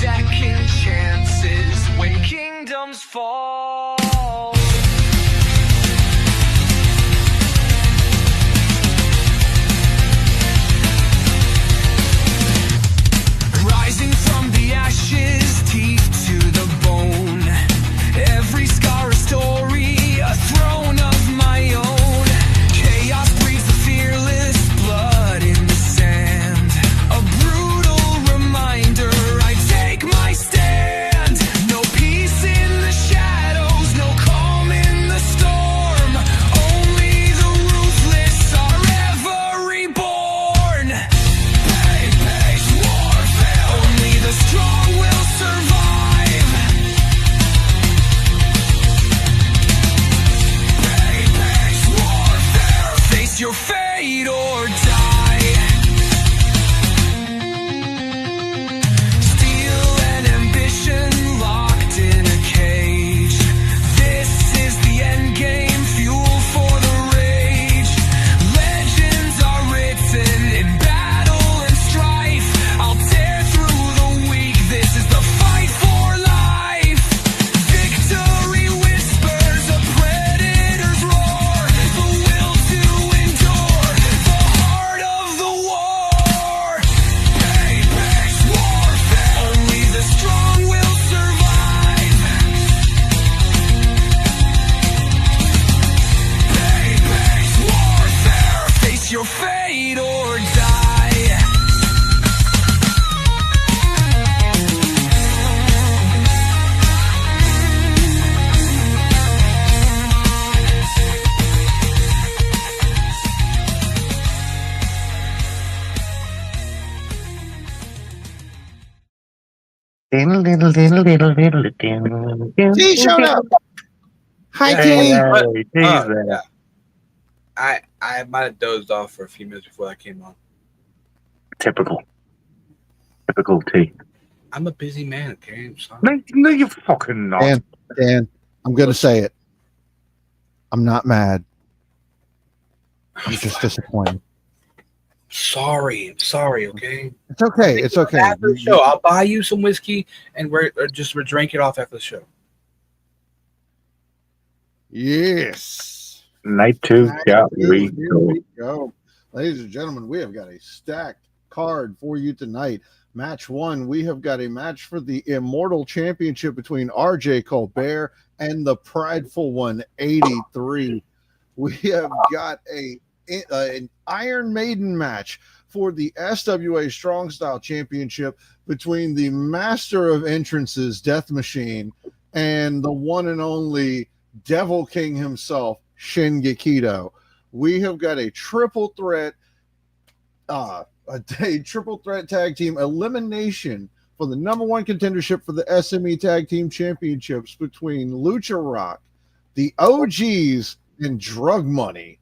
second chances when kingdoms fall. Rising from the ashes, teeth to the bone. Every scar a story, a throne of my own. Chaos breeds the fearless, blood in the sand. A brutal reminder, I take my stand. No peace in the shadows, no calm in the storm. Only the ruthless are ever reborn. Pace warfare, only the strong will survive. Pace warfare, face your fate or die. Steel and ambition locked in a cage. This is the end game, fuel for the rage. Legends are written in battle and strife. I'll tear through the weak, this is the fight for life. Victory whispers, a predator's roar. The will to endure, the heart of the war. Pace warfare, only the strong will survive. Pace warfare, face your fate or die. T showed up. Hi, Hey, T. yeah. I might have dozed off for a few minutes before that came on. Typical T. I'm a busy man, okay? I'm sorry. No, you fucking not. Dan, I'm going to say it. I'm not mad. I'm just disappointed. I'm sorry, okay? It's okay. It's okay. After the show, I'll buy you some whiskey and we're drink it off after the show. Yes. Night 2, yeah, Here we we go. Ladies and gentlemen, we have got a stacked card for you tonight. Match 1, we have got a match for the Immortal Championship between RJ Colbert and the Prideful 183. We have got an Iron Maiden match for the SWA Strong Style Championship between the Master of Entrances, Death Machine, and the one and only Devil King himself, Shin Gekido. We have got a triple threat tag team elimination for the #1 contendership for the SME Tag Team Championships between Lucha Rock, the OGs, and Drug Money.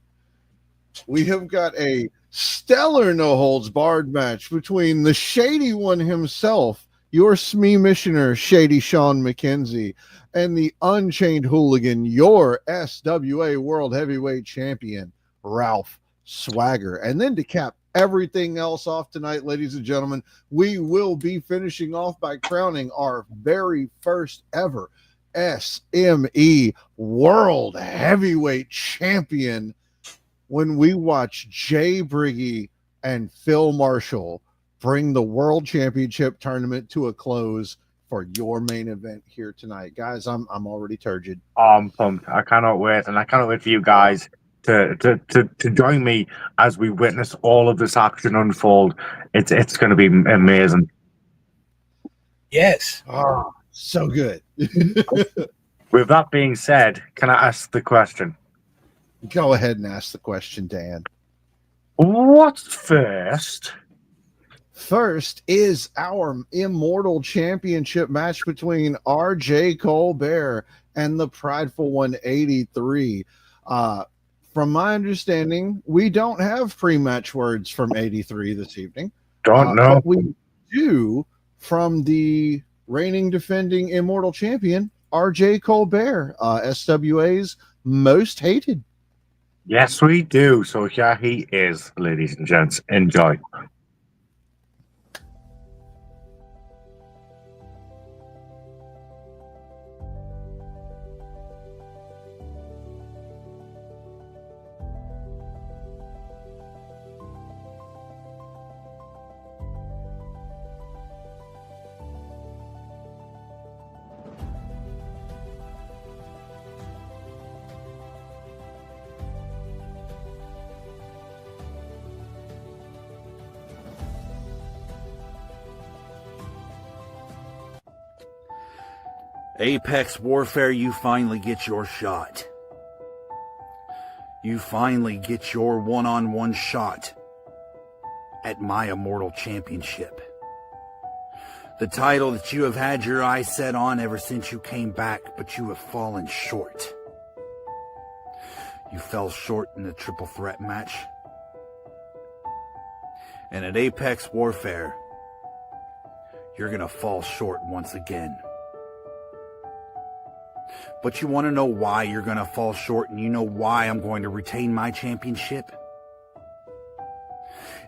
We have got a stellar no-holds-barred match between the Shady one himself, your SME missioner, Shady Sean McKenzie, and the Unchained Hooligan, your SWA World Heavyweight Champion, Ralph Swagger. And then to cap everything else off tonight, ladies and gentlemen, we will be finishing off by crowning our very first ever SME World Heavyweight Champion when we watch Jay Briggy and Phil Marshall bring the World Championship tournament to a close for your main event here tonight. Guys, I'm already turgid. I'm pumped. I cannot wait, and I cannot wait for you guys to join me as we witness all of this action unfold. It's going to be amazing. Yes. Oh, so good. With that being said, can I ask the question? Go ahead and ask the question, Dan. What's first? First is our Immortal Championship match between RJ Colbert and the Prideful 183. From my understanding, we don't have pre-match words from 83 this evening. Don't know. But we do from the reigning defending Immortal Champion, RJ Colbert, SWA's most hated. Yes, we do. So here he is, ladies and gents. Enjoy. Apex Warfare, you finally get your shot. You finally get your one-on-one shot at my Immortal Championship. The title that you have had your eyes set on ever since you came back, but you have fallen short. You fell short in the triple threat match. And at Apex Warfare, you're gonna fall short once again. But you want to know why you're going to fall short, and you know why I'm going to retain my championship?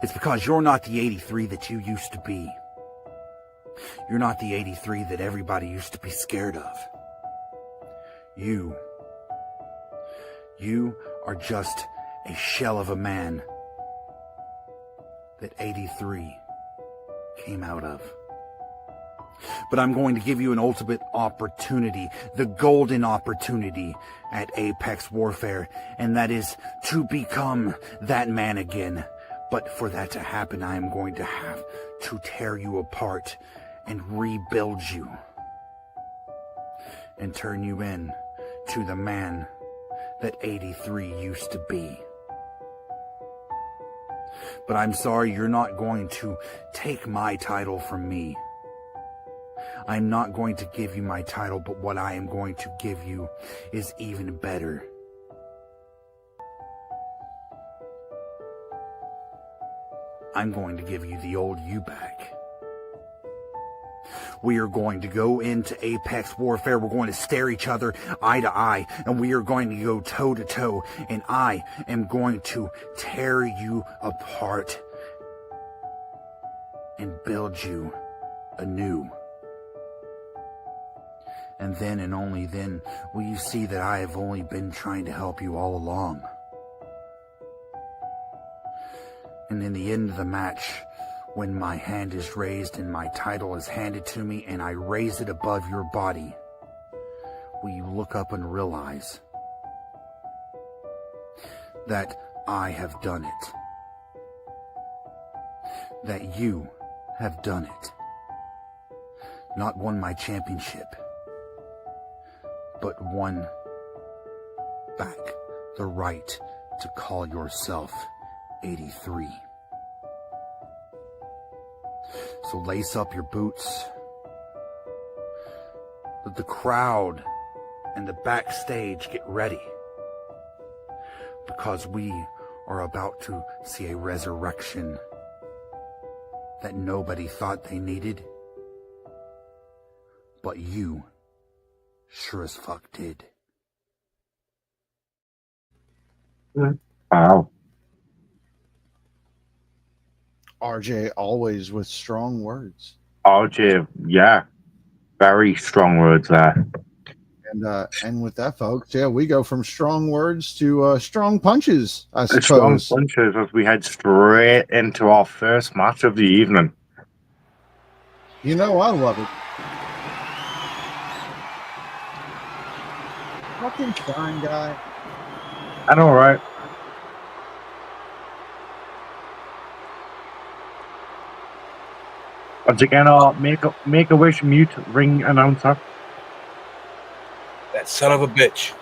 It's because you're not the 83 that you used to be. You're not the 83 that everybody used to be scared of. You are just a shell of a man that 83 came out of. But I'm going to give you an ultimate opportunity, the golden opportunity at Apex Warfare, and that is to become that man again. But for that to happen, I am going to have to tear you apart and rebuild you and turn you in to the man that 83 used to be. But I'm sorry, you're not going to take my title from me. I'm not going to give you my title, but what I am going to give you is even better. I'm going to give you the old you back. We are going to go into Apex Warfare. We're going to stare each other eye to eye, and we are going to go toe to toe, and I am going to tear you apart and build you anew. And then and only then will you see that I have only been trying to help you all along. And in the end of the match, when my hand is raised and my title is handed to me and I raise it above your body, will you look up and realize that I have done it? That you have done it. Not won my championship, but won back the right to call yourself 83. So lace up your boots. Let the crowd and the backstage get ready, because we are about to see a resurrection that nobody thought they needed, but you sure as fuck did. Wow. RJ always with strong words. RJ, yeah. Very strong words there. And with that, folks, yeah, we go from strong words to strong punches, I suppose. Strong punches as we head straight into our first match of the evening. You know, I love it. Fucking fine guy. I know, right? Once again, our Make-A-Wish mute ring announcer. That son of a bitch.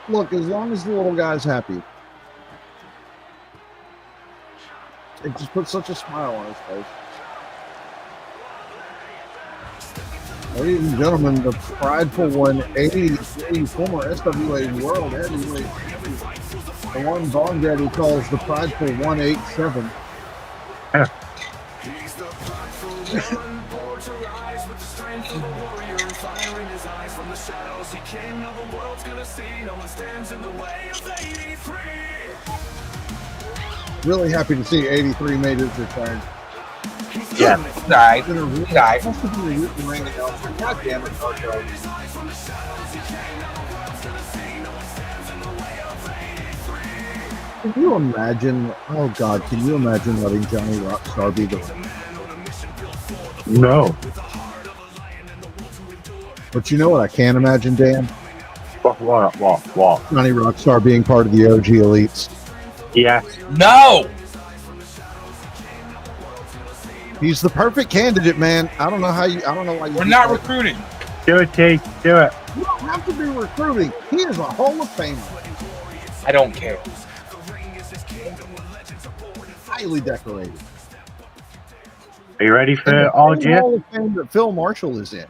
Look, as long as the little guy's happy, it just puts such a smile on his face. Ladies and gentlemen, the prideful 180, former SWA World Heavyweight Champion, the one Von Daddy calls the prideful 187. Yeah. He's the prideful one, born to rise with the strength of a warrior, fire in his eyes from the shadows. He came, now the world's gonna see. No one stands in the way of 83. Really happy to see 83 made his return. Yeah, nice. Been a really, Nice. must have been a really ring announcer. God damn it, Marco. Can you imagine? Oh God, can you imagine letting Johnny Rockstar be the ring? No. But you know what I can't imagine, Dan? What? Johnny Rockstar being part of the OG Elites. Yes. No! He's the perfect candidate, man. I don't know why you. We're not recruiting. Do it, T. Do it. You don't have to be recruiting. He is a Hall of Famer. I don't care. Highly decorated. Are you ready for And the RJ? same Hall of Fame that Phil Marshall is in.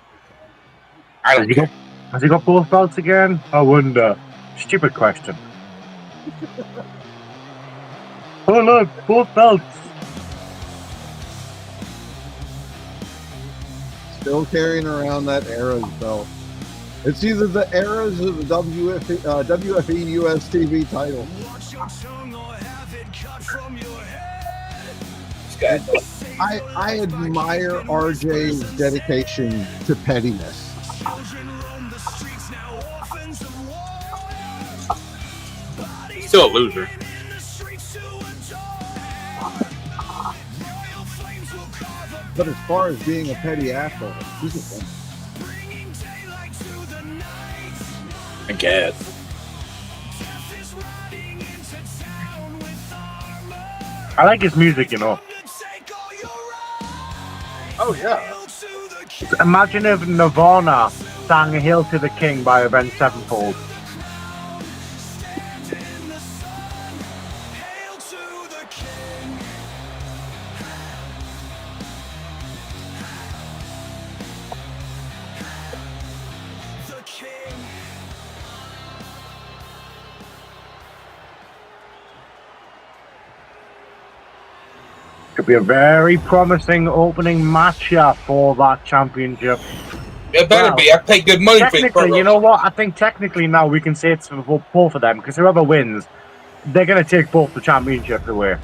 I don't care. Has he got both belts again? I wonder. Stupid question. Oh look, both belts. Still carrying around that Era's belt. It's either the Eras or the WFE US TV title. This guy, I admire RJ's dedication to pettiness. he's still a loser. But as far as being a petty asshole, he's a winner. I guess. I like his music, you know. Oh yeah. Imagine if Nirvana sang Hail to the King by Avenged Sevenfold. Could be a very promising opening match here for that championship. It better be. I paid good money for it. Technically, you know what? I think technically now we can say it's for both of them because whoever wins, they're going to take both the championships away.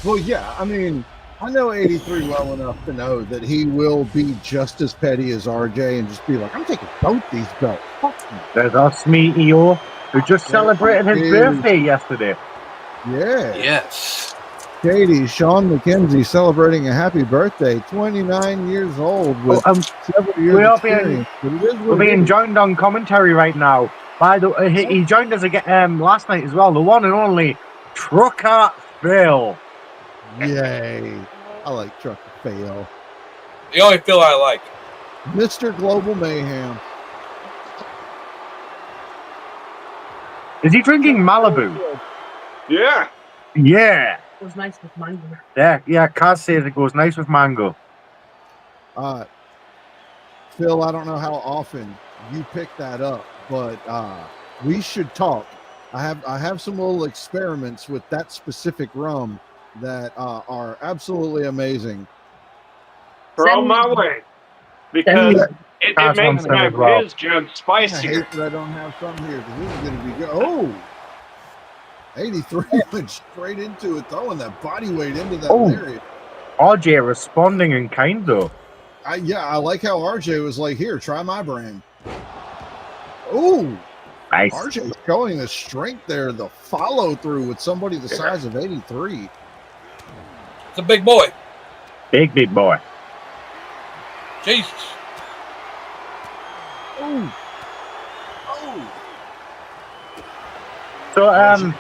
Well, yeah. I mean, I know 83 well enough to know that he will be just as petty as RJ and just be like, I'm taking both these belts. Fuck you. There's us, me, EO, who just celebrated his birthday yesterday. Yeah. Yes. Shady, Sean McKenzie celebrating a happy birthday, 29 years old with several years experience. We're being joined on commentary right now. By the way, he joined us again last night as well. The one and only Trucker Phil. Yay! I like Trucker Phil. The only Phil I like. Mr. Global Mayhem. Is he drinking Malibu? Yeah. Yeah. It was nice with mango. Yeah. Kaz says it goes nice with mango. Phil, I don't know how often you pick that up, but we should talk. I have some little experiments with that specific rum that are absolutely amazing. Throw my way. Because it makes my Grizz jug I spicier. hate that I don't have some here because this is going to be good. Oh! 83 went straight into it, throwing that body weight into that area. RJ responding in kind though. I like how RJ was like, here, try my brand. Oh, Nice. RJ showing the strength there, the follow through with somebody the size of 83. It's a big boy. Big boy. Jesus. Oh. So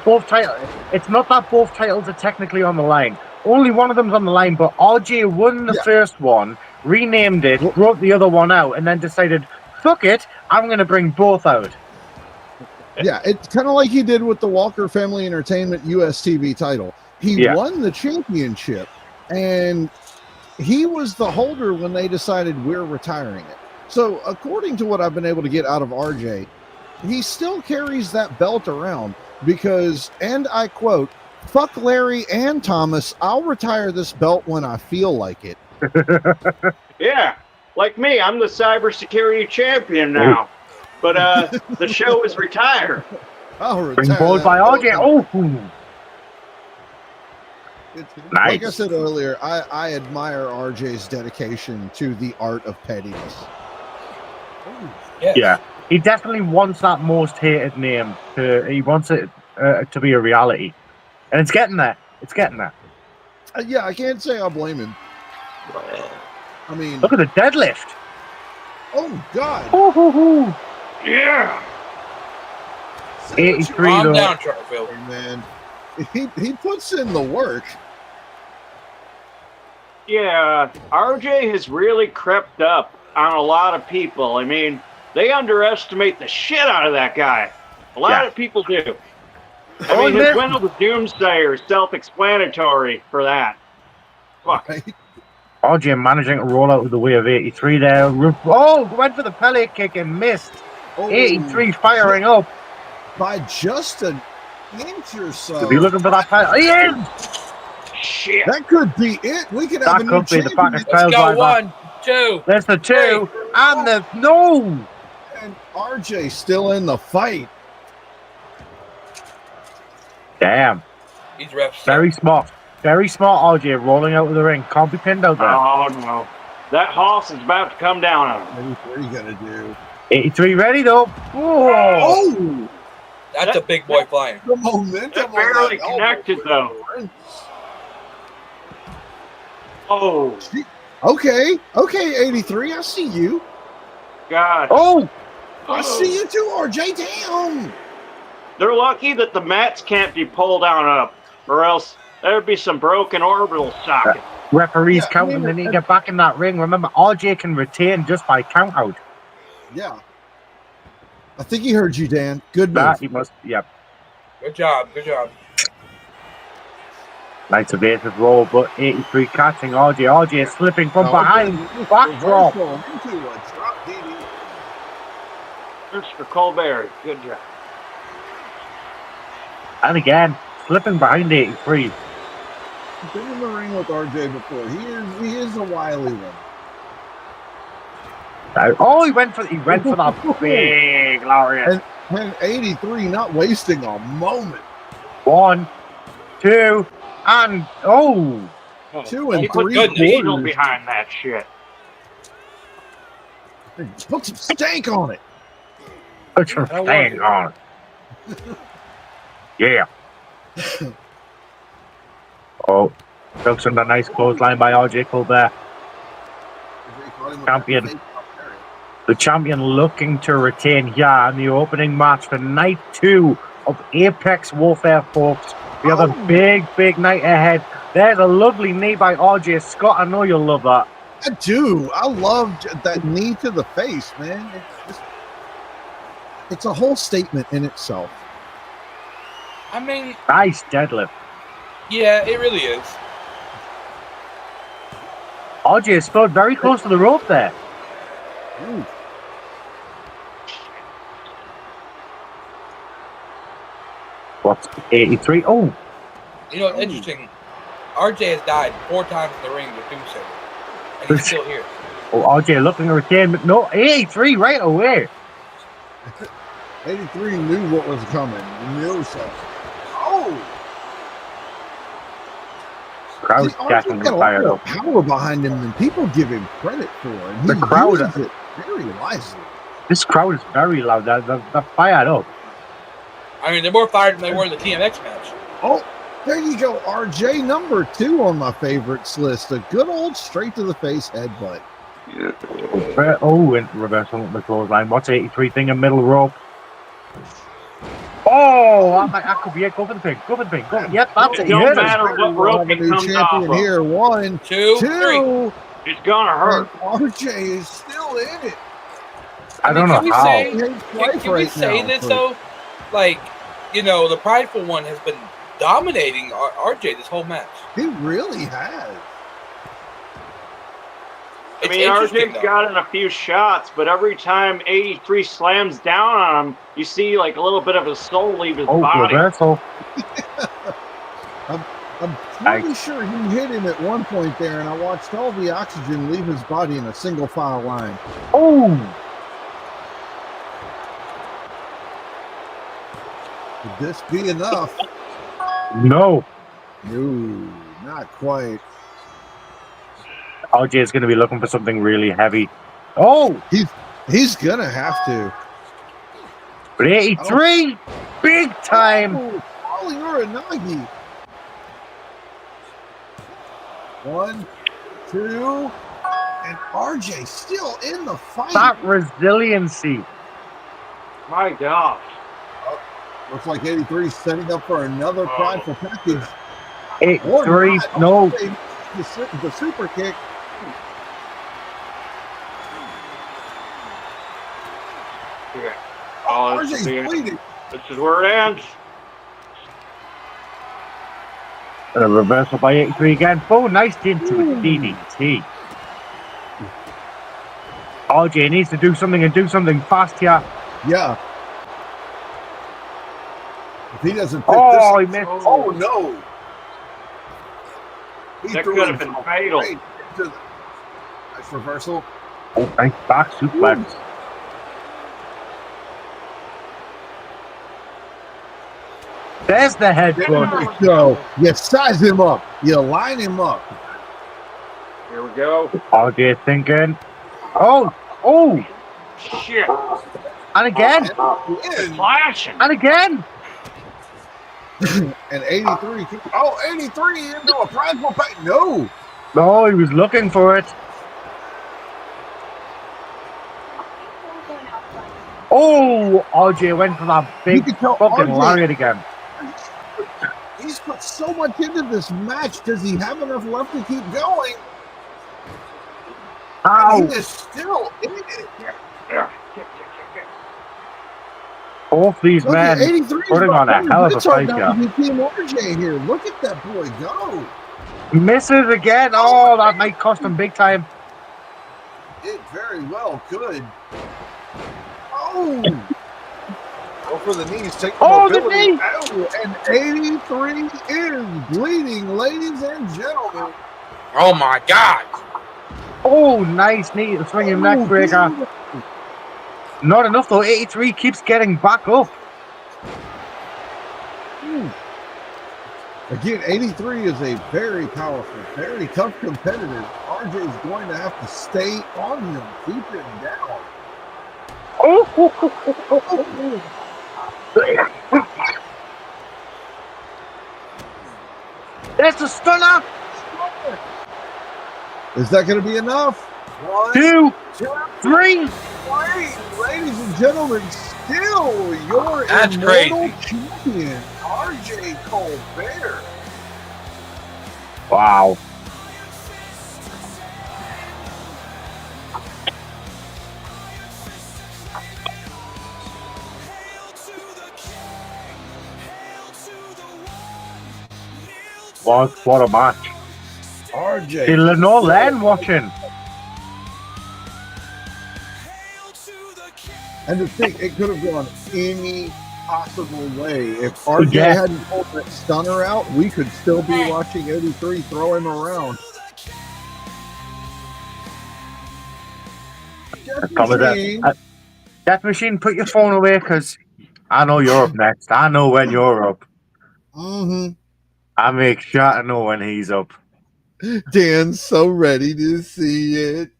both titles. It's not that both titles are technically on the line. Only one of them's on the line, but RJ won the first one, renamed it, brought the other one out, and then decided, fuck it, I'm going to bring both out. Yeah, it's kind of like he did with the Walker Family Entertainment US TV title. He won the championship, and he was the holder when they decided we're retiring it. So according to what I've been able to get out of RJ, he still carries that belt around because, and I quote, fuck Larry and Thomas, I'll retire this belt when I feel like it. Yeah, like me, I'm the cybersecurity champion now. But the show is retired. I'll retire Bring forward that by belt. RJ. Oh, nice. Like I said earlier, I admire RJ's dedication to the art of pettiness. Yes. Yeah, he definitely wants that most hated name. He wants it to be a reality, and it's getting there. It's getting there. Yeah, I can't say I blame him. I mean, Look at the deadlift. oh God, Ooh. Yeah. 83 Calm though. down, Charterfield. man, he puts in the work. Yeah, RJ has really crept up on a lot of people. I mean, they underestimate the shit out of that guy. A lot of people do. I mean, his win over Doomsayer is self-explanatory for that. Fuck. Right? RJ managing to roll out of the way of 83 there. Oh, went for the Pele kick and missed. Oh, 83 firing up. by just an inch or so. To be looking for that Pele. He is! Shit. That could be it. We could have That a new could be the champion. back of Let's go. like 1, 2. There's the 2. And the... No! And RJ still in the fight. Damn. He's reps. Very smart. Very smart, RJ, rolling out of the ring. Can't be pinned out there. Oh, no. That horse is about to come down on him. What are you going to do? 83 ready, though. Whoa. Oh! That's a big boy flying. The momentum. That barely connected, though. Oh, Okay. Okay, 83. I see you. God. Oh! I see you too, RJ. Damn. They're lucky that the mats can't be pulled down up, or else there'd be some broken orbital socket. Referees Yeah, counting, I mean, they need to get back in that ring. Remember, RJ can retain just by count out. Yeah. I think he heard you, Dan. Good move. That he must, yep. Good job. Good job. Nice evasive roll, but 83 catching RJ. RJ is slipping from behind. Backdrop. Into a drop DD. Mr. Colbert, good job. And again, slipping behind 83. He's been in the ring with RJ before. He is a wily one. Oh, he went for that big lariat. And 83 not wasting a moment. 1, 2, and oh, 2 and He put 3 good needle quarters. behind that shit. Put some stank on it. put your thing on. Yeah. Oh, Chuck's on the nice clothesline by RJ Colbert. Champion. The champion looking to retain here in the opening match for night 2 of Apex Warfare, folks. We have a big night ahead. There's a lovely knee by RJ Scott. I know you'll love that. I do. I loved that knee to the face, man. It's a whole statement in itself. I mean, Nice deadlift. yeah, it really is. RJ stood very close to the rope there. Ooh. What's 83? Oh, You know, it's interesting. RJ has died 4 times in the ring with Doomsayer, and he's still here. oh, RJ looking to retain, but no, 83 right away. 83 knew what was coming. He knew something. Oh! Crowd's RJ's definitely got a lot fired of up. power behind him than people give him credit for. And The he crowd- uses it very wisely. This crowd is very loud. They're fired up. I mean, they're more fired than they were in the TMX match. Oh, there you go. RJ number 2 on my favorites list. A good old straight to the face headbutt. Oh, and reversal of the clothesline. What's 83 thing in middle rope? Oh, that could be it. Go for the pin. Go for the pin. Go. Yep, that's it. It don't Yes. matter what We'll rope have a he new comes off champion of. here. 1, 2, 3. 2. It's gonna hurt. And RJ is still in it. I don't Can we know how. say- He hates life Can we right say now, this but- though? Like, you know, the prideful one has been dominating RJ this whole match. He really has. I It's mean, interesting, RJ's though. gotten a few shots, but every time 83 slams down on him, you see like a little bit of his soul leave his Oh, body. reversal. I'm pretty sure he hit him at one point there, and I watched all the oxygen leave his body in a single file line. Oh, Could this be enough? no. No, not quite. RJ is going to be looking for something really heavy. Oh, He's gonna have to. but 83, big time. Oh, Ollie Uranagi. 1, 2, and RJ still in the fight. That resiliency. My gosh. Looks like 83 is setting up for another prideful package. 83, not. no. The super kick. Oh, RJ's bleeding. This is where it ends. A reversal by 83 again. Oh, nice into a DDT. RJ needs to do something and do something fast here. Yeah. If he doesn't pick Oh, this, he missed. oh no! He That threw could have him been fatal. right into the nice reversal. Oh, nice back suplex. There's the head There butt. we go. You size him up. You line him up. Here we go. RJ thinking. Oh, oh, Shit. and again, And, Flashing. and again. and 83. Oh, 83 into a prideful pack. No. No, he was looking for it. Oh, RJ went for that You big can tell fucking RJ lariat again. He's put so much into this match. Does he have enough left to keep going? Ow. He is still in it. Both these Look at men 83 's putting on a behind hell of a Blitzard fight now here. to be Team RJ here. Look at that boy go. Misses again. Oh, that might cost him big time. It very well could. Oh. Go for the knees. Take the Oh, the mobility. knee. Oh, and 83 is bleeding, ladies and gentlemen. Oh my God! Oh, nice knee, swinging neck breaker. Not enough though. 83 keeps getting back up. Again, 83 is a very powerful, very tough competitor. RJ is going to have to stay on him, keep him down. Oh. There's the stunner. Is that going to be enough? 1, 2, 2, 3. 3. Ladies and gentlemen, still your That's Immortal crazy. Champion, RJ Colbert. Wow. What a match. RJ. Is Lenore Len watching? And to think, it could have gone any possible way. If RJ Yeah. hadn't pulled that stunner out, we could still be watching 83 throw him around. Death Cover that. Machine. Death Machine, put your phone away because I know you're up next. I know when you're up. Mhm. I make sure to know when he's up. Dan's so ready to see it.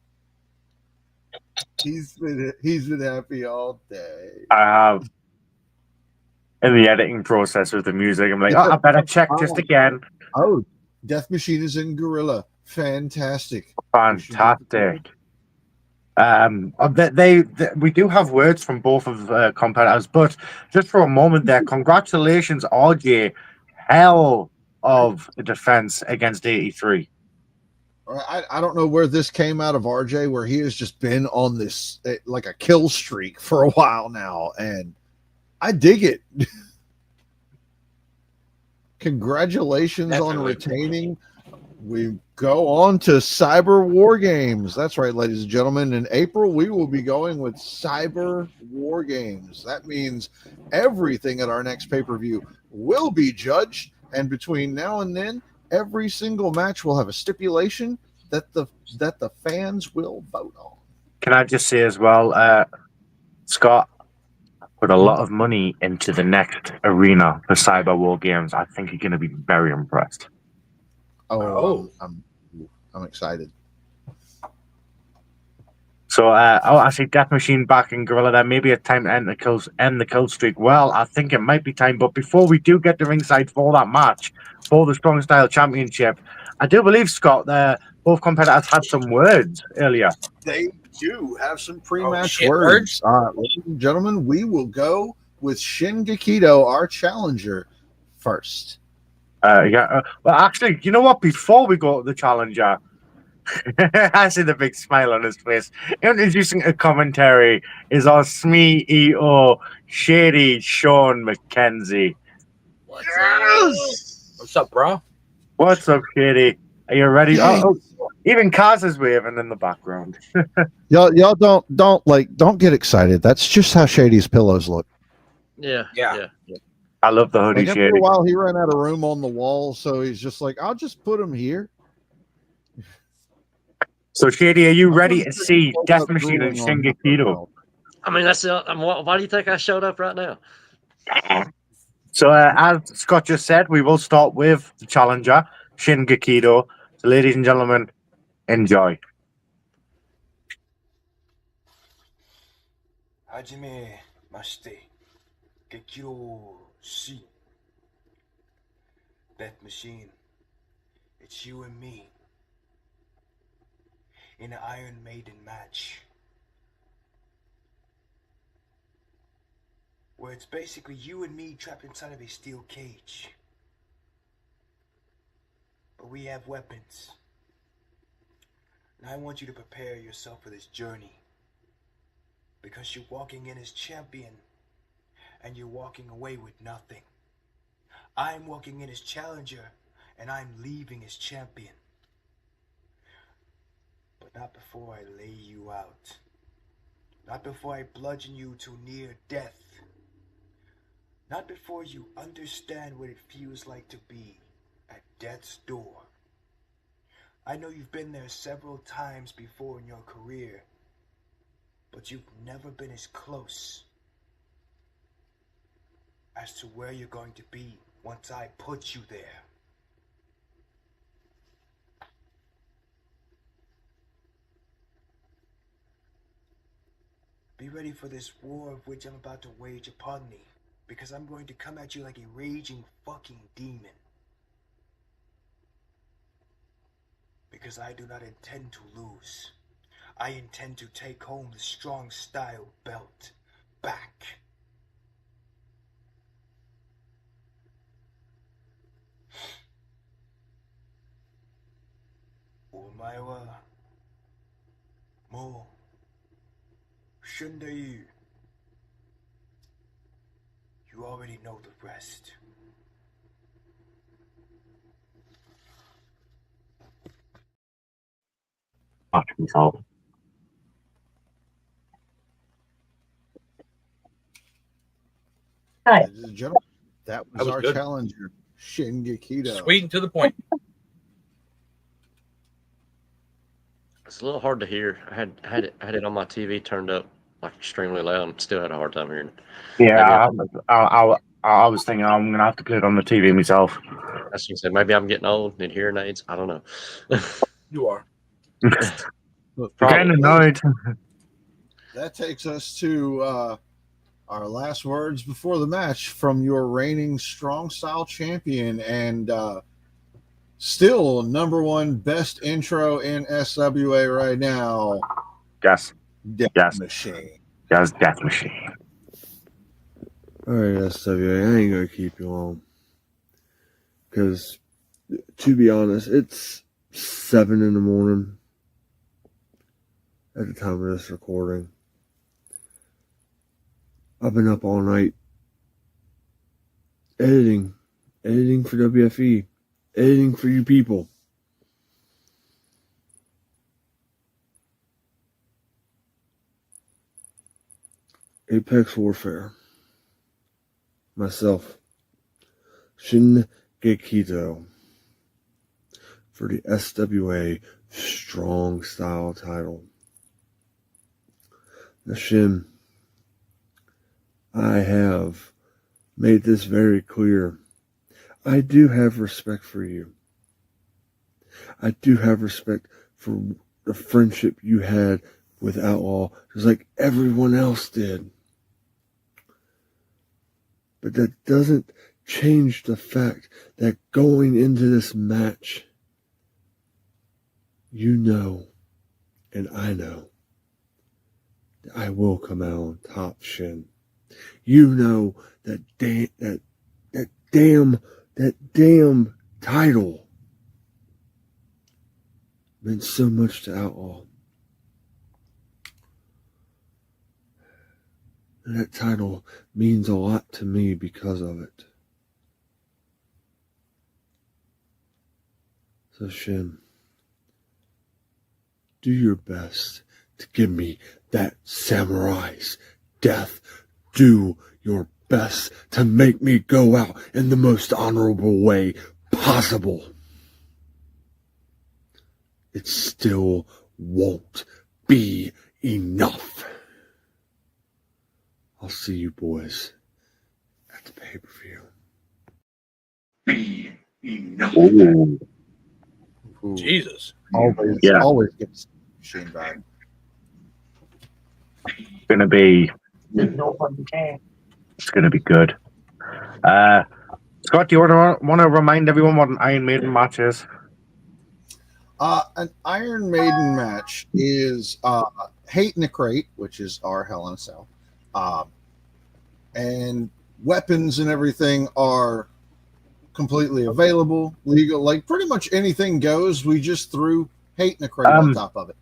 He's been happy all day. I have. In the editing process with the music, I'm like, oh, I better check just again. Oh, Death Machine is in Gorilla. Fantastic. Fantastic. We do have words from both of competitors, but just for a moment there, congratulations, RJ. Hell of a defense against 83. I don't know where this came out of RJ, where he has just been on this like a kill streak for a while now, and I dig it. Congratulations on Definitely. retaining. We go on to Cyber War Games. That's right, ladies and gentlemen. In April, we will be going with Cyber War Games. That means everything at our next pay-per-view will be judged, and between now and then, every single match will have a stipulation that the fans will vote on. Can I just say as well, Scott put a lot of money into the next arena for Cyber War Games. I think you're going to be very impressed. Oh. I'm excited. So, I see Death Machine back in Gorilla there. Maybe it's time to end the kill streak. Well, I think it might be time. But before we do get to ringside for that match, for the Strong Style Championship, I do believe, Scott, both competitors had some words earlier. They do have some pre-match shit, words. Ladies and gentlemen, we will go with Shin Gekido, our challenger, first. Well, actually, you know what? Before we go to the challenger, I see the big smile on his face. Introducing a commentary is our SWA EO Shady Sean McKenzie. What's up, bro? What's up, Shady? Are you ready? Oh, even Kaz is waving in the background. Y'all don't get excited. That's just how Shady's pillows look. Yeah. I love the hoodie, Like after Shady. a while, he ran out of room on the wall, so he's just like, I'll just put them here. So, Shady, are you I'm ready gonna to see pull Death up Machine and drooling Shin on Gekido? I mean, that's why do you think I showed up right now? So, as Scott just said, we will start with the challenger, Shin Gekido. So, ladies and gentlemen, enjoy. はじめまして、激動し Death Machine, it's you and me in an Iron Maiden match where it's basically you and me trapped inside of a steel cage, but we have weapons, and I want you to prepare yourself for this journey. Because you're walking in as champion, and you're walking away with nothing. I'm walking in as challenger, and I'm leaving as champion. But not before I lay you out. Not before I bludgeon you to near death. Not before you understand what it feels like to be at death's door. I know you've been there several times before in your career, but you've never been as close as to where you're going to be once I put you there. Be ready for this war of which I'm about to wage upon me, because I'm going to come at you like a raging fucking demon. Because I do not intend to lose. I intend to take home the strong style belt back. Omae wa mou shundayu. You already know the rest. Watch himself. Hi. Ladies and gentlemen, that was, was our good. challenger, Shin Gekido. Sweet and to the point. It's a little hard to hear. I had it on my TV turned up like extremely loud and still had a hard time hearing it. Yeah, I was thinking I'm going to have to put it on the TV myself. That's what I said. Maybe I'm getting old, need hearing aids. I don't know. You are. Getting annoyed. That takes us to our last words before the match from your reigning strong style champion and still #1 best intro in SWA right now. Yes. Death Yes. Machine. Yes, Death Machine. All right, SWA, I ain't gonna keep you on because, to be honest, it's 7 in the morning at the time of this recording. I've been up all night editing for WFE, editing for you people. Apex Warfare. Myself, Shin Gekido, for the SWA Strong Style title. Now, Shin, I have made this very clear. I do have respect for you. I do have respect for the friendship you had with Outlaw, just like everyone else did. But that doesn't change the fact that going into this match, you know, and I know, that I will come out on top, Shin. You know that damn title meant so much to Outlaw. And that title means a lot to me because of it. So Shin, do your best to give me that samurai's death. Do your best to make me go out in the most honorable way possible. It still won't be enough. I'll see you boys at the pay-per-view. Be enough. Ooh. Jesus. Always gets Shane back. It's gonna be good. Scott, do you want to remind everyone what an Iron Maiden match is? An Iron Maiden match is Hate in a Crate, which is our Hell in a Cell. And weapons and everything are completely available, legal, like pretty much anything goes. We just threw Hate in a Crate on top of it.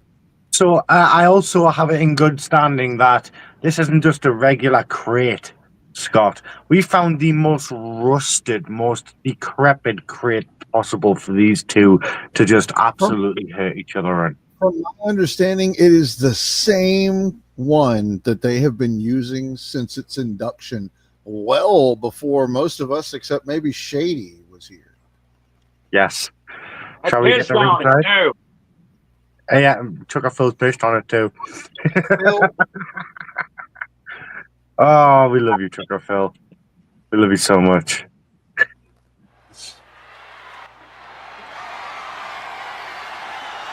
So I also have it in good standing that this isn't just a regular crate, Scott. We found the most rusted, most decrepit crate possible for these two to just absolutely hurt each other in. From my understanding, it is the same one that they have been using since its induction, well before most of us, except maybe Shady, was here. Yes. I Shall we get pissed the on ringside? it too. Yeah, Chucker Phil's pissed on it too. Phil, Oh, we love you, Chucker Phil. We love you so much.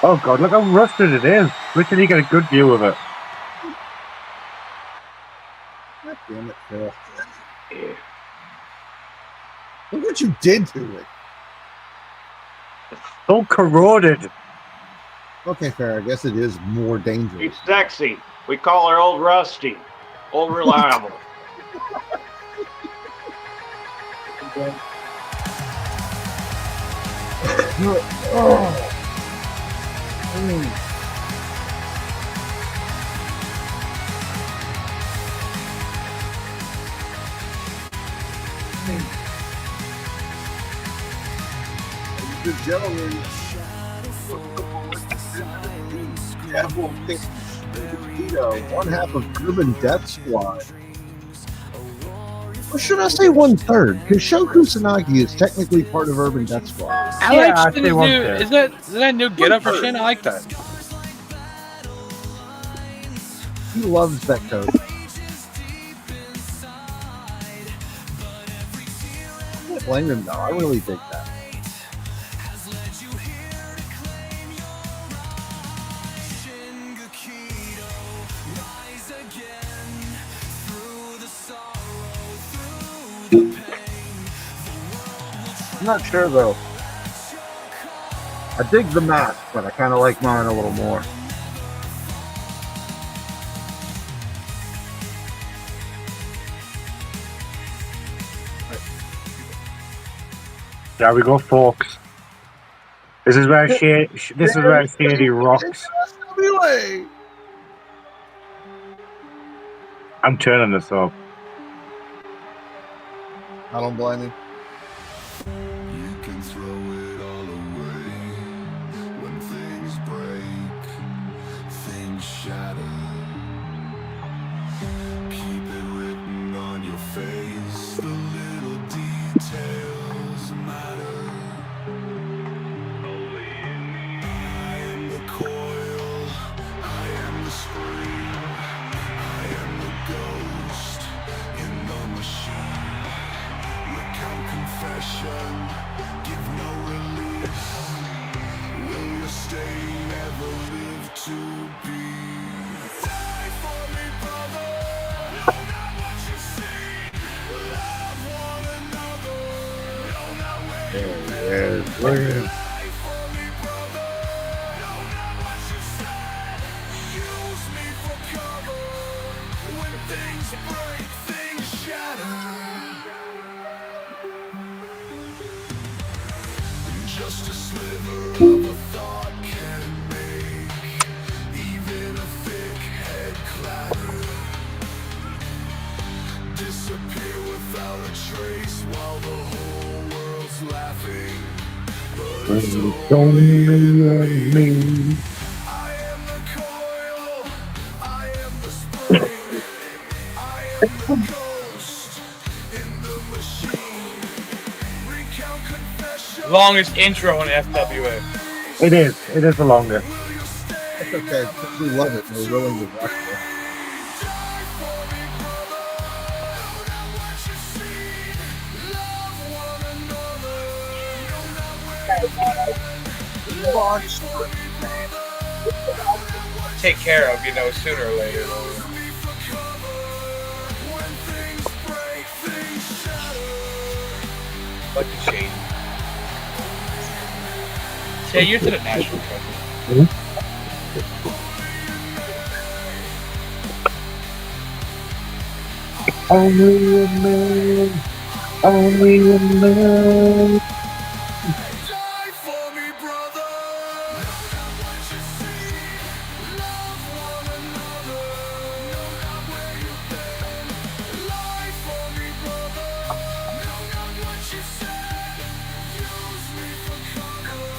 Oh God, look how rusted it is. Wait till you get a good view of it. God damn it, Phil. Look what you did to it. So corroded. Okay, fair. I guess it is more dangerous. She's sexy. We call her Old Rusty. Old Reliable. The gentleman, one half of Urban Death Squad. Or should I say 1/3? Because Sho Kusanagi is technically part of Urban Death Squad. I like Shin's new. Is that new get up for Shin? I like that. He loves that coat. I can't blame him though. I really dig that. Shin Gekido, rise again through the sorrow, through the pain. I'm not sure though. I dig the mask, but I kind of like mine a little more. There we go, folks. This is where Shady rocks. SWA. I'm turning this up. I don't blame him. You can throw it all away when things break, things shatter. Keep it written on your face, the little details matter. I am the coil, I am the spring, I am the ghost in the machine. Recount confession, give no release. Will you stay, never live to be? Die for me, brother. Know not what you see. Love one another. Know not where you been. Die for me, brother. Know not what you say. Use me for cover. When things break, things shatter. Just a sliver of a thought can Only me. I am the coil, I am the spring, I am the ghost in the machine. Recount confession. Longest intro in FWA. It is the longest. It's okay. We love it. We're willing to watch it. Take care of, sooner or later. Like the Shady. Yeah, you're to the national treasure. Only a man. Only a man. Die for me, brother. What you see, love one another. Know not where you've been. Lie for me, brother. Know not what you said. Use me for cover.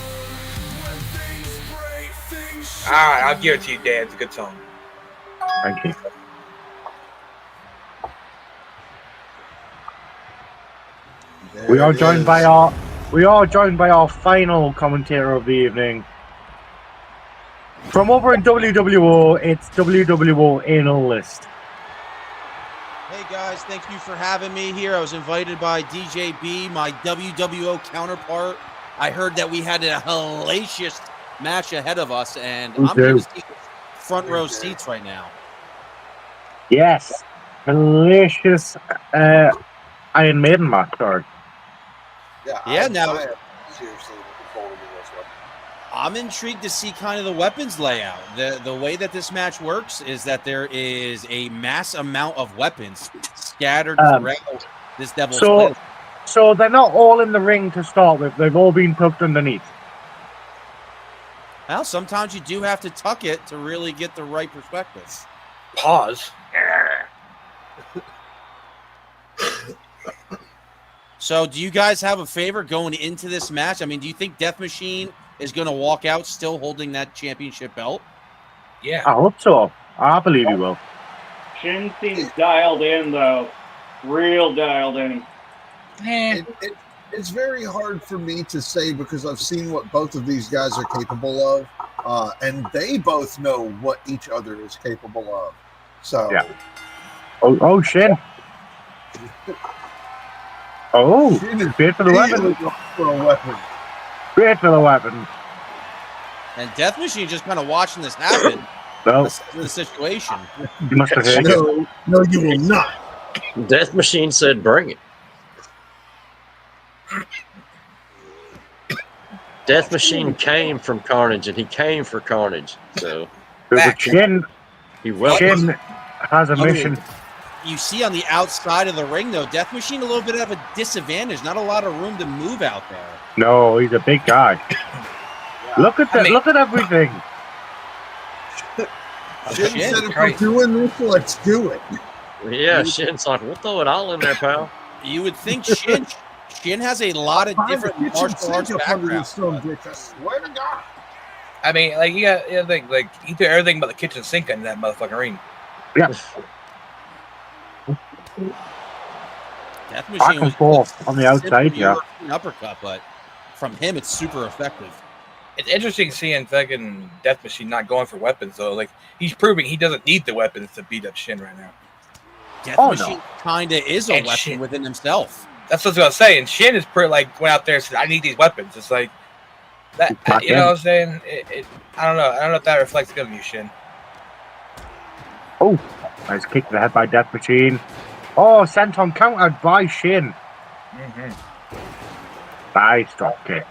When things break, things Alright, I'll give it to you, Dan. It's a good song. Thank you. We are joined by our final commentator of the evening. From over in WWO, it's WWO Analyst. Hey guys, thank you for having me here. I was invited by DJB, my WWO counterpart. I heard that we had a hellacious match ahead of us, and I'm here to see front row seats right now. Yes, delicious Iron Maiden match, sorry. Yeah, now I am seriously looking forward to this one. I'm intrigued to see kind of the weapons layout. The way that this match works is that there is a mass amount of weapons scattered throughout this Devil's Planet. So they're not all in the ring to start with. They've all been tucked underneath. Well, sometimes you do have to tuck it to really get the right perspective. Pause. So do you guys have a favor going into this match? I mean, do you think Death Machine is going to walk out still holding that championship belt? Yeah. I hope so. I believe you will. Shin seems dialed in, though. Real dialed in. It's very hard for me to say because I've seen what both of these guys are capable of, and they both know what each other is capable of. So, yeah. Oh, Shin. Oh, great for the weapon. For a weapon. Great for the weapon. And Death Machine just kind of watching this happen. No. That's the situation. You must have heard it. No, you will not. Death Machine said, "Bring it." Death Machine came from Carnage, and he came for Carnage. So Shin has a mission. You see on the outside of the ring, though, Death Machine a little bit of a disadvantage. Not a lot of room to move out there. No, he's a big guy. Look at that! Look at everything. Shin said, if we're doing this, let's do it. Yeah, Shin's like, we'll throw it all in there, pal. You would think Shin has a lot of different martial arts backgrounds. I swear to God. I mean, like, you think, like, he threw everything but the kitchen sink in that motherfucking ring. Yeah. Death Back Machine and forth on the outside, yeah. An uppercut, but from him, it's super effective. It's interesting seeing fucking Death Machine not going for weapons, though. Like, he's proving he doesn't need the weapons to beat up Shin right now. Death Machine kind of is a weapon within himself. That's what I was going to say. And Shin is pretty, like, went out there and said, I need these weapons. It's like, that. You know what I'm saying? I don't know. I don't know if that reflects good on you, Shin. Oh, nice kick to the head by Death Machine. Oh, senton countered by Shin. Nice drop kick.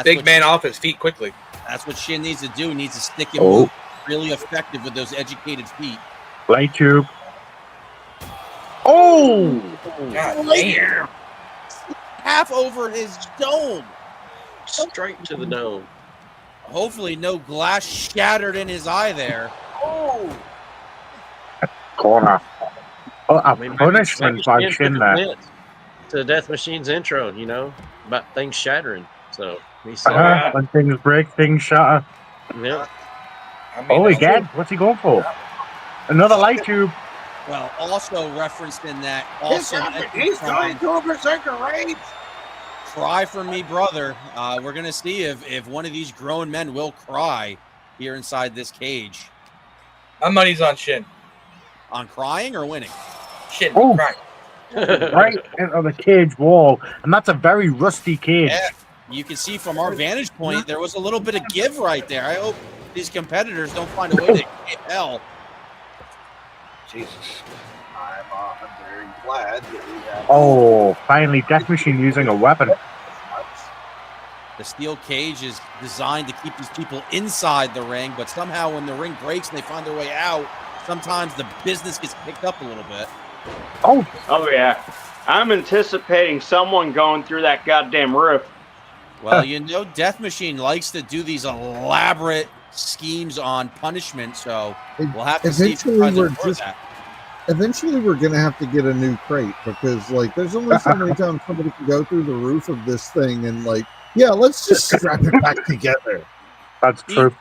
Big man off his feet quickly. That's what Shin needs to do. He needs to stick and move really effective with those educated feet. Light tube. Oh! God damn. Half over his dome. Straight to the dome. Hopefully no glass shattered in his eye there. Oh! Corner. Oh, a punishment by Shin there. To Death Machine's intro, you know, about things shattering. So When things break, things shatter. Yeah. I mean, Oh, again? What's he going for? Another light tube. Well, also referenced in that He's awesome going to a berserker rage. Cry for me, brother. We're going to see if one of these grown men will cry here inside this cage. My money's on Shin. On crying or winning? Shin, Oh. crying. Right into the cage wall. And that's a very rusty cage. Yeah, you can see from our vantage point, there was a little bit of give right there. I hope these competitors don't find a way to escape hell. Jesus. I'm very glad that we have. Oh, finally, Death Machine using a weapon. The steel cage is designed to keep these people inside the ring, but somehow when the ring breaks and they find their way out, sometimes the business gets picked up a little bit. Oh yeah. I'm anticipating someone going through that goddamn roof. Well, you know, Death Machine likes to do these elaborate schemes on punishment, so we'll have to see if he tries to avoid that. Eventually, we're going to have to get a new crate because, like, there's only so many times somebody can go through the roof of this thing and, like, yeah, let's just strap it back together. That's true.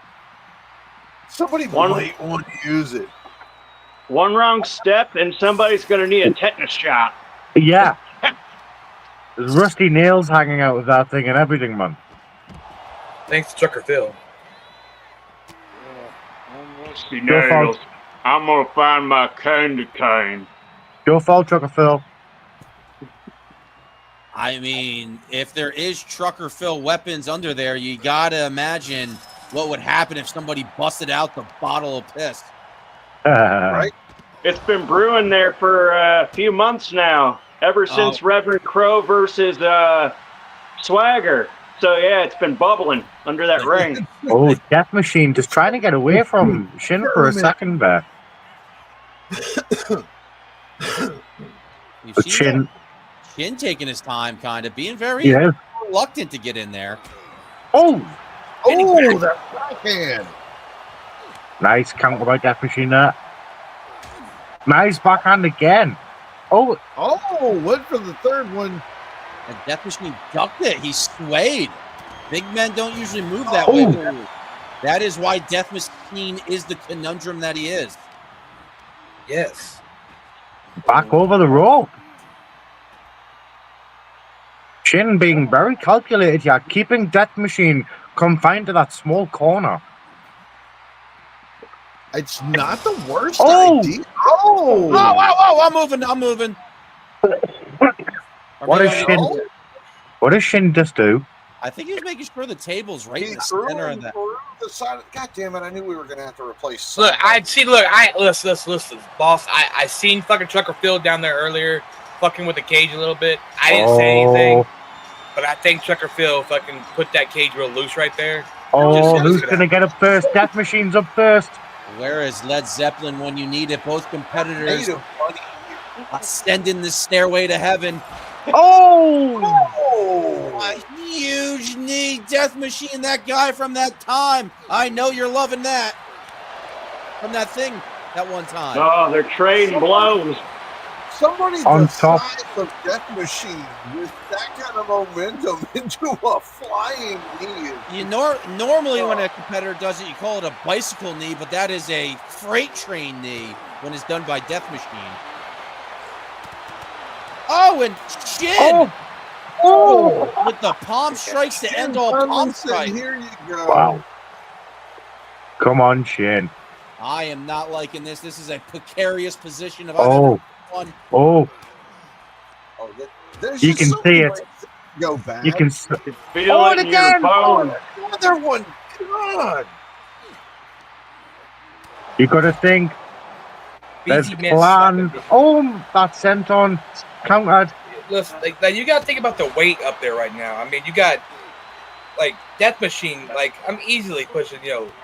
Somebody might want to use it. One wrong step and somebody's going to need a tetanus shot. Yeah. There's rusty nails hanging out of that thing and everything, man. Thanks to Trucker Phil. Rusty nails. I'm going to find my candy cane. Your fault, Trucker Phil. I mean, if there is Trucker Phil weapons under there, you got to imagine what would happen if somebody busted out the bottle of piss. Right? It's been brewing there for a few months now, ever since Reverend Crow versus Swagger. So, yeah, it's been bubbling under that ring. Oh, Death Machine just trying to get away from Shin for a second there. You've seen Shin taking his time, kind of being very reluctant to get in there. Oh, that backhand. Nice counter by Death Machine there. Nice backhand again. Oh, went for the third one. And Death Machine ducked it. He swayed. Big men don't usually move that way. That is why Death Machine is the conundrum that he is. Yes. Back over the rope. Shin being very calculated here, keeping Death Machine confined to that small corner. It's not the worst idea. I'm moving. What does Shin just do? I think he was making sure the table's right in the center of that. God damn it! I knew we were gonna have to replace. Look, listen, boss. I seen fucking Trucker Phil down there earlier, fucking with the cage a little bit. I didn't say anything, but I think Trucker Phil fucking put that cage real loose right there. Who's gonna get up first? Death Machine's up first. Where is Led Zeppelin when you need it? Both competitors ascending the stairway to heaven. A huge knee, Death Machine, that guy from that time. I know you're loving that. From that thing, that one time. Oh, they're trading blows. Somebody on the top size of Death Machine with that kind of momentum into a flying knee. Normally when a competitor does it, you call it a bicycle knee, but that is a freight train knee when it's done by Death Machine. Oh, and Shin! With the palm strikes to end all palm strikes. Here you go. Wow. Come on, Shin. I am not liking this. This is a precarious position. Of You can see it. Go back. You can. Feel it again. Another one. God. You got to think. There's plan. That's sent on. Countered. Listen, like you got to think about the weight up there right now. I mean, you got like Death Machine. Like I'm easily pushing,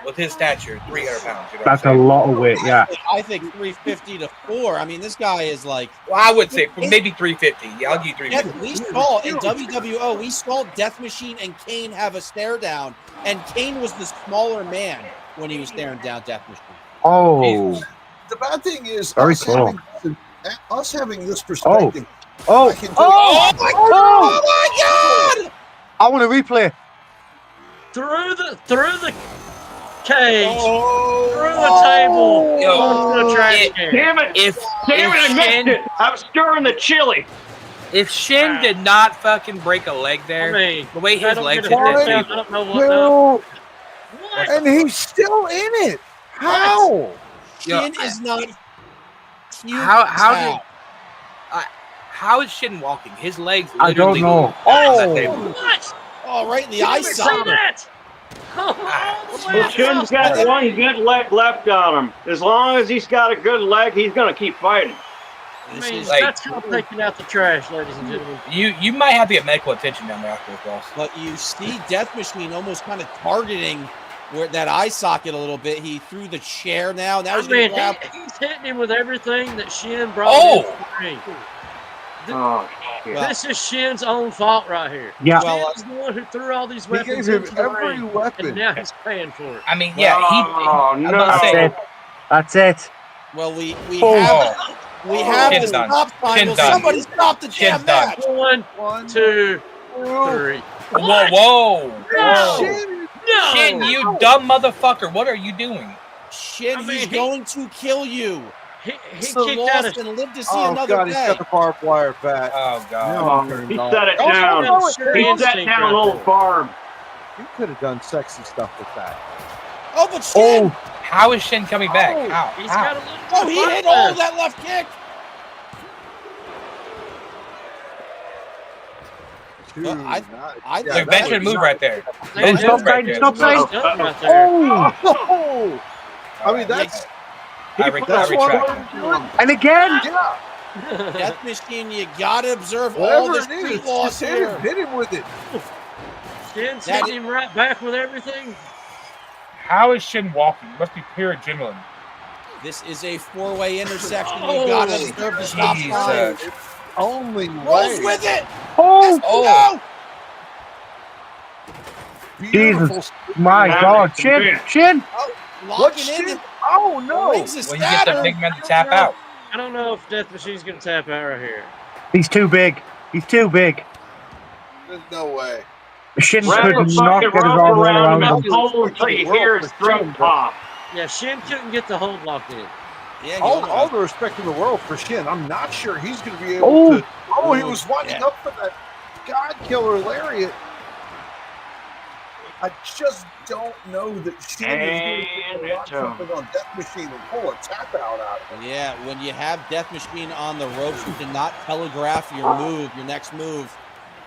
with his stature, 300 pounds. That's a lot of weight. Yeah. I think 350 to 4. I mean, this guy is like. Well, I would say maybe 350. Yeah, I'll give you 350. We saw in WWO. We saw Death Machine and Kane have a stare down, and Kane was the smaller man when he was staring down Death Machine. The bad thing is us having this perspective. Oh my god! I want a replay. through the cage, through the Oh. table, Yo. onto the trash can. Damn it! If I missed Shin, it! I was stirring the chili. if Shin did not fucking break a leg there, I mean, the way I his don't legs get hit a that touchdown, table. I don't know what now. What? And he's still in it. How? Shin is not cute. How is Shin walking? His legs I don't literally know. moved on that table. What? Oh, right in the eye See socket. that? Well, Shin's got one good leg left on him. As long as he's got a good leg, he's going to keep fighting. I This mean, is, like- that's how taking out the trash, ladies and gentlemen. You might have to get medical attention down there after this, boss. but you see Death Machine almost kind of targeting where that eye socket a little bit. He threw the chair now. Now I he's going mean, to grab. he's hitting him with everything that Shin brought Oh! in the ring. Oh, shit. This is Shin's own fault right here. Yeah. Well, Shin's the one who threw all these He weapons gave him into the every ring, weapon. and now he's paying for it. I mean, yeah, Oh, I'm no. gonna That's say, it. That's it. well, we Oh. have the Shin's done. stop sign. Shin's Will done. somebody stop the damn Shin's done. match? 1, 2, 3. whoa. Shin. No! Shin, you dumb motherfucker. What are you doing? Shin, I mean, he's he- going to kill you. He So kicked out lost a and live to see Oh, another God, he's day. got the barbed wire back. Oh, God. Now I'm turned He off. set it Oh, down. no, Sure He set instinct down right old there. Barb. You could have done sexy stuff with that. Oh, but Shin. How is Shin coming back? Oh, How? He's How? got a little Oh, he bit of hit fire all left. that left kick. Dude, Well, I The think veteran move right there. They Hey, did stop right sign, there. stop sign. He's done right there. Oh! I mean, that's I that's what retract. I'm doing. And again. Yeah, Death Machine, you gotta observe all whatever the it street is, laws just hit him, here. hit him with it. Shin's That- hitting him right back with everything. How is Shin walking? Must be pure adrenaline. This is a four-way intersection. You Oh, gotta observe the stop sign. Jesus. Only Rolls way. with it. Oh, Oh, Beautiful. my Now God. it's Shin. big. Shin. What locking in. shit? Oh no! Rings is Well, you get the Saturn. big man to tap out. I don't know if Death Machine's going to tap out right here. He's too big. He's too big. There's no way. Shin Wrap could the not fucking get his rope arm around around him him. and hold until you hear his throat pop. Yeah, Shin couldn't get the hold locked in. Yeah, All the respect in the world for Shin. I'm not sure he's going to be able Oh. to. Oh, he was winding Yeah. up for that God Killer lariat. I just don't know that Shin is going to And lock something on Death Machine and pull a tap out of it. Yeah, when you have Death Machine on the ropes, you cannot telegraph your move, your next move.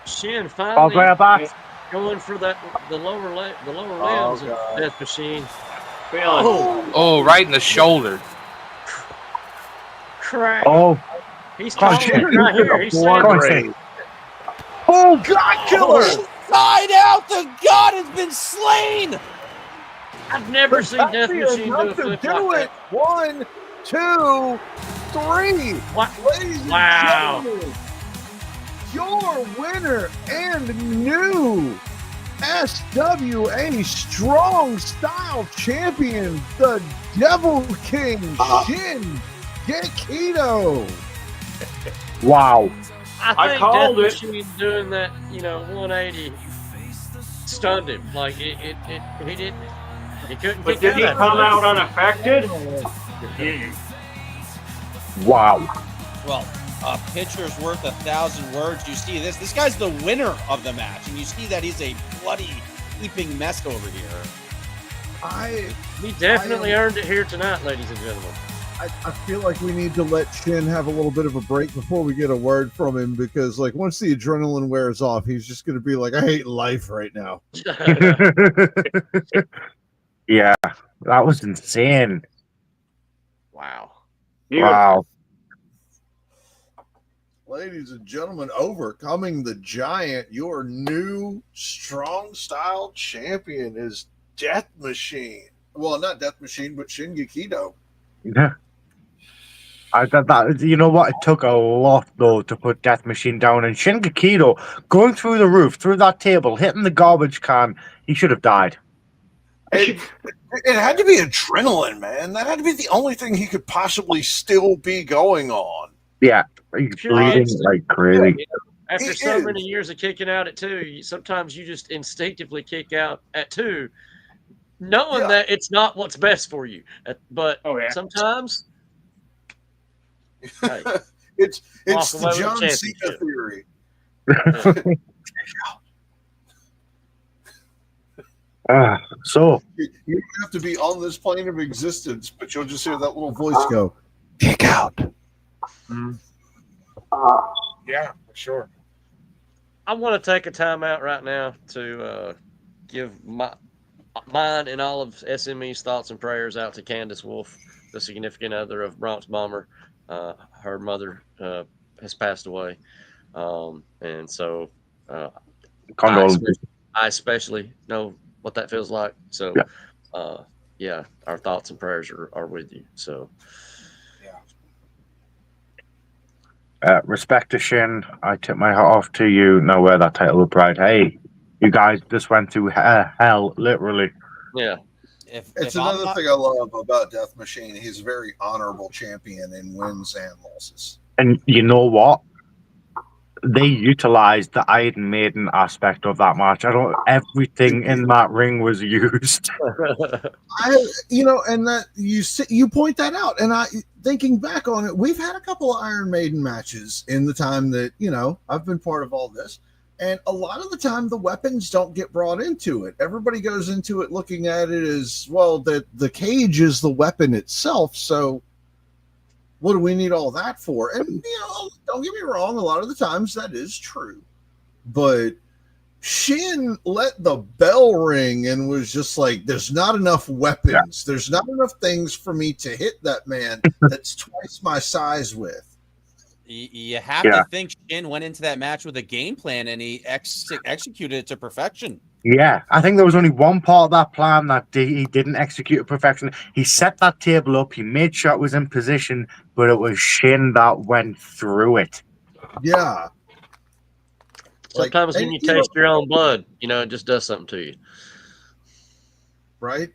Shin I'll finally grab back. going for the lower limbs Oh, of God. Death Machine. Feel it. Oh, right in the shoulder. Crack. Oh, He's Oh, calling Shin. it right here. He's saying Come on, it. Shin. Oh, God Killer! Inside out, the god has been slain. I've never seen That'd Death be Machine do a enough to flip do like it. 1, 2, 3. What? Ladies and Wow. gentlemen, your winner and new SWA Strong Style Champion, the Devil King, Shin Gekido. wow. I think called Death it. Machine doing that, 180 stunned him. Like he didn't. He couldn't But kick did he out come that out unaffected? Wow. Well, a picture's worth 1,000 words. You see this. This guy's the winner of the match, and you see that he's a bloody, heaping mess over here. He definitely earned it here tonight, ladies and gentlemen. I feel like we need to let Shin have a little bit of a break before we get a word from him, because like once the adrenaline wears off, he's just going to be like, I hate life right now. Yeah, that was insane. Wow. Wow. Ladies and gentlemen, overcoming the giant, your new strong style champion is Death Machine. Well, not Death Machine, but Shin Gekido. Yeah. You know what? It took a lot though to put Death Machine down, and Shin Gekido going through the roof, through that table, hitting the garbage can. He should have died. It had to be adrenaline, man. That had to be the only thing he could possibly still be going on. Yeah, he's bleeding like crazy. After He so is. many years of kicking out at 2, sometimes you just instinctively kick out at 2, knowing that it's not what's best for you. But sometimes, hey, it's walk the away with a John Cena championship. theory. So You don't have to be on this plane of existence, but you'll just hear that little voice go, "Kick out." Yeah, for sure. I want to take a time out right now to give mine and all of SME's thoughts and prayers out to Candace Wolf, the significant other of Bronx Bomber. Her mother has passed away. And so I especially know what that feels like. So, yeah, our thoughts and prayers are with you. So, respect to Shin. I tip my hat off to you. Now wear that title with pride. Hey, you guys just went through hell, literally. Yeah. It's another thing I love about Death Machine. He's a very honorable champion in wins and losses. And you know what? They utilized the Iron Maiden aspect of that match. Everything in that ring was used. And that you point that out. And thinking back on it, we've had a couple of Iron Maiden matches in the time that, I've been part of all this. And a lot of the time, the weapons don't get brought into it. Everybody goes into it looking at it as, well, that the cage is the weapon itself. So what do we need all that for? And, don't get me wrong, a lot of the times that is true. But Shin let the bell ring and was just like, there's not enough weapons. Yeah. There's not enough things for me to hit that man that's twice my size with. You have to think Shin went into that match with a game plan and he executed it to perfection. Yeah, I think there was only one part of that plan that he didn't execute to perfection. He set that table up, he made sure it was in position, but it was Shin that went through it. Yeah. Sometimes when you taste your own blood, it just does something to you. Right?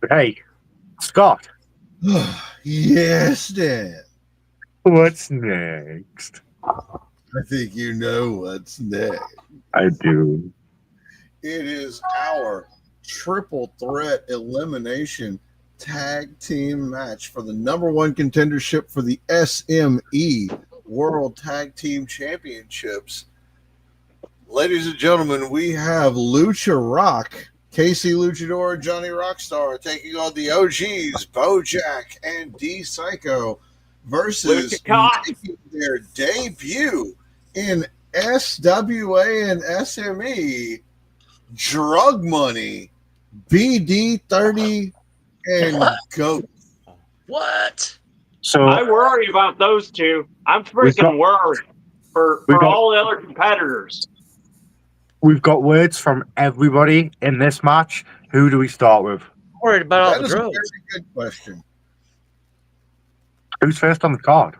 Hey, Scott. Yes, Dan. What's next? I think you know what's next. I do. It is our triple threat elimination tag team match for the #1 contendership for the SME World Tag Team Championships. Ladies and gentlemen, we have Lucha Rock, Casey Luchador, Johnny Rockstar taking on the OGs, Bojack and D Psycho, versus making their debut in SWA and SME, Drug Money, BD30 and G.O.A.T. What? So I worry about those two. I'm freaking worried for all the other competitors. We've got words from everybody in this match. Who do we start with? I'm worried about all the drugs. That is a very good question. Who's first on the card?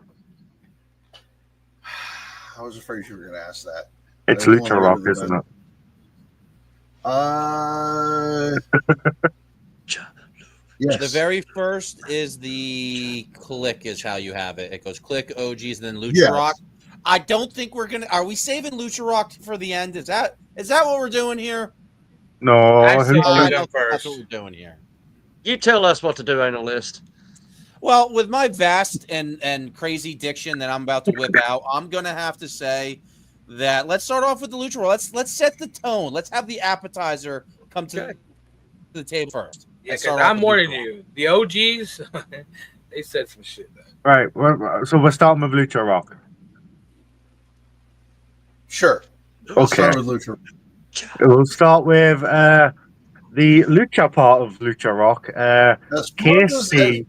I was afraid you were going to ask that. It's Lucha Rock, isn't it? Yes. The very first is the Kliq, is how you have it. It goes Kliq, OGs, and then Lucha Rock. I don't think we're gonna. Are we saving Lucha Rock for the end? Is that what we're doing here? No, that's what we're doing here. You tell us what to do, analyst. Well, with my vast and crazy diction that I'm about to whip out, I'm gonna have to say that let's start off with the Lucha Rock. Let's set the tone. Let's have the appetizer come to the table first. Yeah, because I'm warning you, the OGs, they said some shit. Right, so we're starting with Lucha Rock. Sure. Okay. We'll start with the Lucha part of Lucha Rock. KC.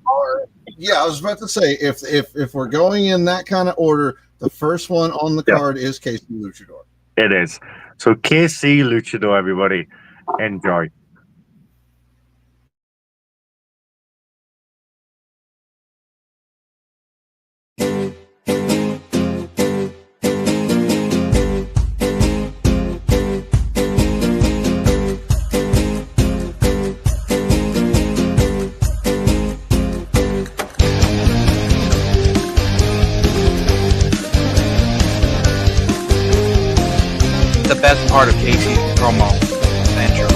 Yeah, I was about to say, if we're going in that kind of order, the first one on the card is Casey Luchador. It is. So KC Luchador, everybody. Enjoy. the best part of Casey's promo, the intro.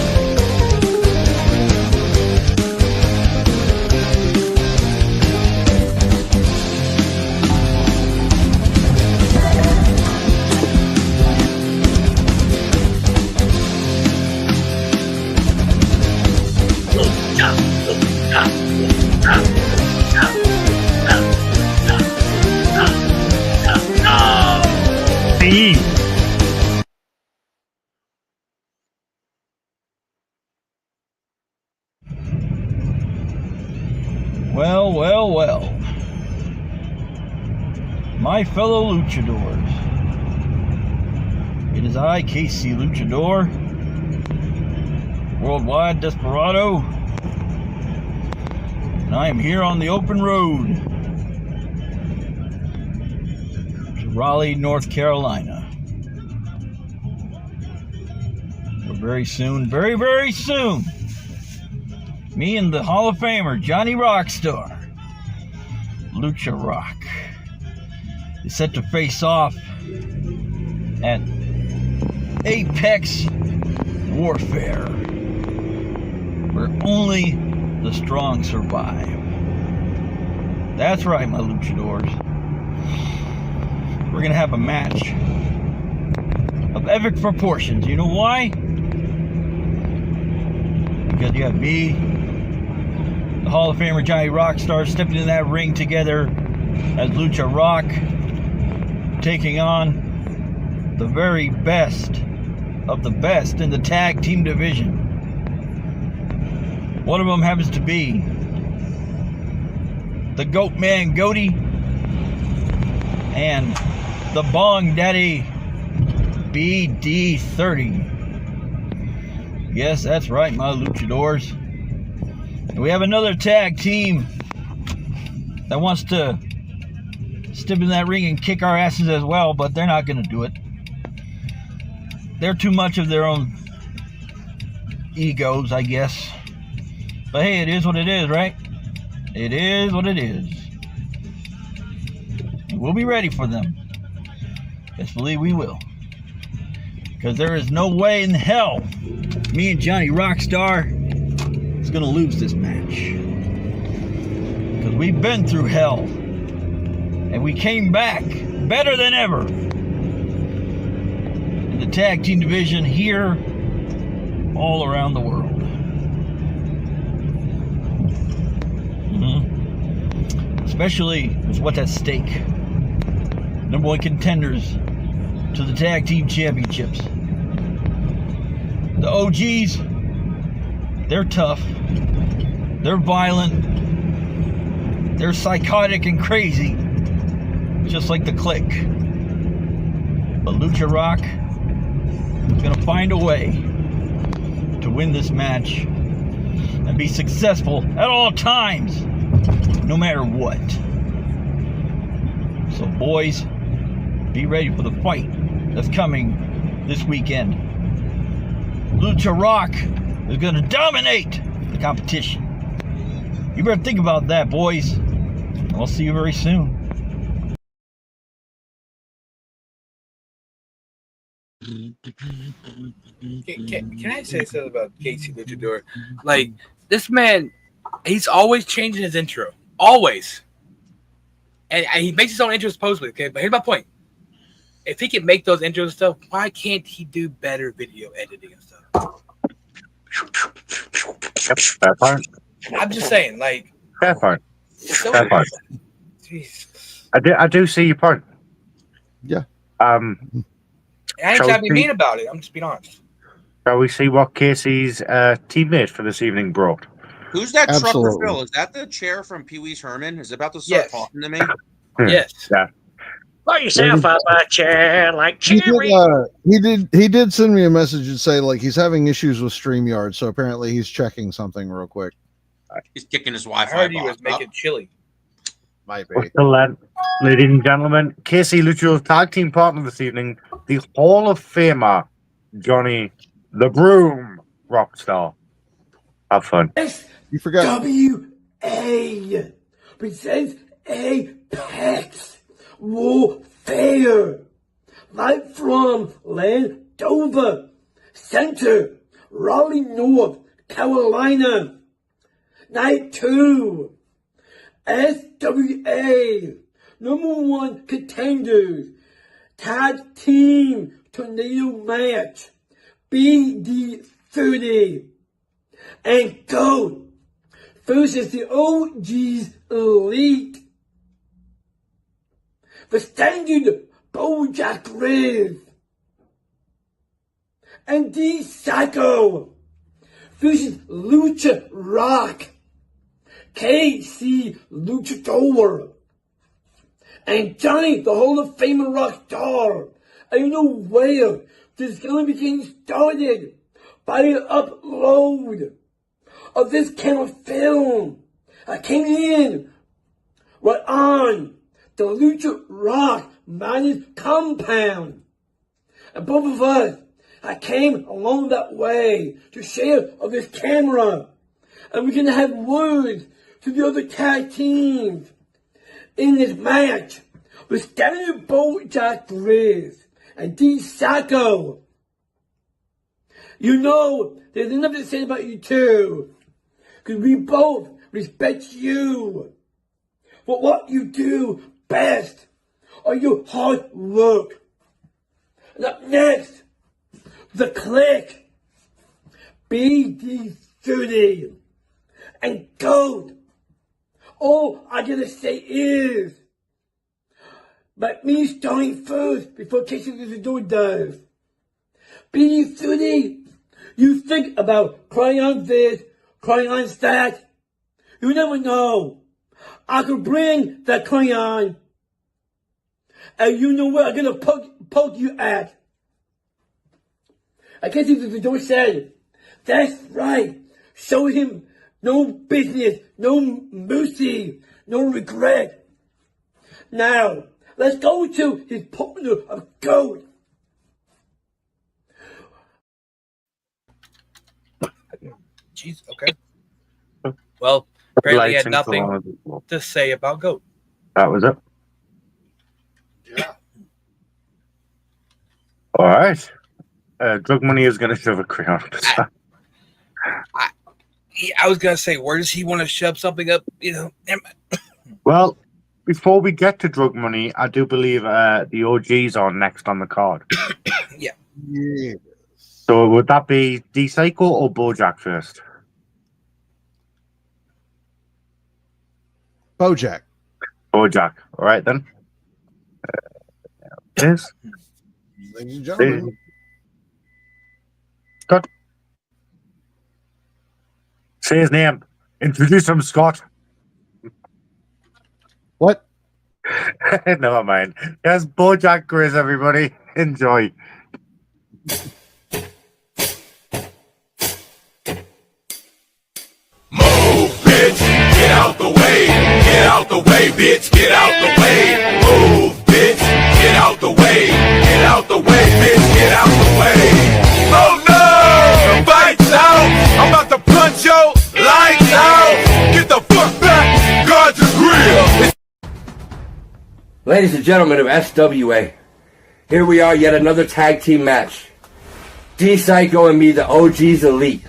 Well, well, well. My fellow luchadors. It is I, Casey Luchador, Worldwide Desperado, and I am here on the open road to Raleigh, North Carolina. Where very soon, very, very soon, me and the Hall of Famer, Johnny Rockstar, Lucha Rock, is set to face off at Apex Warfare, where only the strong survive. That's right, my luchadors. We're going to have a match of epic proportions. You know why? Because you have me, the Hall of Famer Johnny Rockstar, stepping in that ring together as Lucha Rock, taking on the very best of the best in the tag team division. One of them happens to be the Goat Man Goaty and the Bong Daddy BD30. Yes, that's right, my luchadors. And we have another tag team that wants to step in that ring and kick our asses as well, but they're not going to do it. They're too much of their own egos, I guess. But hey, it is what it is, right? It is what it is. We'll be ready for them. Best believe we will. Because there is no way in hell me and Johnny Rockstar is going to lose this match. Because we've been through hell. And we came back better than ever. In the tag team division here, all around the world. Especially with what's at stake. Number one contenders to the tag team championships. The OGs, they're tough. They're violent. They're psychotic and crazy. Just like the Kliq. But Lucha Rock is going to find a way to win this match and be successful at all times, no matter what. So boys, be ready for the fight that's coming this weekend. Lucha Rock is going to dominate the competition. You better think about that, boys. And we'll see you very soon. Can I say something about Casey Luchador? Like, this man, he's always changing his intro. Always. And he makes his own intros supposedly, okay? But here's my point. If he can make those intros and stuff, why can't he do better video editing and stuff? Fair point. I'm just saying, like... Fair point. So Fair point. Jesus. I do see your point. Yeah. I ain't trying to be mean about it. I'm just being honest. Shall we see what Casey's teammate for this evening brought? Who's that Absolutely. trucker Phil? Is that the chair from Pee Wee's Herman? Is it about to start talking to me? Yes. Yeah. Put yourself up a chair like cherry. He did send me a message and say like he's having issues with StreamYard, so apparently he's checking something real quick. He's kicking his I Wi-Fi heard he box was up. making chili. Might be. Ladies and gentlemen, Casey Lucha's tag team partner this evening, the Hall of Famer, Johnny the Broom Rockstar. Have fun. You forgot. SWA presents Apex Warfare. Live from Lenovo, Dover Center, Raleigh, North Carolina. Night 2, SWA #1 Contenders Tag Team Tornado Match, BD30 and G.O.A.T versus the OG's Elite. The standard Bojack Grizz and D Psycho versus Lucha Rock, KC Luchador, and Johnny the Hall of Famer Rockstar. I don't know where this is going to be getting started by the upload of this camera film. I came in right on the Lucha Rock Minus compound, and both of us, I came along that way to share of this camera, and we're gonna have words to the other tag teams in this match with standard Bojack Grizz and D Psycho. You know, there's enough to say about you two, because we both respect you for what you do best, or your hard work. And up next, the Kliq, BD30 and G.O.A.T. All I gotta say is, but me starting first before Casey Luchador does. BD30, you think about crying on this, crying on that. You never know. I could bring that crayon, and you know where I'm gonna poke you at. I guess if the door said, that's right, show him no business, no mercy, no regret. Now, let's go to his partner of G.O.A.T. Jeez, okay. Well, apparently he had nothing to say about G.O.A.T. That was it. Yeah. All right. Drug Money is going to shove a crayon up his ass. I was going to say, where does he want to shove something up? You know. Well, before we get to Drug Money, I do believe the OG's on next on the card. Yeah. Yeah. So would that be D Psycho or Bojack first? Bojack. Bojack. All right then. Yes. Ladies and gentlemen. Scott. Say his name. Introduce him, Scott. What? Never mind. Yes, Bojack Grizz, everybody. Enjoy. Move, bitch, get out the way. Get out the way, bitch, get out the way. Move, bitch, get out the way. Get out the way, bitch, get out the way. Oh no! The fight's out! I'm about to punch your lights out! Get the fuck back! Guard your grill! Ladies and gentlemen of SWA, here we are, yet another tag team match. D Psycho and me, the OG's Elite,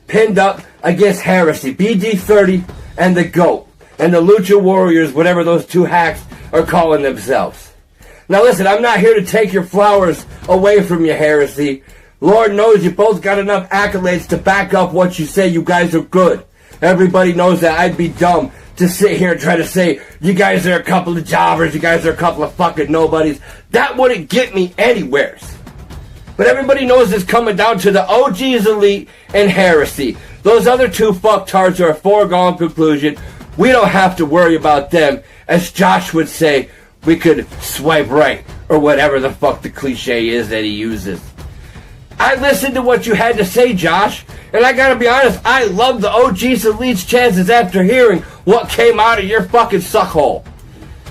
pinned up against Heresy, BD30 and the G.O.A.T, and the Lucha Warriors, whatever those two hacks are calling themselves. Now listen, I'm not here to take your flowers away from you, Heresy. Lord knows you both got enough accolades to back up what you say. You guys are good. Everybody knows that. I'd be dumb to sit here and try to say, you guys are a couple of jobbers, you guys are a couple of fucking nobodies. That wouldn't get me anywheres. But everybody knows it's coming down to the OG's Elite and Heresy. Those other two fucktards are a foregone conclusion. We don't have to worry about them. As Josh would say, we could swipe right, or whatever the fuck the cliche is that he uses. I listened to what you had to say, Josh, and I gotta be honest, I love the OG's Elite's chances after hearing what came out of your fucking suckhole.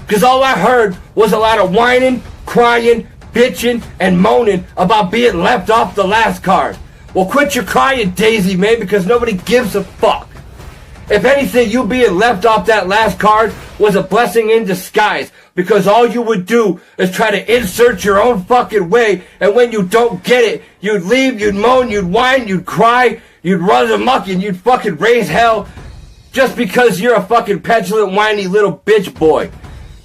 Because all I heard was a lot of whining, crying, bitching, and moaning about being left off the last card. Well, quit your crying, Daisy, man, because nobody gives a fuck. If anything, you being left off that last card was a blessing in disguise, because all you would do is try to insert your own fucking way, and when you don't get it, you'd leave, you'd moan, you'd whine, you'd cry, you'd run amok, and you'd fucking raise hell just because you're a fucking petulant, whiny little bitch boy.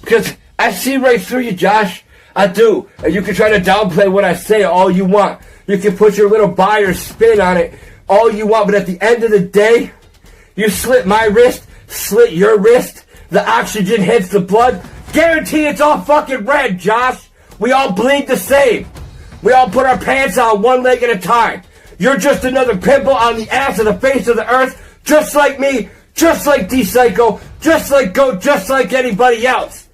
Because I see right through you, Josh. I do. And you can try to downplay what I say all you want. You can put your little Byers spin on it all you want, but at the end of the day, you slit my wrist, slit your wrist, the oxygen hits the blood. Guarantee it's all fucking red, Josh. We all bleed the same. We all put our pants on one leg at a time. You're just another pimple on the ass of the face of the earth, just like me, just like D-Psycho, just like GO.A.T, just like anybody else.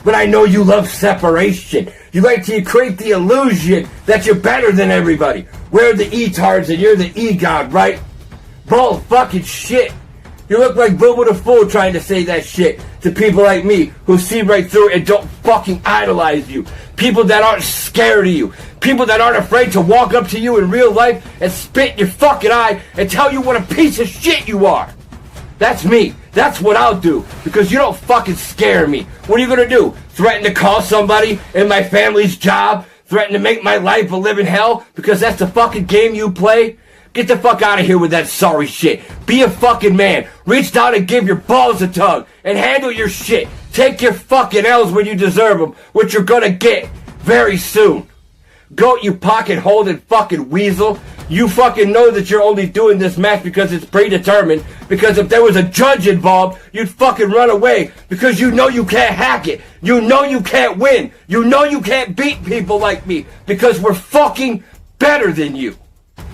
But I know you love separation. You like to create the illusion that you're better than everybody. We're the E-tards and you're the E-god, right? Bull fucking shit. You look like Boo the Fool trying to say that shit to people like me who see right through it and don't fucking idolize you. People that aren't scared of you. People that aren't afraid to walk up to you in real life and spit in your fucking eye and tell you what a piece of shit you are. That's me. That's what I'll do, because you don't fucking scare me. What are you gonna do? Threaten to call somebody in my family's job? Threaten to make my life a living hell because that's the fucking game you play? Get the fuck out of here with that sorry shit. Be a fucking man. Reach down and give your balls a tug and handle your shit. Take your fucking L's when you deserve them, which you're gonna get very soon. GO.A.T, you pocket holding fucking weasel. You fucking know that you're only doing this match because it's predetermined. Because if there was a judge involved, you'd fucking run away. Because you know you can't hack it. You know you can't win. You know you can't beat people like me. Because we're fucking better than you.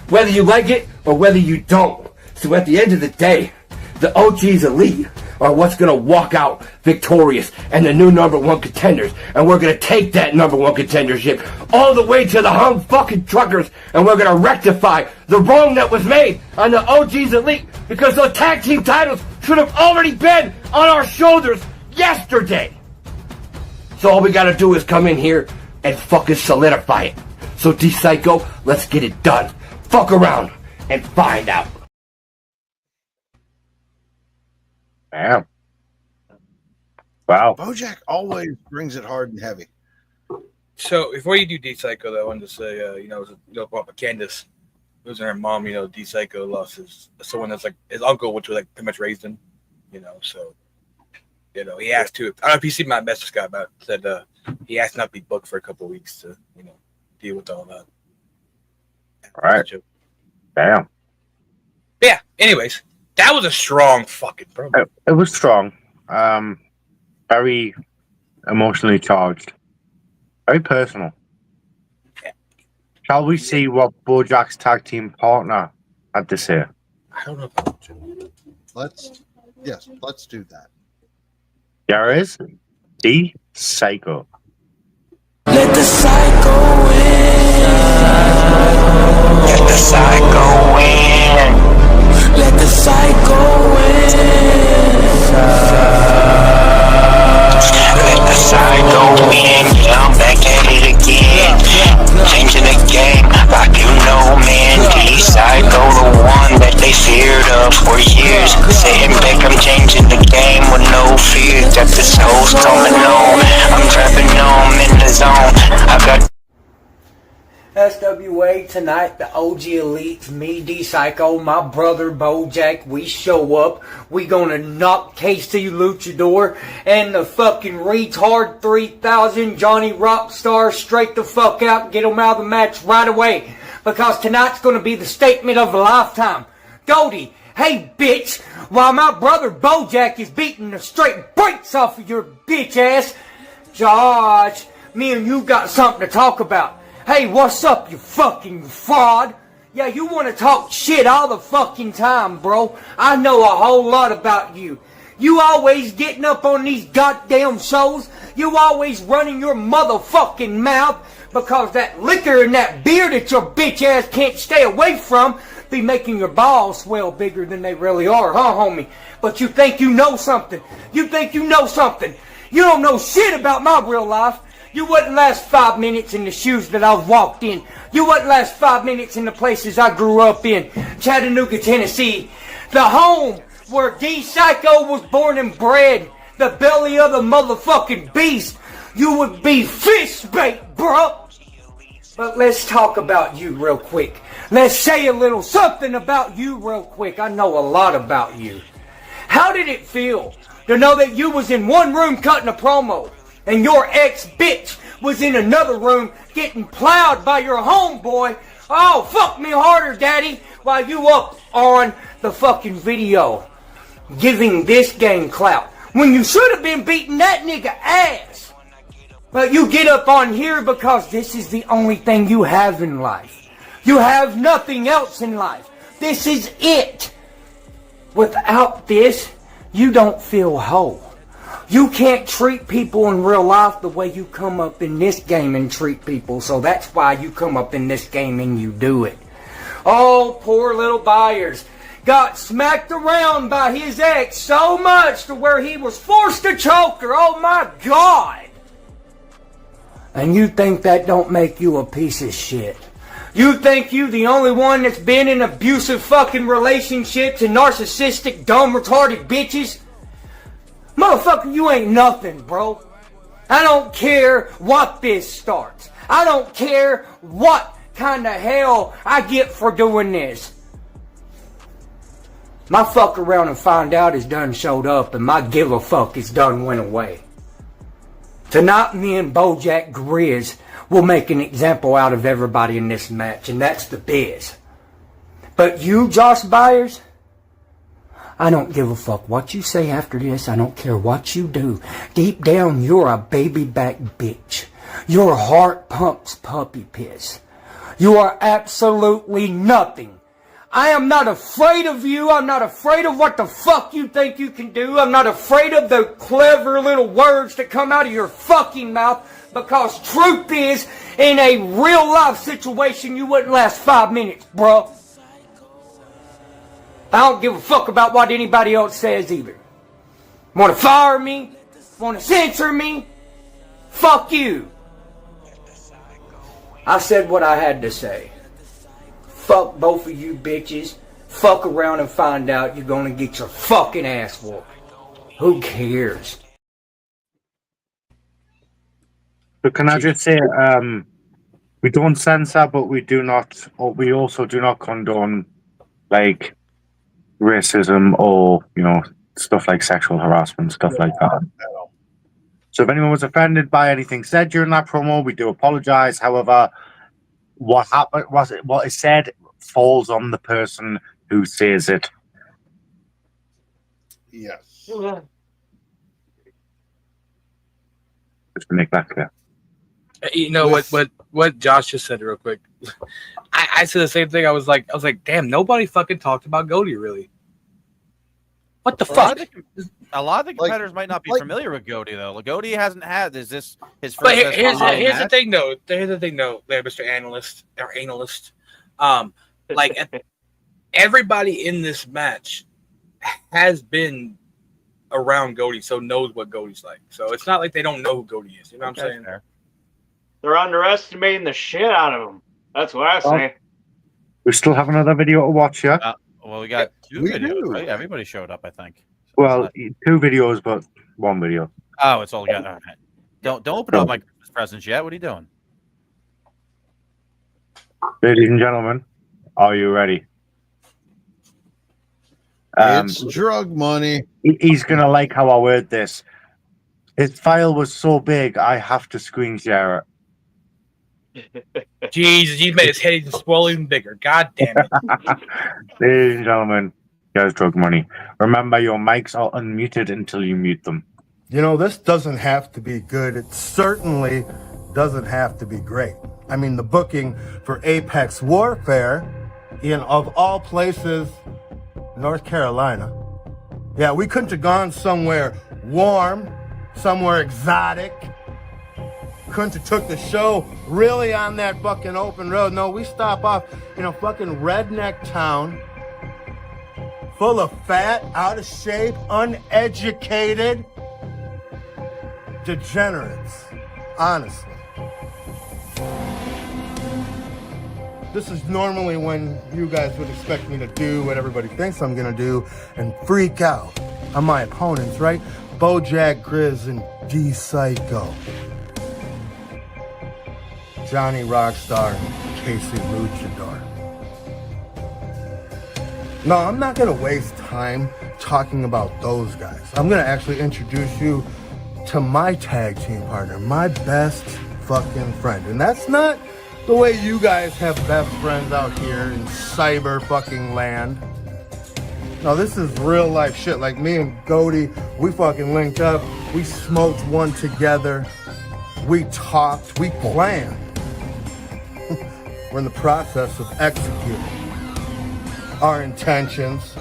Whether you like it or whether you don't. So at the end of the day, the OG's Elite are what's going to walk out victorious and the new #1 contenders. And we're going to take that #1 contendership all the way to the hung fucking truckers. And we're going to rectify the wrong that was made on the OG's Elite. Because those tag team titles should have already been on our shoulders yesterday. So all we got to do is come in here and fucking solidify it. So D-Psycho, let's get it done. Fuck around and find out. Damn. Wow. Bojack always brings it hard and heavy. So before you do D-Psycho, though, I wanted to say, about Candace losing her mom. D-Psycho lost someone that's like his uncle, which was like pretty much raised him. So he asked to. I don't know if you see my message, Scott, about said he asked not to be booked for a couple of weeks to deal with all that. All right. Damn. Yeah. Anyways, that was a strong fucking program. It was strong. Very emotionally charged. Very personal. Yeah. Shall we see what Bojack's tag team partner had to say? I don't know. Let's do that. There is D-Psycho. Let the psycho win. Let the psycho win. Let the psycho win. Let the psycho win. Yeah, I'm back at it again. Changing the game like you know, man. D-Psycho, the one that they feared of for years. Sitting back, I'm changing the game with no fear. Got this host coming on. I'm trapping on in the zone. I got SWA tonight, the OG Elites, me, D-Psycho, my brother Bojack, we show up. We gonna knock KC Luchador and the fucking retard 3000 Johnny Rockstar straight the fuck out, get them out of the match right away. Because tonight's gonna be the statement of a lifetime. Goldie, hey bitch, while my brother Bojack is beating the straight brakes off of your bitch ass, Josh, me and you got something to talk about. Hey, what's up, you fucking fraud? Yeah, you want to talk shit all the fucking time, bro. I know a whole lot about you. You always getting up on these goddamn shows. You always running your motherfucking mouth because that liquor and that beer that your bitch ass can't stay away from be making your balls swell bigger than they really are, huh, homie? But you think you know something. You think you know something. You don't know shit about my real life. You wouldn't last 5 minutes in the shoes that I've walked in. You wouldn't last 5 minutes in the places I grew up in. Chattanooga, Tennessee. The home where D-Psycho was born and bred, the belly of the motherfucking beast, you would be fish bait, bro. But let's talk about you real quick. Let's say a little something about you real quick. I know a lot about you. How did it feel to know that you was in one room cutting a promo and your ex-bitch was in another room getting plowed by your homeboy? Oh, fuck me harder, daddy, while you up on the fucking video giving this game clout when you should have been beating that nigga ass. But you get up on here because this is the only thing you have in life. You have nothing else in life. This is it. Without this, you don't feel whole. You can't treat people in real life the way you come up in this game and treat people. So that's why you come up in this game and you do it. Oh, poor little Byers got smacked around by his ex so much to where he was forced to choke her. Oh my God. And you think that don't make you a piece of shit? You think you the only one that's been in abusive fucking relationships and narcissistic, dumb, retarded bitches? Motherfucker, you ain't nothing, bro. I don't care what this starts. I don't care what kind of hell I get for doing this. My fuck around and find out is done showed up, and my give a fuck is done went away. Tonight, me and Bojack Grizz will make an example out of everybody in this match, and that's the biz. But you, Josh Byers, I don't give a fuck what you say after this. I don't care what you do. Deep down, you're a baby back bitch. Your heart pumps puppy piss. You are absolutely nothing. I am not afraid of you. I'm not afraid of what the fuck you think you can do. I'm not afraid of the clever little words that come out of your fucking mouth, because truth is, in a real life situation, you wouldn't last 5 minutes, bro. I don't give a fuck about what anybody else says either. Want to fire me? Want to censor me? Fuck you. I said what I had to say. Fuck both of you bitches. Fuck around and find out you're gonna get your fucking ass whooped. Who cares? But can I just say, we don't censor, but we also do not condone, like, racism or, stuff like sexual harassment, stuff like that. So if anyone was offended by anything said during that promo, we do apologize. However, what happened what is said falls on the person who says it. Yes. Just to make that clear. You know what Josh just said real quick. I said the same thing. I was like, damn, nobody fucking talked about Goaty really. What the fuck? A lot of the competitors might not be familiar with Goaty though. Goaty hasn't had. Is this his first? But here's the thing though. Here's the thing though, there, Mr. Analyst or Analyst. Everybody in this match has been around Goaty, so knows what Goaty's like. So it's not like they don't know who Goaty is. You know what I'm saying? Fair. They're underestimating the shit out of him. That's what I say. We still have another video to watch, yeah? Well, we got two videos, right? Everybody showed up, I think. Well, 2 videos, but 1 video. Oh, it's all good. All right. Don't open up my Christmas presents yet. What are you doing? Ladies and gentlemen, are you ready? It's drug money. He's going to like how I word this. His file was so big, I have to screen share it. Jesus, you made his head even swell even bigger. God damn it. Ladies and gentlemen, here's drug money. Remember, your mics are unmuted until you mute them. This doesn't have to be good. It certainly doesn't have to be great. I mean, the booking for Apex Warfare in, of all places, North Carolina. Yeah, we couldn't have gone somewhere warm, somewhere exotic. Couldn't have took the show really on that fucking open road. No, we stop off in a fucking redneck town full of fat, out of shape, uneducated degenerates. Honestly. This is normally when you guys would expect me to do what everybody thinks I'm gonna do and freak out on my opponents, right? Bojack, Grizz, and D-Psycho. Johnny Rockstar, Casey Luchador. No, I'm not gonna waste time talking about those guys. I'm gonna actually introduce you to my tag team partner, my best fucking friend. And that's not the way you guys have best friends out here in cyber fucking land. No, this is real life shit. Like me and G.O.A.T, we fucking linked up. We smoked one together. We talked. We planned. We're in the process of executing our intentions,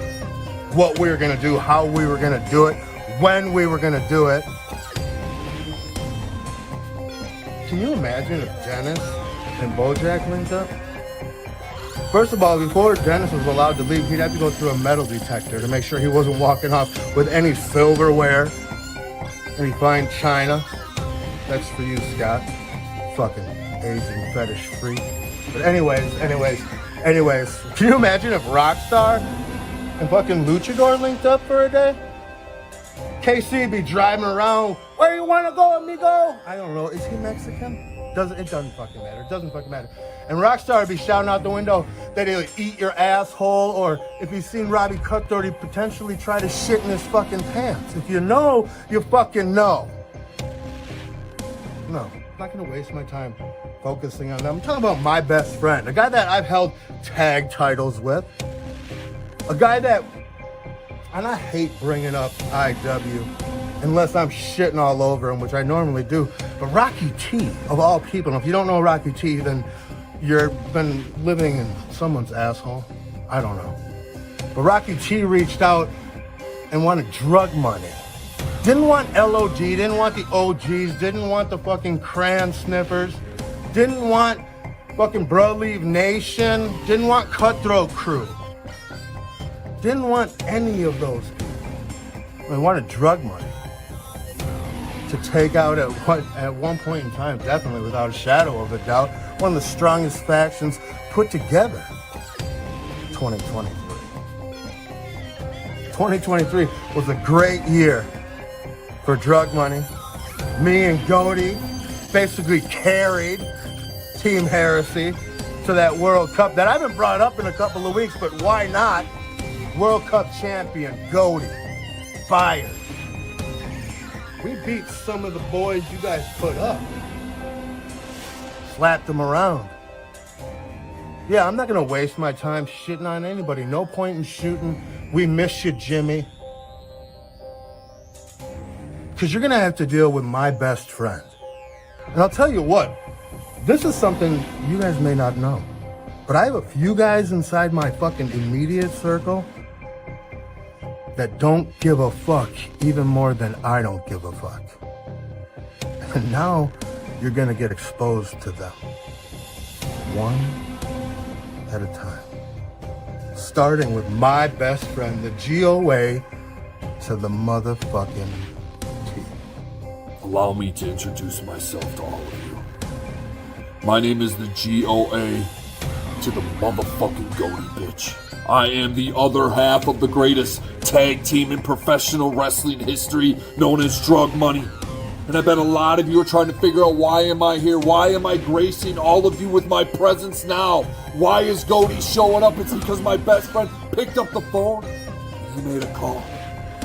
what we were gonna do, how we were gonna do it, when we were gonna do it. Can you imagine if Dennis and Bojack linked up? First of all, before Dennis was allowed to leave, he'd have to go through a metal detector to make sure he wasn't walking off with any silverware, any fine china. That's for you, Scott. Fucking Asian fetish freak. But anyways, can you imagine if Rockstar and fucking Luchador linked up for a day? KC be driving around, where you wanna go, amigo? I don't know, is he Mexican? It doesn't fucking matter. It doesn't fucking matter. And Rockstar would be shouting out the window that he'll eat your asshole, or if he's seen Robbie Cutthroat, he'd potentially try to shit in his fucking pants. If you know, you fucking know. No, I'm not gonna waste my time focusing on them. I'm talking about my best friend, a guy that I've held tag titles with, a guy that, and I hate bringing up IW unless I'm shitting all over him, which I normally do, but Rocky T, of all people, and if you don't know Rocky T, then you've been living in someone's asshole. I don't know. But Rocky T reached out and wanted drug money. Didn't want LOD, didn't want the OGs, didn't want the fucking crayon sniffers, didn't want fucking Bro Leave Nation, didn't want Cutthroat Crew. Didn't want any of those people. They wanted drug money to take out at one point in time, definitely without a shadow of a doubt, one of the strongest factions put together. 2023. 2023 was a great year for drug money. Me and G.O.A.T basically carried Team Heresy to that World Cup that I haven't brought up in a couple of weeks, but why not? World Cup champion G.O.A.T, Byers. We beat some of the boys you guys put up. Slapped them around. Yeah, I'm not gonna waste my time shitting on anybody. No point in shooting. We miss you, Jimmy. Because you're gonna have to deal with my best friend. And I'll tell you what, this is something you guys may not know, but I have a few guys inside my fucking immediate circle that don't give a fuck even more than I don't give a fuck. And now you're gonna get exposed to them. One at a time. Starting with my best friend, the G.O.A. to the motherfucking T. Allow me to introduce myself to all of you. My name is the G.O.A. to the motherfucking G.O.A.T, bitch. I am the other half of the greatest tag team in professional wrestling history, known as Drug Money. And I bet a lot of you are trying to figure out, why am I here? Why am I gracing all of you with my presence now? Why is G.O.A.T showing up? It's because my best friend picked up the phone and he made a call.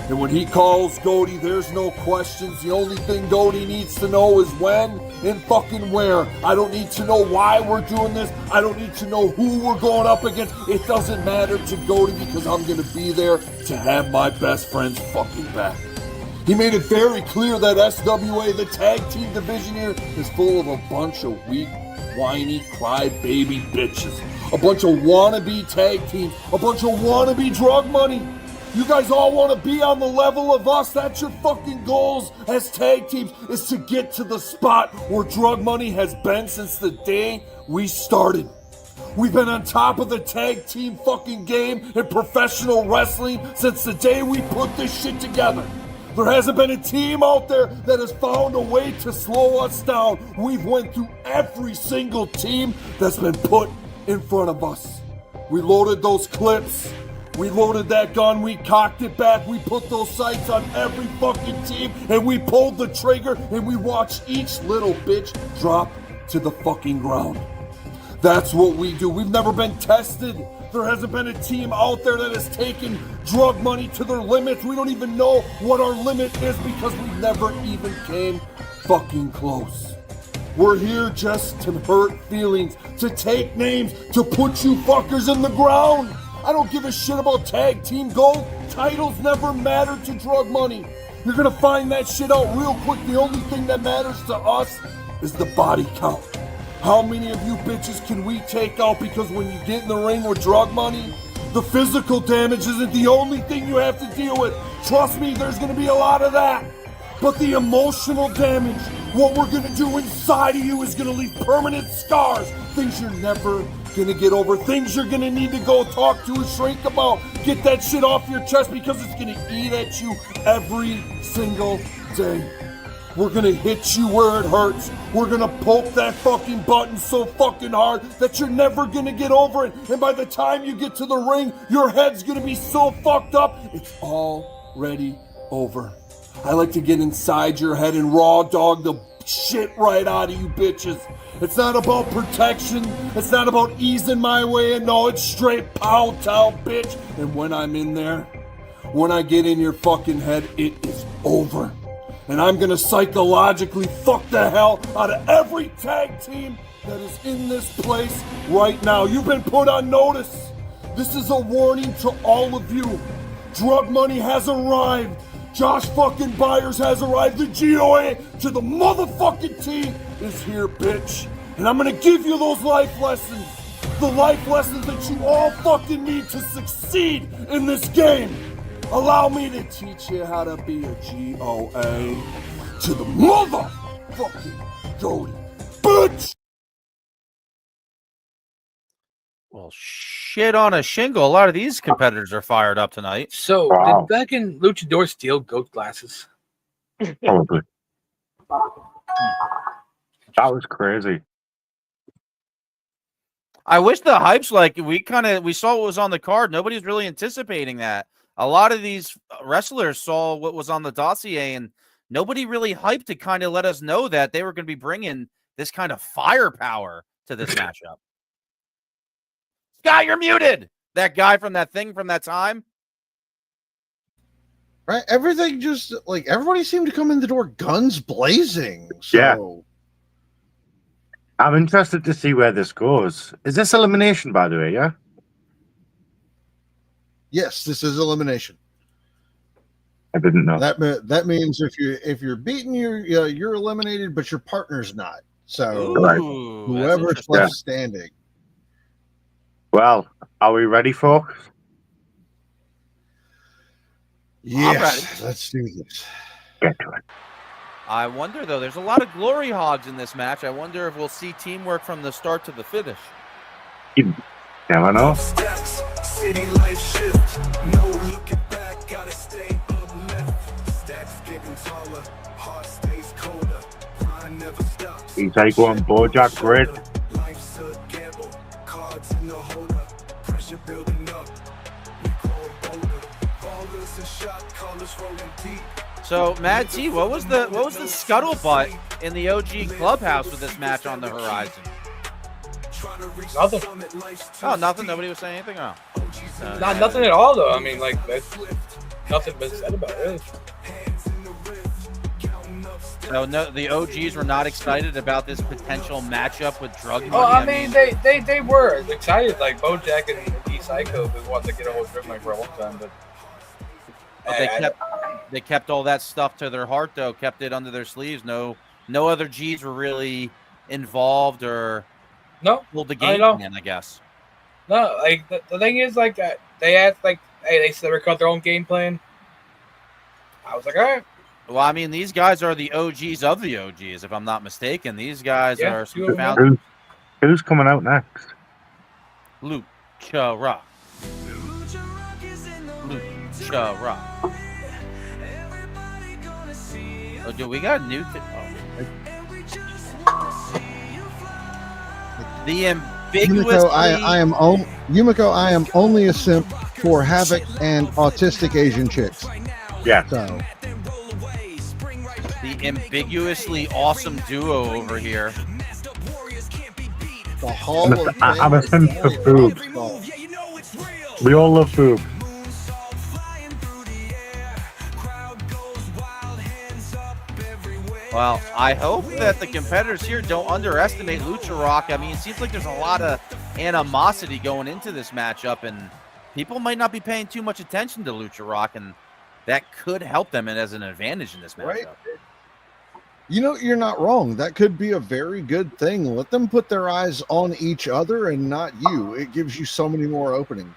And when he calls G.O.A.T, there's no questions. The only thing G.O.A.T needs to know is when and fucking where. I don't need to know why we're doing this. I don't need to know who we're going up against. It doesn't matter to G.O.A.T because I'm going to be there to have my best friend's fucking back. He made it very clear that SWA, the tag team division here, is full of a bunch of weak, whiny, crybaby bitches. A bunch of wannabe tag teams. A bunch of wannabe Drug Money. You guys all want to be on the level of us. That's your fucking goals as tag teams, is to get to the spot where Drug Money has been since the day we started. We've been on top of the tag team fucking game in professional wrestling since the day we put this shit together. There hasn't been a team out there that has found a way to slow us down. We've went through every single team that's been put in front of us. We loaded those clips. We loaded that gun, we cocked it back, we put those sights on every fucking team, and we pulled the trigger, and we watched each little bitch drop to the fucking ground. That's what we do. We've never been tested. There hasn't been a team out there that has taken drug money to their limits. We don't even know what our limit is because we never even came fucking close. We're here just to hurt feelings, to take names, to put you fuckers in the ground. I don't give a shit about tag team gold. Titles never matter to drug money. You're gonna find that shit out real quick. The only thing that matters to us is the body count. How many of you bitches can we take out? Because when you get in the ring with drug money, the physical damage isn't the only thing you have to deal with. Trust me, there's gonna be a lot of that. But the emotional damage, what we're gonna do inside of you is gonna leave permanent scars. Things you're never gonna get over. Things you're gonna need to go talk to a shrink about. Get that shit off your chest because it's gonna eat at you every single day. We're gonna hit you where it hurts. We're gonna poke that fucking button so fucking hard that you're never gonna get over it. And by the time you get to the ring, your head's gonna be so fucked up, it's already over. I like to get inside your head and raw dog the shit right out of you bitches. It's not about protection. It's not about easing my way in. No, it's straight pow tow, bitch. And when I'm in there, when I get in your fucking head, it is over. And I'm gonna psychologically fuck the hell out of every tag team that is in this place right now. You've been put on notice. This is a warning to all of you. Drug money has arrived. Josh fucking Byers has arrived. The G.O.A.T to the motherfucking T is here, bitch. And I'm gonna give you those life lessons. The life lessons that you all fucking need to succeed in this game. Allow me to teach you how to be a G.O.A. to the motherfucking G.O.A.T, bitch! Well, shit on a shingle. A lot of these competitors are fired up tonight. So, did fucking Luchador steal GOAT glasses? Probably. That was crazy. I wish the hype's like we saw what was on the card. Nobody's really anticipating that. A lot of these wrestlers saw what was on the dossier, and nobody really hyped to kind of let us know that they were going to be bringing this kind of firepower to this matchup. Scott, you're muted. That guy from that thing from that time. Right? Everything just like everybody seemed to come in the door guns blazing. So. Yeah. I'm interested to see where this goes. Is this elimination, by the way? Yeah. Yes, this is elimination. I didn't know. That means if you're beaten, you're eliminated, but your partner's not. So whoever's left standing. Well, are we ready, folks? Yes, let's do this. Get to it. I wonder, though, there's a lot of glory hogs in this match. I wonder if we'll see teamwork from the start to the finish. You never know. City life shift. No looking back, gotta stay uplift. Stacks getting taller, heart stays colder. Grind never stops. He's like going Bojack great. Life's a gamble, cards in the holder. Pressure building up. We grow bolder. Ballers and shot callers rolling deep. So, Mad T, what was the scuttlebutt in the OG clubhouse with this match on the horizon? Nothing. Oh, nothing. Nobody was saying anything. Oh, Nothing at all, though. I mean, like, that's nothing been said about it. Really. So, no, the OGs were not excited about this potential matchup with Drug Money. Oh, I mean, they were excited. Like Bojack and D Psycho was wanting to get a hold of Drug Money for a long time, but they kept all that stuff to their heart, though. Kept it under their sleeves. No other G's were really involved or pulled the game in, I guess. No, like the thing is, like they asked, like, hey, they said they cut their own game plan. I was like, all right. Well, I mean, these guys are the OGs of the OGs, if I'm not mistaken. These guys are some found. Who's coming out next? Lucha Rock. Lucha Rock. Oh, dude, we got new. The Yumiko, I am only a simp for Havoc and autistic Asian chicks. Yeah. So The ambiguously awesome duo over here. the Hall of I'm a Fame. simp for boobs. We all love boobs. Well, I hope that the competitors here don't underestimate Lucha Rock. I mean, it seems like there's a lot of animosity going into this matchup, and people might not be paying too much attention to Lucha Rock, and that could help them as an advantage in this matchup. Right. You know, you're not wrong. That could be a very good thing. Let them put their eyes on each other and not you. It gives you so many more openings.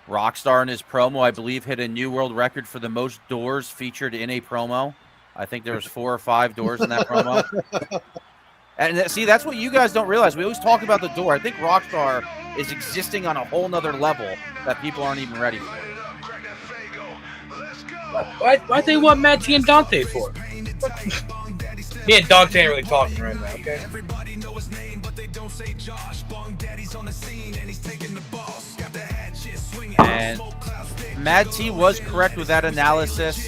Rockstar in his promo, I believe, hit a new world record for the most doors featured in a promo. I think there was 4 or 5 doors in that promo. And see, that's what you guys don't realize. We always talk about the door. I think Rockstar is existing on a whole nother level that people aren't even ready for. Why they want Matty and Dante for? Me and Dante ain't really talking right now, okay? And Mad T was correct with that analysis.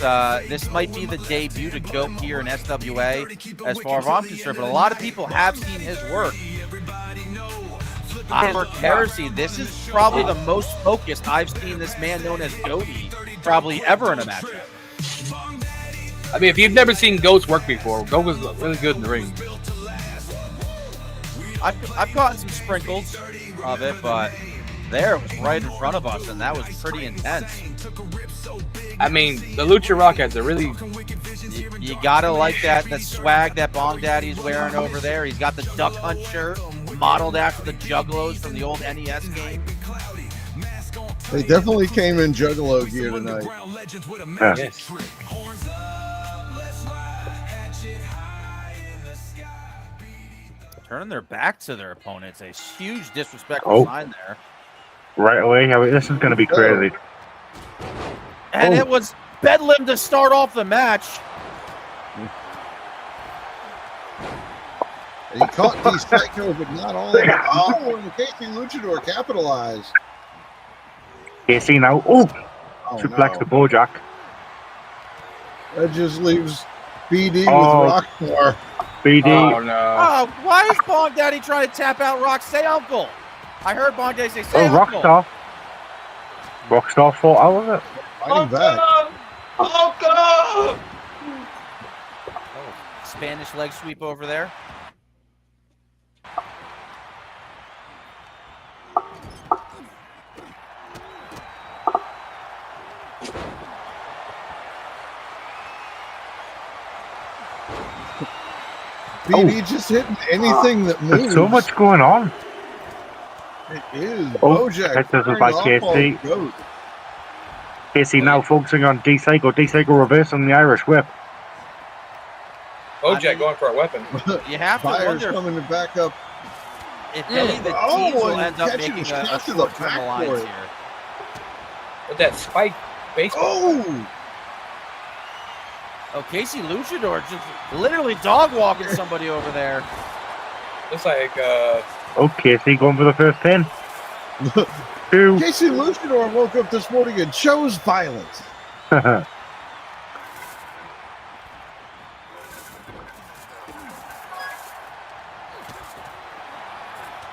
This might be the debut to GO.A.T here in SWA, as far as I'm concerned, but a lot of people have seen his work. For Heresy, this is probably the most focused I've seen this man known as GO.A.T probably ever in a matchup. I mean, if you've never seen GO.A.T work before, GO.A.T was really good in the ring. I've gotten some sprinkles of it, but there it was right in front of us, and that was pretty intense. I mean, the Lucha Rock has a really... You gotta like that swag that Bong Daddy's wearing over there. He's got the Duck Hunt shirt, modeled after the Juggalos from the old NES game. They definitely came in Juggalo gear tonight. Yes. Turning their back to their opponents. A huge disrespectful sign there. Right away. This is going to be crazy. And it was Bedlam to start off the match. And he caught these Psycho, but not all of them. Oh, and Casey Luchador capitalized. Casey now. Suplex to Bojack. That just leaves BD with Rockstar. BD. Oh, no. Oh, why is Bong Daddy trying to tap out Rock? Say uncle. I heard Bong Daddy say uncle. Rockstar. Rockstar fought out of it. Fighting back. Oh, Spanish leg sweep over there. BD just hitting anything that moves. There's so much going on. It is. Bojack. That doesn't like KC. KC now focusing on D-Psycho. D-Psycho reversing the Irish whip. Bojack going for a weapon. You have to Byers wonder coming to back up. if any of the teams will and end up catching making shot a to the short-term alliance backboard. here. With that spike baseball. Oh, Casey Luchador just literally dog walking somebody over there. Looks like Casey going for the first pin. 2. Casey Luchador woke up this morning and chose violence.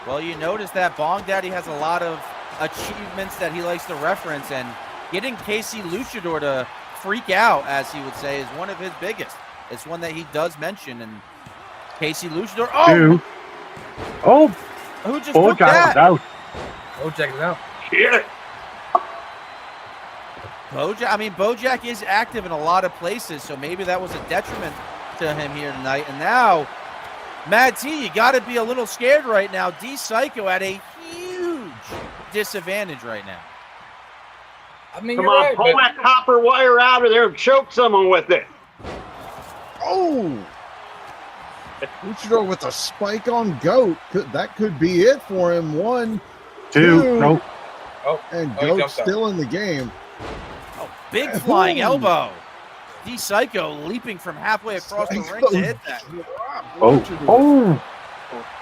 Well, you notice that Bong Daddy has a lot of achievements that he likes to reference, and getting Casey Luchador to freak out, as he would say, is one of his biggest. It's one that he does mention, and Casey Luchador. Who just took that? Out. Bojack is out. Shit. Bojack is active in a lot of places, so maybe that was a detriment to him here tonight. And now, Mad T, you got to be a little scared right now. D-Psycho at a huge disadvantage right now. I mean, come on, pull that copper wire out of there and choke someone with it. Oh! Luchador with a spike on GO.A.T. That could be it for him. 1, 2. Nope. And GO.A.T. still in the game. Oh, big flying elbow. D-Psycho leaping from halfway across the ring to hit that.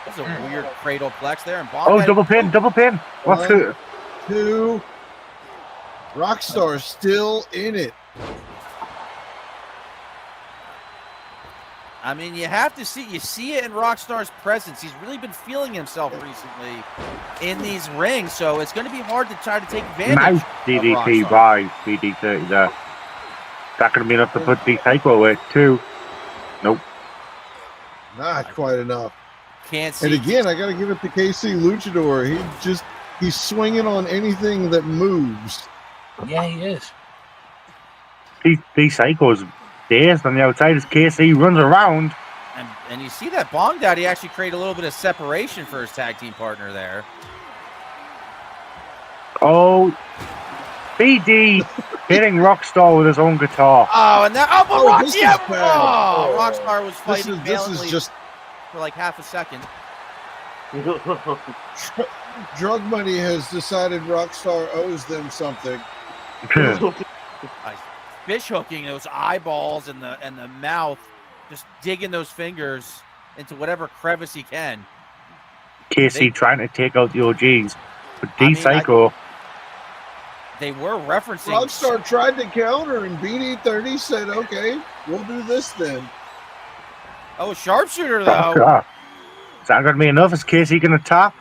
That's a weird cradle flex there. And double pin. What's it? 1, 2. Rockstar still in it. I mean, you have to see it in Rockstar's presence. He's really been feeling himself recently in these rings, so it's going to be hard to try to take advantage. Nice DDT by BD30 there. That going to be enough to put D-Psycho away too. Nope. Not quite enough. Can't see. And again, I got to give it to KC Luchador. He's swinging on anything that moves. Yeah, he is. D-Psycho's dazed on the outside as KC runs around. And you see that Bong Daddy actually create a little bit of separation for his tag team partner there. Oh, BD hitting Rockstar with his own guitar. Oh, and that this is bad. Rockstar was fighting This is just for like half a second. Drug Money has decided Rockstar owes them something. Fish hooking those eyeballs and the mouth, just digging those fingers into whatever crevice he can. KC trying to take out the OGs, but D-Psycho. They were referencing. Rockstar tried to counter, and BD30 said, "Okay, we'll do this then." Oh, sharpshooter though. God. Is that going to be enough? Is KC going to top?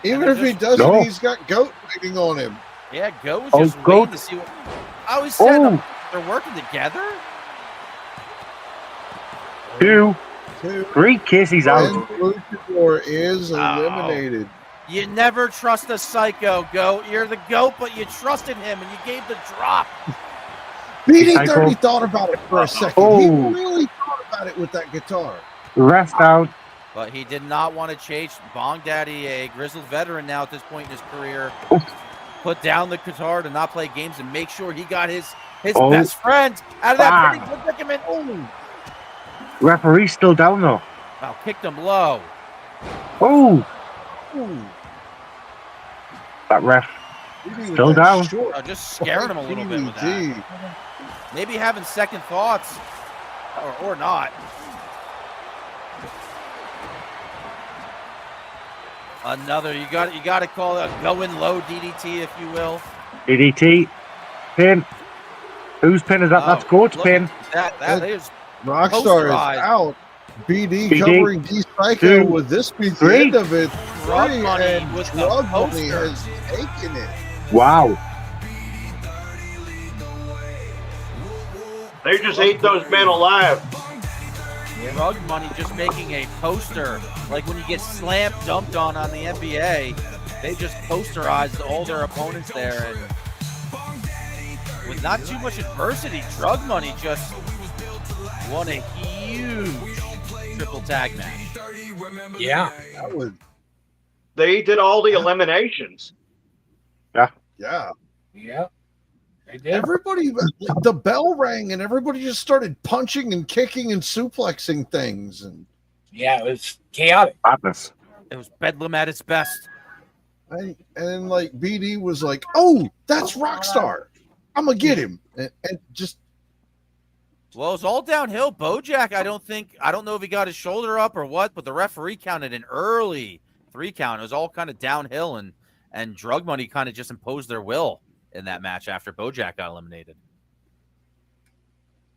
Even if he doesn't, he's got G.O.A.T waiting on him. Yeah, G.O.A.T was just waiting to see what. I always said they're working together. 2, 3. KC's out. And Luchador is eliminated. You never trust a psycho, G.O.A.T. You're the GOAT, but you trusted him and you gave the drop. BD30 thought about it for a second. He really thought about it with that guitar. Rest out. But he did not want to chase Bong Daddy, a grizzled veteran now at this point in his career. Put down the guitar to not play games and make sure he got his best friend out of that pretty predicament. Referee's still down though. Wow, kicked him low. That ref still down. Just scaring him a little bit with that. Maybe having second thoughts, or not. Another, you got to call it a going low DDT, if you will. DDT pin. Whose pin is that? That's G.O.A.T's pin. That is Rockstar is out. BD covering D-Psycho. Would this be the end of it? Drug Money with Drug Money has taken it. Wow. They just ate those men alive. Drug Money just making a poster. Like when you get slammed, dumped on the NBA, they just posterized all their opponents there. And with not too much adversity, Drug Money just won a huge triple tag match. Yeah. They did all the eliminations. Yeah. Yeah. Yeah. They did. Everybody, the bell rang and everybody just started punching and kicking and suplexing things. And yeah, it was chaotic. Madness. It was Bedlam at its best. And like BD was like, "Oh, that's Rockstar. I'm gonna get him." And just well, it's all downhill. Bojack, I don't know if he got his shoulder up or what, but the referee counted an early 3 count. It was all kind of downhill, and Drug Money kind of just imposed their will in that match after Bojack got eliminated.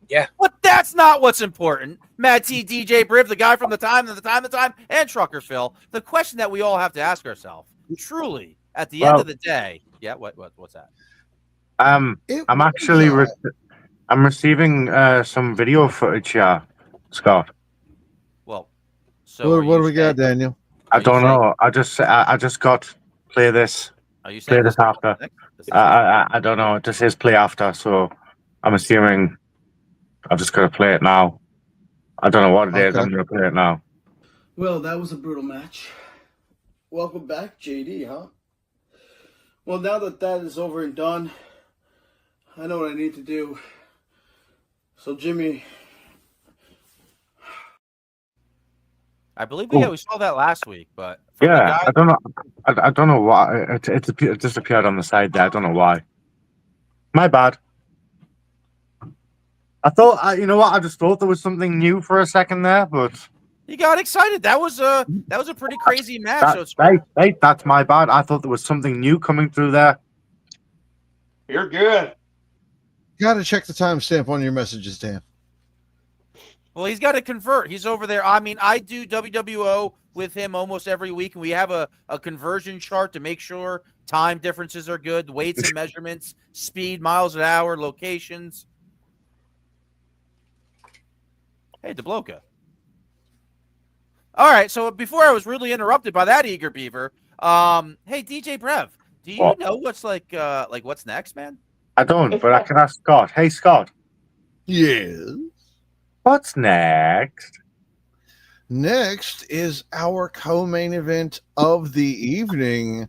Yeah. But that's not what's important. Mad T, DJ Briv, the guy from the time, and Trucker Phil. The question that we all have to ask ourselves, truly, at the end of the day. Yeah, what's that? I'm actually I'm receiving some video footage, Scott. Well, so what do we got, Daniel? I don't know. I just got play this. Are you play this after? I don't know. It just says play after, so I'm assuming I've just got to play it now. I don't know what it is. I'm going to play it now. Well, that was a brutal match. Welcome back, JD, huh? Well, now that is over and done, I know what I need to do. So, Jimmy, I believe we saw that last week, but yeah, I don't know. I don't know why it just appeared on the side there. I don't know why. My bad. I thought, you know what? I just thought there was something new for a second there, but He got excited. That was a pretty crazy match. That's my bad. I thought there was something new coming through there. You're good. Got to check the timestamp on your messages, Dan. Well, he's got to convert. He's over there. I mean, I do WWO with him almost every week, and we have a conversion chart to make sure time differences are good, weights and measurements, speed, miles an hour, locations. Hey, DeBloca. All right, so before I was rudely interrupted by that eager beaver, hey, DJ Brev, do you know what's what's next, man? I don't, but I can ask Scott. Hey, Scott. Yes. What's next? Next is our co-main event of the evening,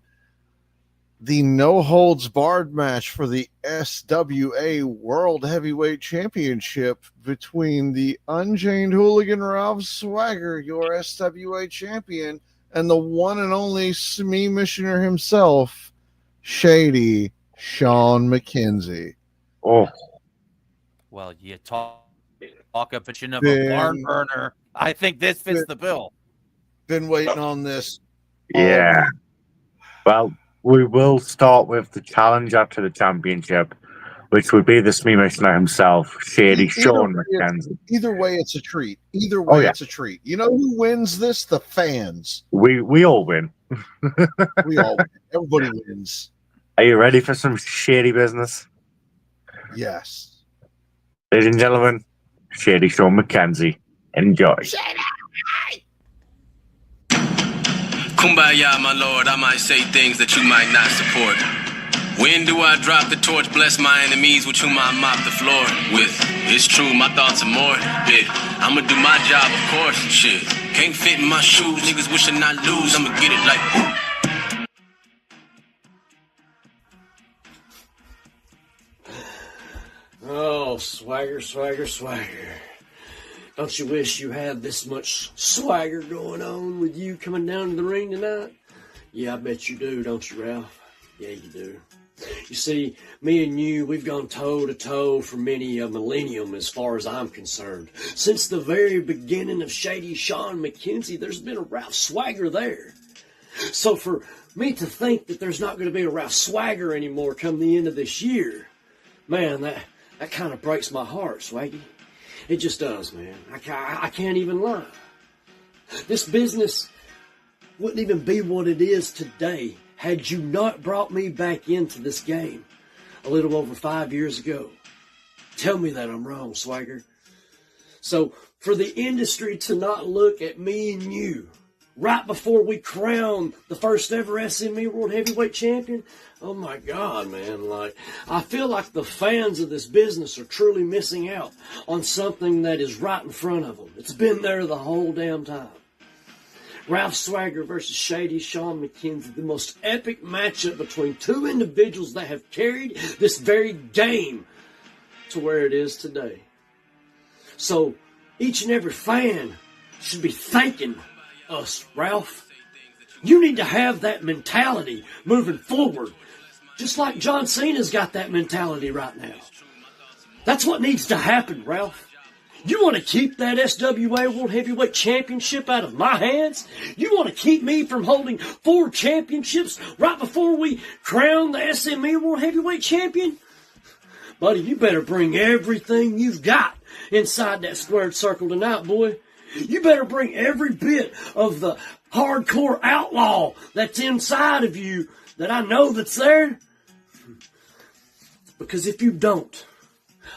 the no-holds-barred match for the SWA World Heavyweight Championship between the Unchained Hooligan Ralph Swagger, your SWA champion, and the one and only SME missioner himself, Shady Sean McKenzie. Oh. Well, you talk a bitchin' of a barn burner. I think this fits the bill. Been waiting on this. Yeah. Well, we will start with the challenger to the championship, which would be the SME missioner himself, Shady Sean McKenzie. Either way, it's a treat. Either way, it's a treat. You know who wins this? The fans. We all win. We all win. Everybody wins. Are you ready for some shady business? Yes. Ladies and gentlemen, Shady Sean McKenzie. Enjoy. Kumbaya, my lord, I might say things that you might not support. When do I drop the torch, bless my enemies with whom I mop the floor with? It's true, my thoughts are more. I'ma do my job, of course. Shit, can't fit in my shoes, niggas wishing I lose. I'ma get it like whoop. Oh, swagger, swagger, swagger. Don't you wish you had this much swagger going on with you coming down to the ring tonight? Yeah, I bet you do, don't you, Ralph? Yeah, you do. You see, me and you, we've gone toe-to-toe for many a millennium as far as I'm concerned. Since the very beginning of Shady Sean McKenzie, there's been a Ralph Swagger there. So for me to think that there's not going to be a Ralph Swagger anymore come the end of this year, man, that kind of breaks my heart, Swaggy. It just does, man. I can't even lie. This business wouldn't even be what it is today had you not brought me back into this game a little over 5 years ago. Tell me that I'm wrong, Swagger. So for the industry to not look at me and you right before we crown the first ever SME World Heavyweight Champion, oh my God, man, I feel like the fans of this business are truly missing out on something that is right in front of them. It's been there the whole damn time. Ralph Swagger versus Shady Sean McKenzie, the most epic matchup between two individuals that have carried this very game to where it is today. So each and every fan should be thanking us, Ralph. You need to have that mentality moving forward, just like John Cena's got that mentality right now. That's what needs to happen, Ralph. You want to keep that SWA World Heavyweight Championship out of my hands? You want to keep me from holding 4 championships right before we crown the SME World Heavyweight Champion? Buddy, you better bring everything you've got inside that squared circle tonight, boy. You better bring every bit of the hardcore outlaw that's inside of you that I know that's there. Because if you don't,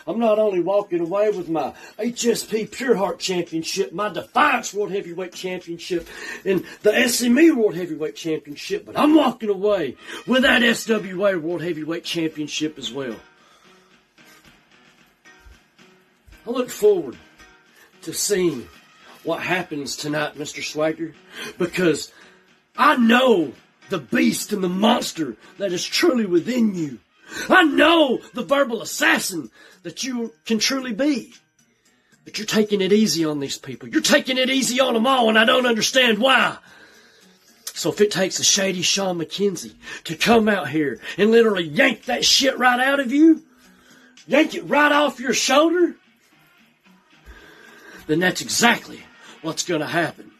I'm not only walking away with my HSP Pure Heart Championship, my Defiance World Heavyweight Championship, and the SME World Heavyweight Championship, but I'm walking away with that SWA World Heavyweight Championship as well. I look forward to seeing what happens tonight, Mr. Swagger, because I know the beast and the monster that is truly within you. I know the verbal assassin that you can truly be. But you're taking it easy on these people. You're taking it easy on them all, and I don't understand why. So if it takes a Shady Sean McKenzie to come out here and literally yank that shit right out of you, yank it right off your shoulder, then that's exactly what's going to happen.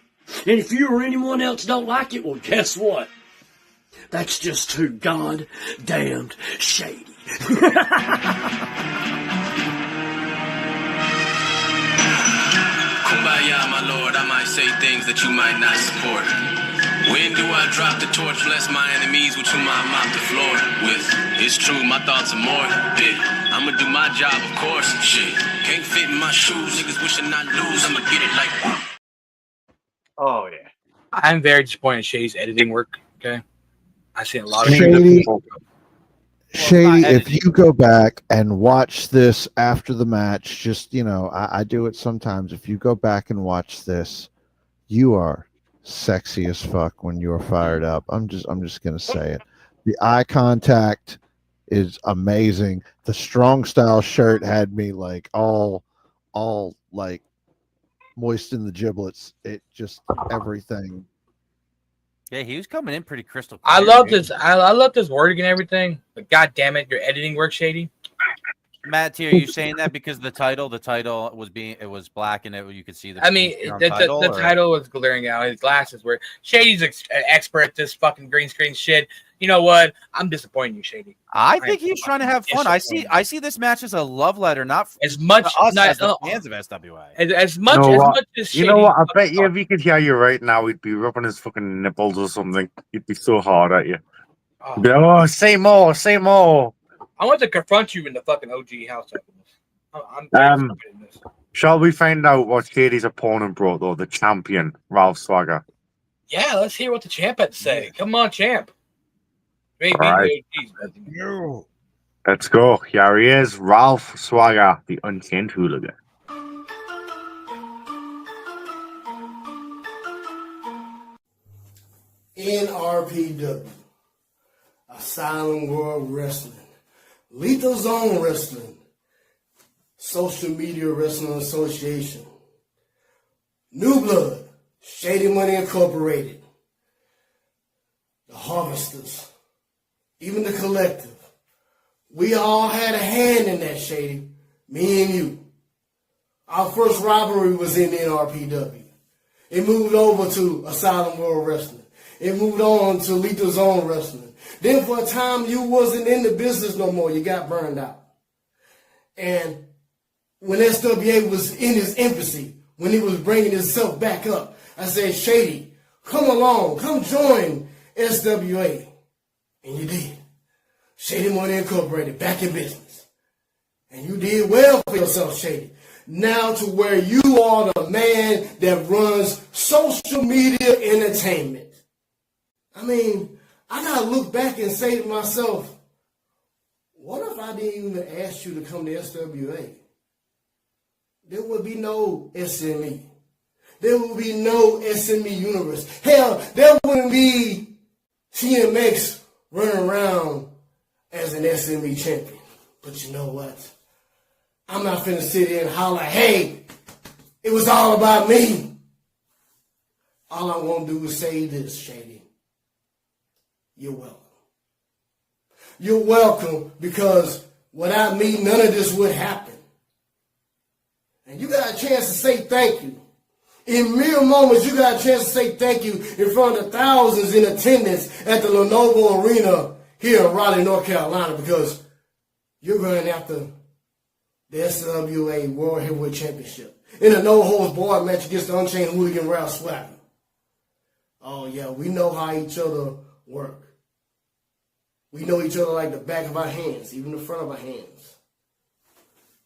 And if you or anyone else don't like it, well, guess what? That's just too goddamned shady. Kumbaya, my lord, I might say things that you might not support. When do I drop the torch, bless my enemies with whom I mop the floor with? It's true, my thoughts are morbid. I'ma do my job, of course. Shit, can't fit in my shoes, niggas wishing I'd lose. I'ma get it like. Oh yeah. I'm very disappointed in Shady's editing work. Okay, I've seen a lot of Shady, Shady, if you go back and watch this after the match, just I do it sometimes. If you go back and watch this, you are sexy as fuck when you're fired up. I'm just gonna say it. The eye contact is amazing. The strong style shirt had me like all like moist in the giblets. It just everything. Yeah, he was coming in pretty crystal clear. I love this. I love this wording and everything. But god damn it, your editing work, Shady. Matt, are you saying that because the title was black and you could see the. I mean, the title was glaring out. His glasses were. Shady's an expert at this fucking green screen shit. You know what? I'm disappointed in you, Shady. I think he's trying to have fun. I see this match as a love letter, not as much us as the fans of SWA. As much as Shady. You know what? I bet you if he could hear you right now, he'd be rubbing his fucking nipples or something. He'd be so hard at you. He'd be like, oh, say more, say more. I want to confront you in the fucking OG house. Shall we find out what Shady's opponent brought, though? The champion, Ralph Swagger. Yeah, let's hear what the champ had to say. Come on, champ. All right. Let's go. Here he is, Ralph Swagger, the Unchained Hooligan. NRPW, Asylum World Wrestling, Lethal Zone Wrestling, Social Media Wrestling Association, New Blood, Shady Money Incorporated, the Harvesters, even the Collective. We all had a hand in that, Shady. Me and you. Our first rivalry was in NRPW. It moved over to Asylum World Wrestling. It moved on to Lethal Zone Wrestling. Then for a time, you wasn't in the business no more. You got burned out. And when SWA was in his infancy, when he was bringing himself back up, I said, Shady, come along. Come join SWA. And you did. Shady Money Incorporated, back in business. And you did well for yourself, Shady. Now to where you are the man that runs social media entertainment. I mean, I gotta look back and say to myself, what if I didn't even ask you to come to SWA? There would be no SME. There would be no SME universe. Hell, there wouldn't be TMX running around as an SME champion. But you know what? I'm not finna sit here and holler, hey, it was all about me. All I want to do is say this, Shady. You're welcome. You're welcome because without me, none of this would happen. And you got a chance to say thank you. In mere moments, you got a chance to say thank you in front of thousands in attendance at the Lenovo Arena here in Raleigh, North Carolina, because you're running after the SWA World Heavyweight Championship in a no-holds-barred match against the Unchained Hooligan Ralph Swagger. Oh, yeah, we know how each other work. We know each other like the back of our hands, even the front of our hands.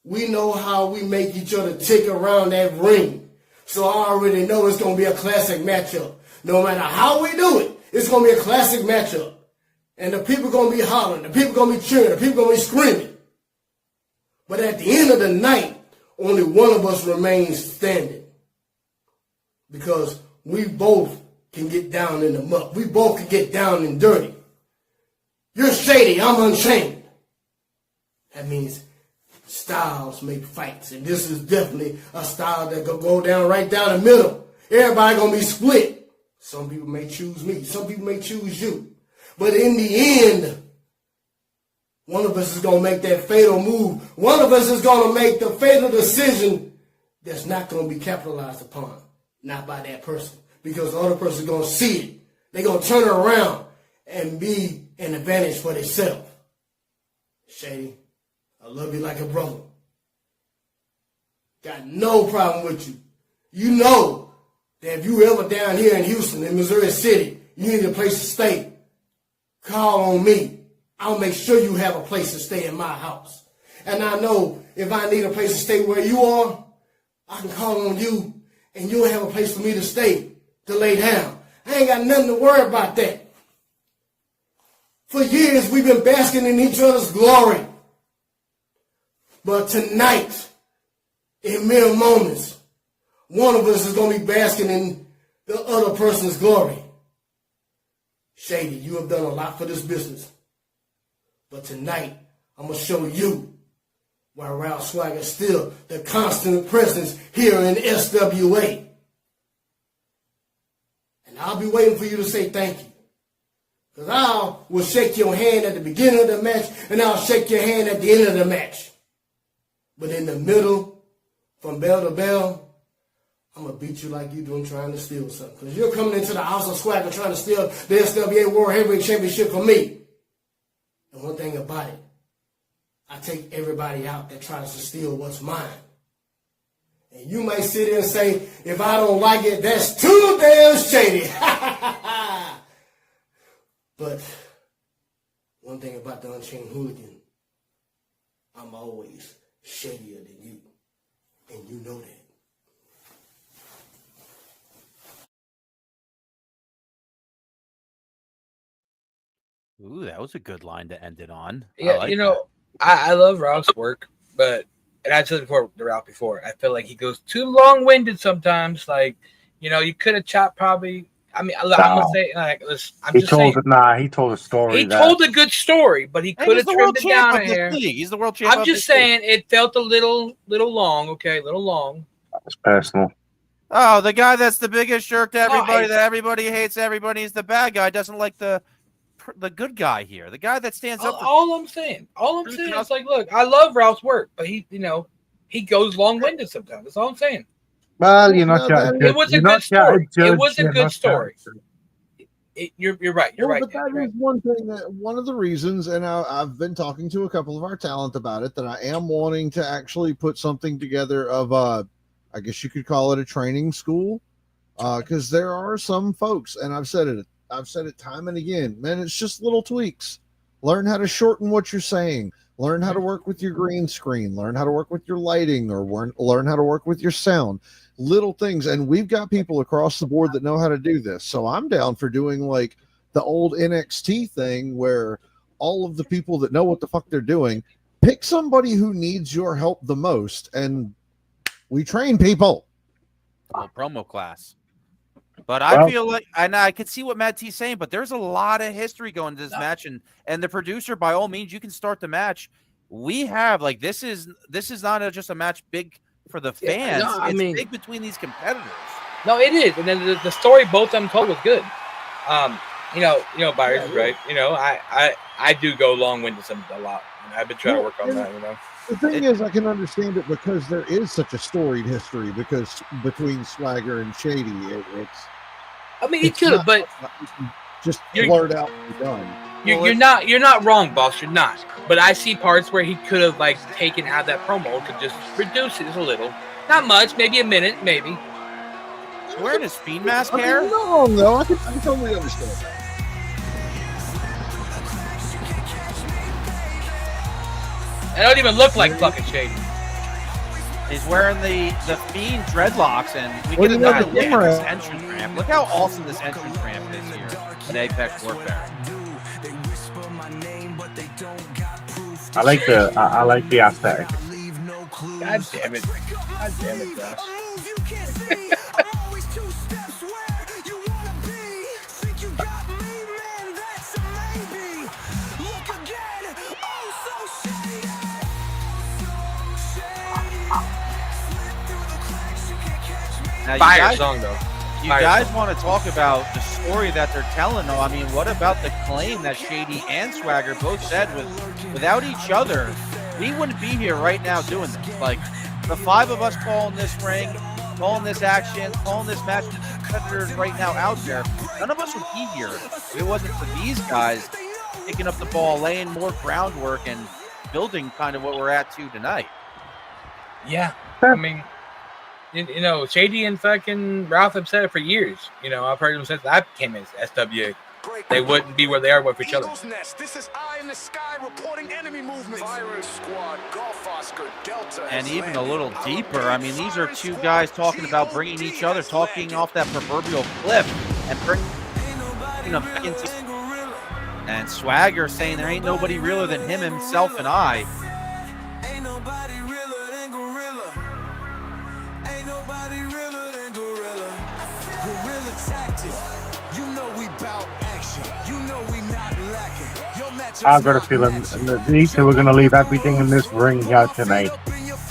We know how we make each other tick around that ring. So I already know it's going to be a classic matchup. No matter how we do it, it's going to be a classic matchup. And the people going to be hollering, the people going to be cheering, the people going to be screaming. But at the end of the night, only one of us remains standing. Because we both can get down in the muck. We both can get down and dirty. You're Shady, I'm Unchained. That means styles make fights. And this is definitely a style that go down right down the middle. Everybody going to be split. Some people may choose me. Some people may choose you. But in the end, one of us is going to make that fatal move. One of us is going to make the fatal decision that's not going to be capitalized upon. not by that person. Because the other person's going to see it. They're going to turn it around and be an advantage for themselves. Shady, I love you like a brother. Got no problem with you. You know that if you ever down here in Houston, in Missouri City, you need a place to stay, call on me. I'll make sure you have a place to stay in my house. And I know if I need a place to stay where you are, I can call on you and you'll have a place for me to stay, to lay down. I ain't got nothing to worry about that. For years, we've been basking in each other's glory. But tonight, in mere moments, one of us is going to be basking in the other person's glory. Shady, you have done a lot for this business. But tonight, I'm going to show you why Ralph Swagger is still the constant presence here in SWA. And I'll be waiting for you to say thank you. Because I will shake your hand at the beginning of the match, and I'll shake your hand at the end of the match. But in the middle, from bell to bell, I'm going to beat you like you're doing trying to steal something. Because you're coming into the house of Swagger trying to steal the SWA World Heavyweight Championship from me. And one thing about it, I take everybody out that tries to steal what's mine. And you might sit there and say, if I don't like it, that's too damn shady. But one thing about the Unchained Hooligan, I'm always shadier than you. And you know that. Ooh, that was a good line to end it on. Yeah, like you know, I love Ralph's work, but and I said before the Ralph before, I feel like he goes too long-winded sometimes. Like, you know, you could have chopped probably. I mean, I'm gonna say like I'm just saying. He told a story. He told a good story, but he could have trimmed it down a hair. He's the world champ. I'm just saying it felt a little long. Okay, a little long. It's personal. Oh, the guy that's the biggest jerk to everybody, that everybody hates, everybody's the bad guy, doesn't like the good guy here, the guy that stands up. All I'm saying is like, look, I love Ralph's work, but he goes long-winded sometimes. That's all I'm saying. Well, you're not. It was a good story. It was a good story. You're right. You're right. But that is one thing that one of the reasons, and I've been talking to a couple of our talent about it, that I am wanting to actually put something together of I guess you could call it a training school, because there are some folks, and I've said it time and again, man, it's just little tweaks. Learn how to shorten what you're saying. Learn how to work with your green screen. Learn how to work with your lighting, or learn how to work with your sound. Little things. And we've got people across the board that know how to do this. So I'm down for doing like the old NXT thing where all of the people that know what the fuck they're doing, pick somebody who needs your help the most, and we train people. A promo class. But I feel like, and I could see what Matt T's saying, but there's a lot of history going into this match, and the producer, by all means, you can start the match. We have like this is not just a match big for the fans. Yeah, it's big between these competitors. No, it is, and then the story both of them told was good. You know, Byers, right? You know, I do go long-winded a lot. I've been trying to work on that. You know. The thing is, I can understand it because there is such a storied history because between Swagger and Shady, it's. I mean, he could have, but just blurt out and done. You're not wrong, boss. You're not. But I see parts where he could have like taken out that promo to just reduce it just a little, not much, maybe a minute, maybe. He's wearing his Fiend mask hair. No, I can totally understand that. I don't even look like fucking Shady. He's wearing the Fiend dreadlocks, and we get another look at this entrance ramp. Look how awesome this entrance ramp is here in Apex Warfare. I like the aesthetic. God damn it, Josh. Now, you guys want to talk about the story that they're telling, though. I mean, what about the claim that Shady and Swagger both said without each other, we wouldn't be here right now doing this. Like, the five of us calling this ring, calling this action, calling this match to competitors right now out there, none of us would be here if it wasn't for these guys picking up the ball, laying more groundwork, and building kind of what we're at to tonight. Yeah, I mean, you know, Shady and fucking Ralph have said it for years. You know, I've heard them since I came in SWA. They wouldn't be where they are with each other. This is Eye in the Sky reporting enemy movement. Virus Squad, Golf Oscar, Delta. And even a little deeper, I mean, these are two guys talking about bringing each other, talking off that proverbial cliff and bringing them back into. And Swagger saying there ain't nobody realer than himself, and I. Ain't nobody realer than Gorilla. Ain't nobody realer than Gorilla. Gorilla tactics. You know we bout action. You know we not lacking. Your match I've got a feeling that these two are going to leave everything in this ring here tonight.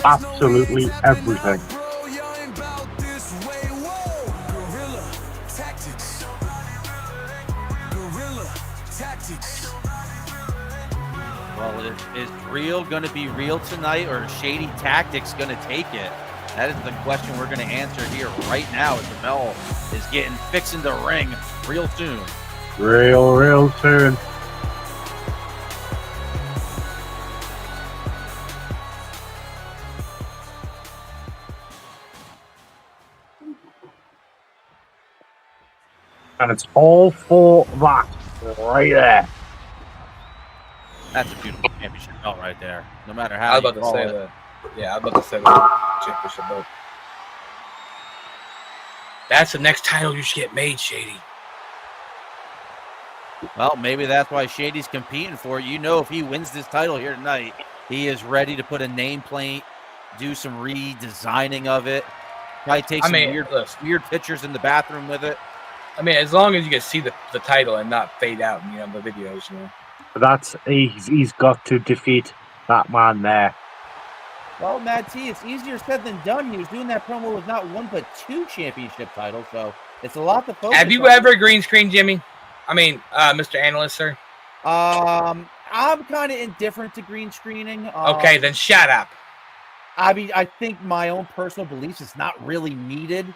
Absolutely everything. Gorilla tactics. Gorilla tactics. Well, is real going to be real tonight, or is Shady Tactics going to take it? That is the question we're going to answer here right now as the bell is getting fixed in the ring real soon. Real soon. And it's all for that right there. That's a beautiful championship belt right there. No matter how I was you about to call say it. that. Yeah, I was about to say that championship belt. That's the next title you should get made, Shady. Well, maybe that's why Shady's competing for it. You know, if he wins this title here tonight, he is ready to put a nameplate, do some redesigning of it, probably take some weird pictures in the bathroom with it. I mean, as long as you can see the title and not fade out in the videos, you know. But that's he's got to defeat that man there. Well, Mad T, it's easier said than done. He was doing that promo with not one but two championship titles, so it's a lot to focus on. Have you ever green screened, Jimmy? I mean, Mr. Analyst, sir. I'm kind of indifferent to green screening. Okay, then shut up. I mean, I think my own personal beliefs is not really needed.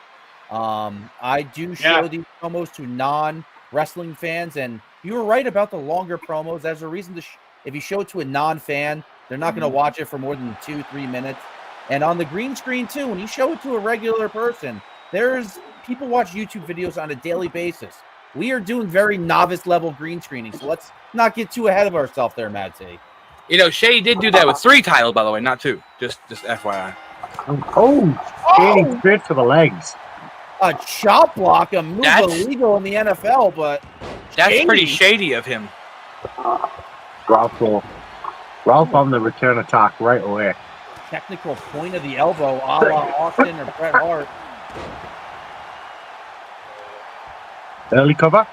I do show these promos to non-wrestling fans, and you were right about the longer promos. There's a reason to if you show it to a non-fan, they're not going to watch it for more than 2-3 minutes. And on the green screen too, when you show it to a regular person, there's people watch YouTube videos on a daily basis. We are doing very novice level green screening, so let's not get too ahead of ourselves there, Mad T. You know, Shady did do that with 3 titles, by the way, not 2. Just FYI. Shady straight to the legs. A chop block, a move illegal in the NFL, but that's pretty shady of him. Ralph on the return attack right away. Technical point of the elbow, a la Austin or Bret Hart. Early cover.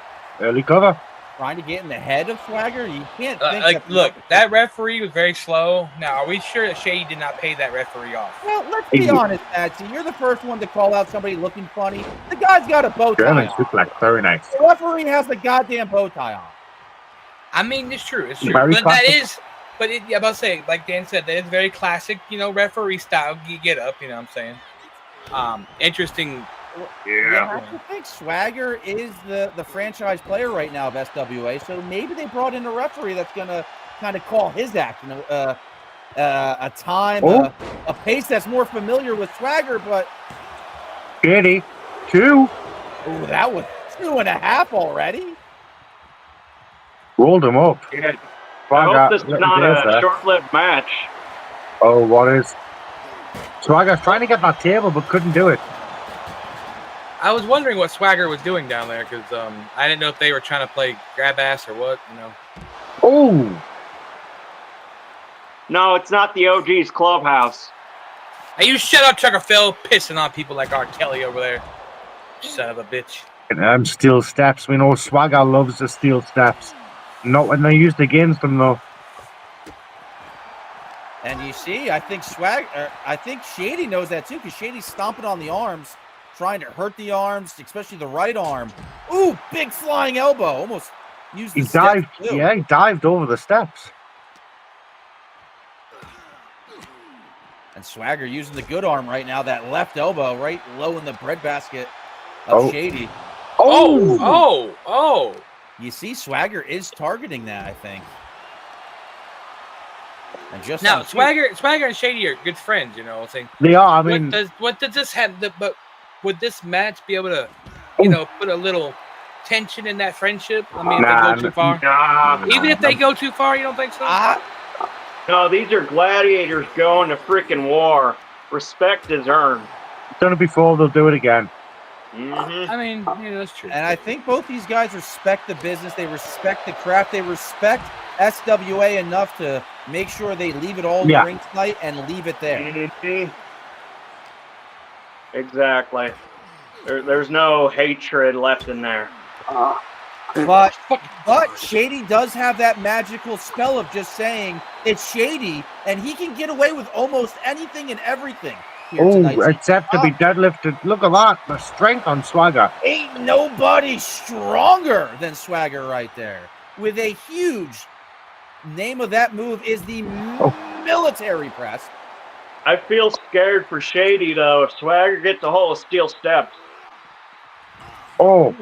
Trying to get in the head of Swagger. You can't think look, that referee was very slow. Now, are we sure that Shady did not pay that referee off? Well, let's be honest, Patsy. You're the first one to call out somebody looking funny. The guy's got a bow tie German on. suplex, very nice. The referee has the goddamn bow tie on. I mean, it's true. It's true. Very But classic. that is, but it, yeah, I'm about to say, like Dan said, that is very classic, you know, referee style. You get up, you know what I'm saying? Interesting. You have to think Swagger is the franchise player right now of SWA, so maybe they brought in a referee that's going to kind of call his action a time, a pace that's more familiar with Swagger, but... Shady, 2. Oh, that was 2.5 already. Rolled him up. I hope this is not a short-lived match. Oh, what is? Swagger's trying to get that table, but couldn't do it. I was wondering what Swagger was doing down there because I didn't know if they were trying to play grab ass or what, you know. Oh! No, it's not the OG's clubhouse. Hey, you shut up, Trucker Phil, pissing on people like R. Kelly over there. Son of a bitch. And steel steps. We know Swagger loves the steel steps. Not when they're used against them, though. And you see, I think Shady knows that too, because Shady's stomping on the arms, trying to hurt the arms, especially the right arm. Ooh, big flying elbow. Almost used the dived. steps too. Yeah, he dived over the steps. And Swagger using the good arm right now. That left elbow right low in the breadbasket of Shady. Oh. You see, Swagger is targeting that, I think. And just now, on Swagger and Shady are good friends, you know. I'm saying they are. I mean, what does this have? But would this match be able to, put a little tension in that friendship? I mean, if they go too far, even if they go too far, you don't think so? No, these are gladiators going to freaking war. Respect is earned. Done it before, they'll do it again. Mm-hmm. I mean, that's true. And I think both these guys respect the business. They respect the craft. They respect SWA enough to make sure they leave it all in the ring tonight and leave it there. Mm-hmm. Exactly. There's no hatred left in there. But Shady does have that magical spell of just saying it's Shady, and he can get away with almost anything and everything. Except to be deadlifted. Look at that. The strength on Swagger. Ain't nobody stronger than Swagger right there. With a huge name of that move is the military press. I feel scared for Shady, though, if Swagger gets a hold of steel steps. Oh,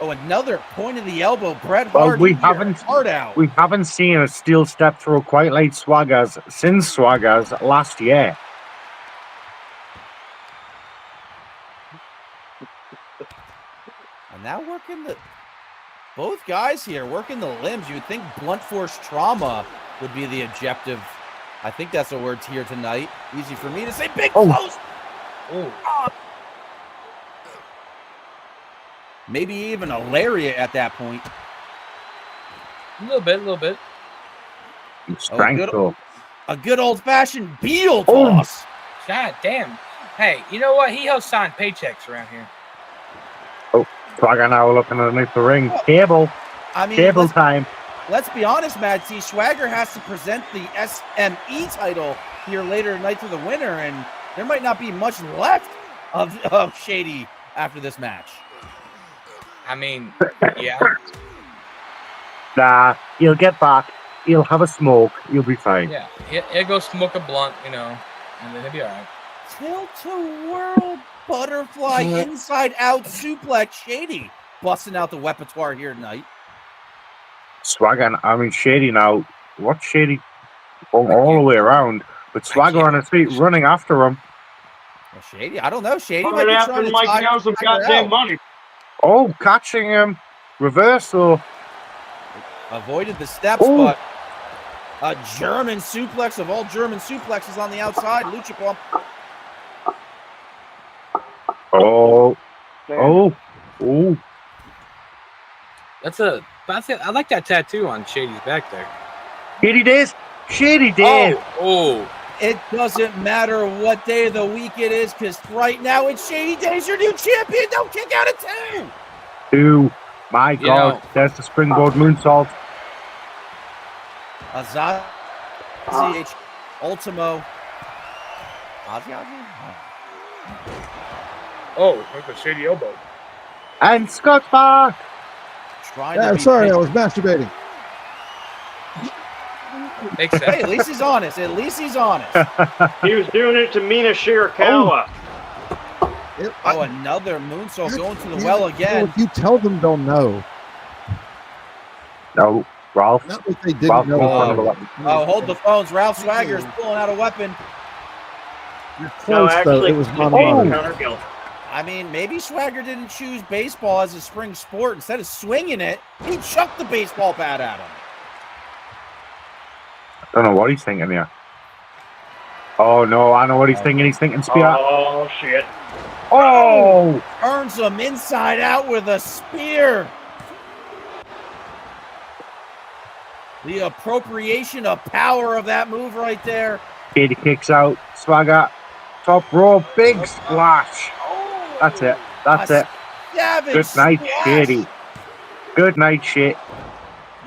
another point of the elbow. Bret Hart. We haven't seen a steel step through quite like Swagger's since Swagger's last year. And now both guys here working the limbs. You would think blunt force trauma would be the objective. I think that's the word here tonight. Easy for me to say. Big close. Maybe even a lariat at that point. A little bit. A good old-fashioned Beal toss. God damn. Hey, you know what? He helps sign paychecks around here. Swagger now looking underneath the ring. Cable time. Let's be honest, Mad T. Swagger has to present the SME title here later tonight to the winner, and there might not be much left of Shady after this match. I mean, yeah. Nah, he'll get back. He'll have a smoke. He'll be fine. Yeah, he'll go smoke a blunt, and then he'll be all right. Tilt-a-whirl butterfly inside-out suplex. Shady busting out the repertoire here tonight. Swagger, Shady now. What's Shady going all the way around? But Swagger on his feet running after him. Well, Shady, I don't know. Shady might be trying to Mike knows some goddamn money. Oh, catching him. Reversal. Avoided the steps, but a German suplex of all German suplexes on the outside. Lucha bump. I like that tattoo on Shady's back there. Shady days. Oh. It doesn't matter what day of the week it is, because right now it's Shady Days, your new champion. Don't kick out of 2. My God, that's the springboard moonsault. Assad, CH, Ultimo. Like a Shady elbow. And Scott's back. I'm sorry, I was masturbating. Makes sense. Hey, at least he's honest. He was doing it to Mina Shirakawa. Another moonsault going to the well again. Well, if you tell them, they'll know. No, Ralph. Not that they didn't know. Hold the phones. Ralph Swagger is pulling out a weapon. You're close, though. It was mono. I mean, maybe Swagger didn't choose baseball as a spring sport. Instead of swinging it, he chucked the baseball bat at him. I don't know what he's thinking here. Oh, no, I know what he's thinking. He's thinking spear. Oh, shit. Oh! Turns him inside out with a spear. The appropriation of power of that move right there. Shady kicks out. Swagger. Top row. Big splash. That's it. Good night, Shady. Good night, shit.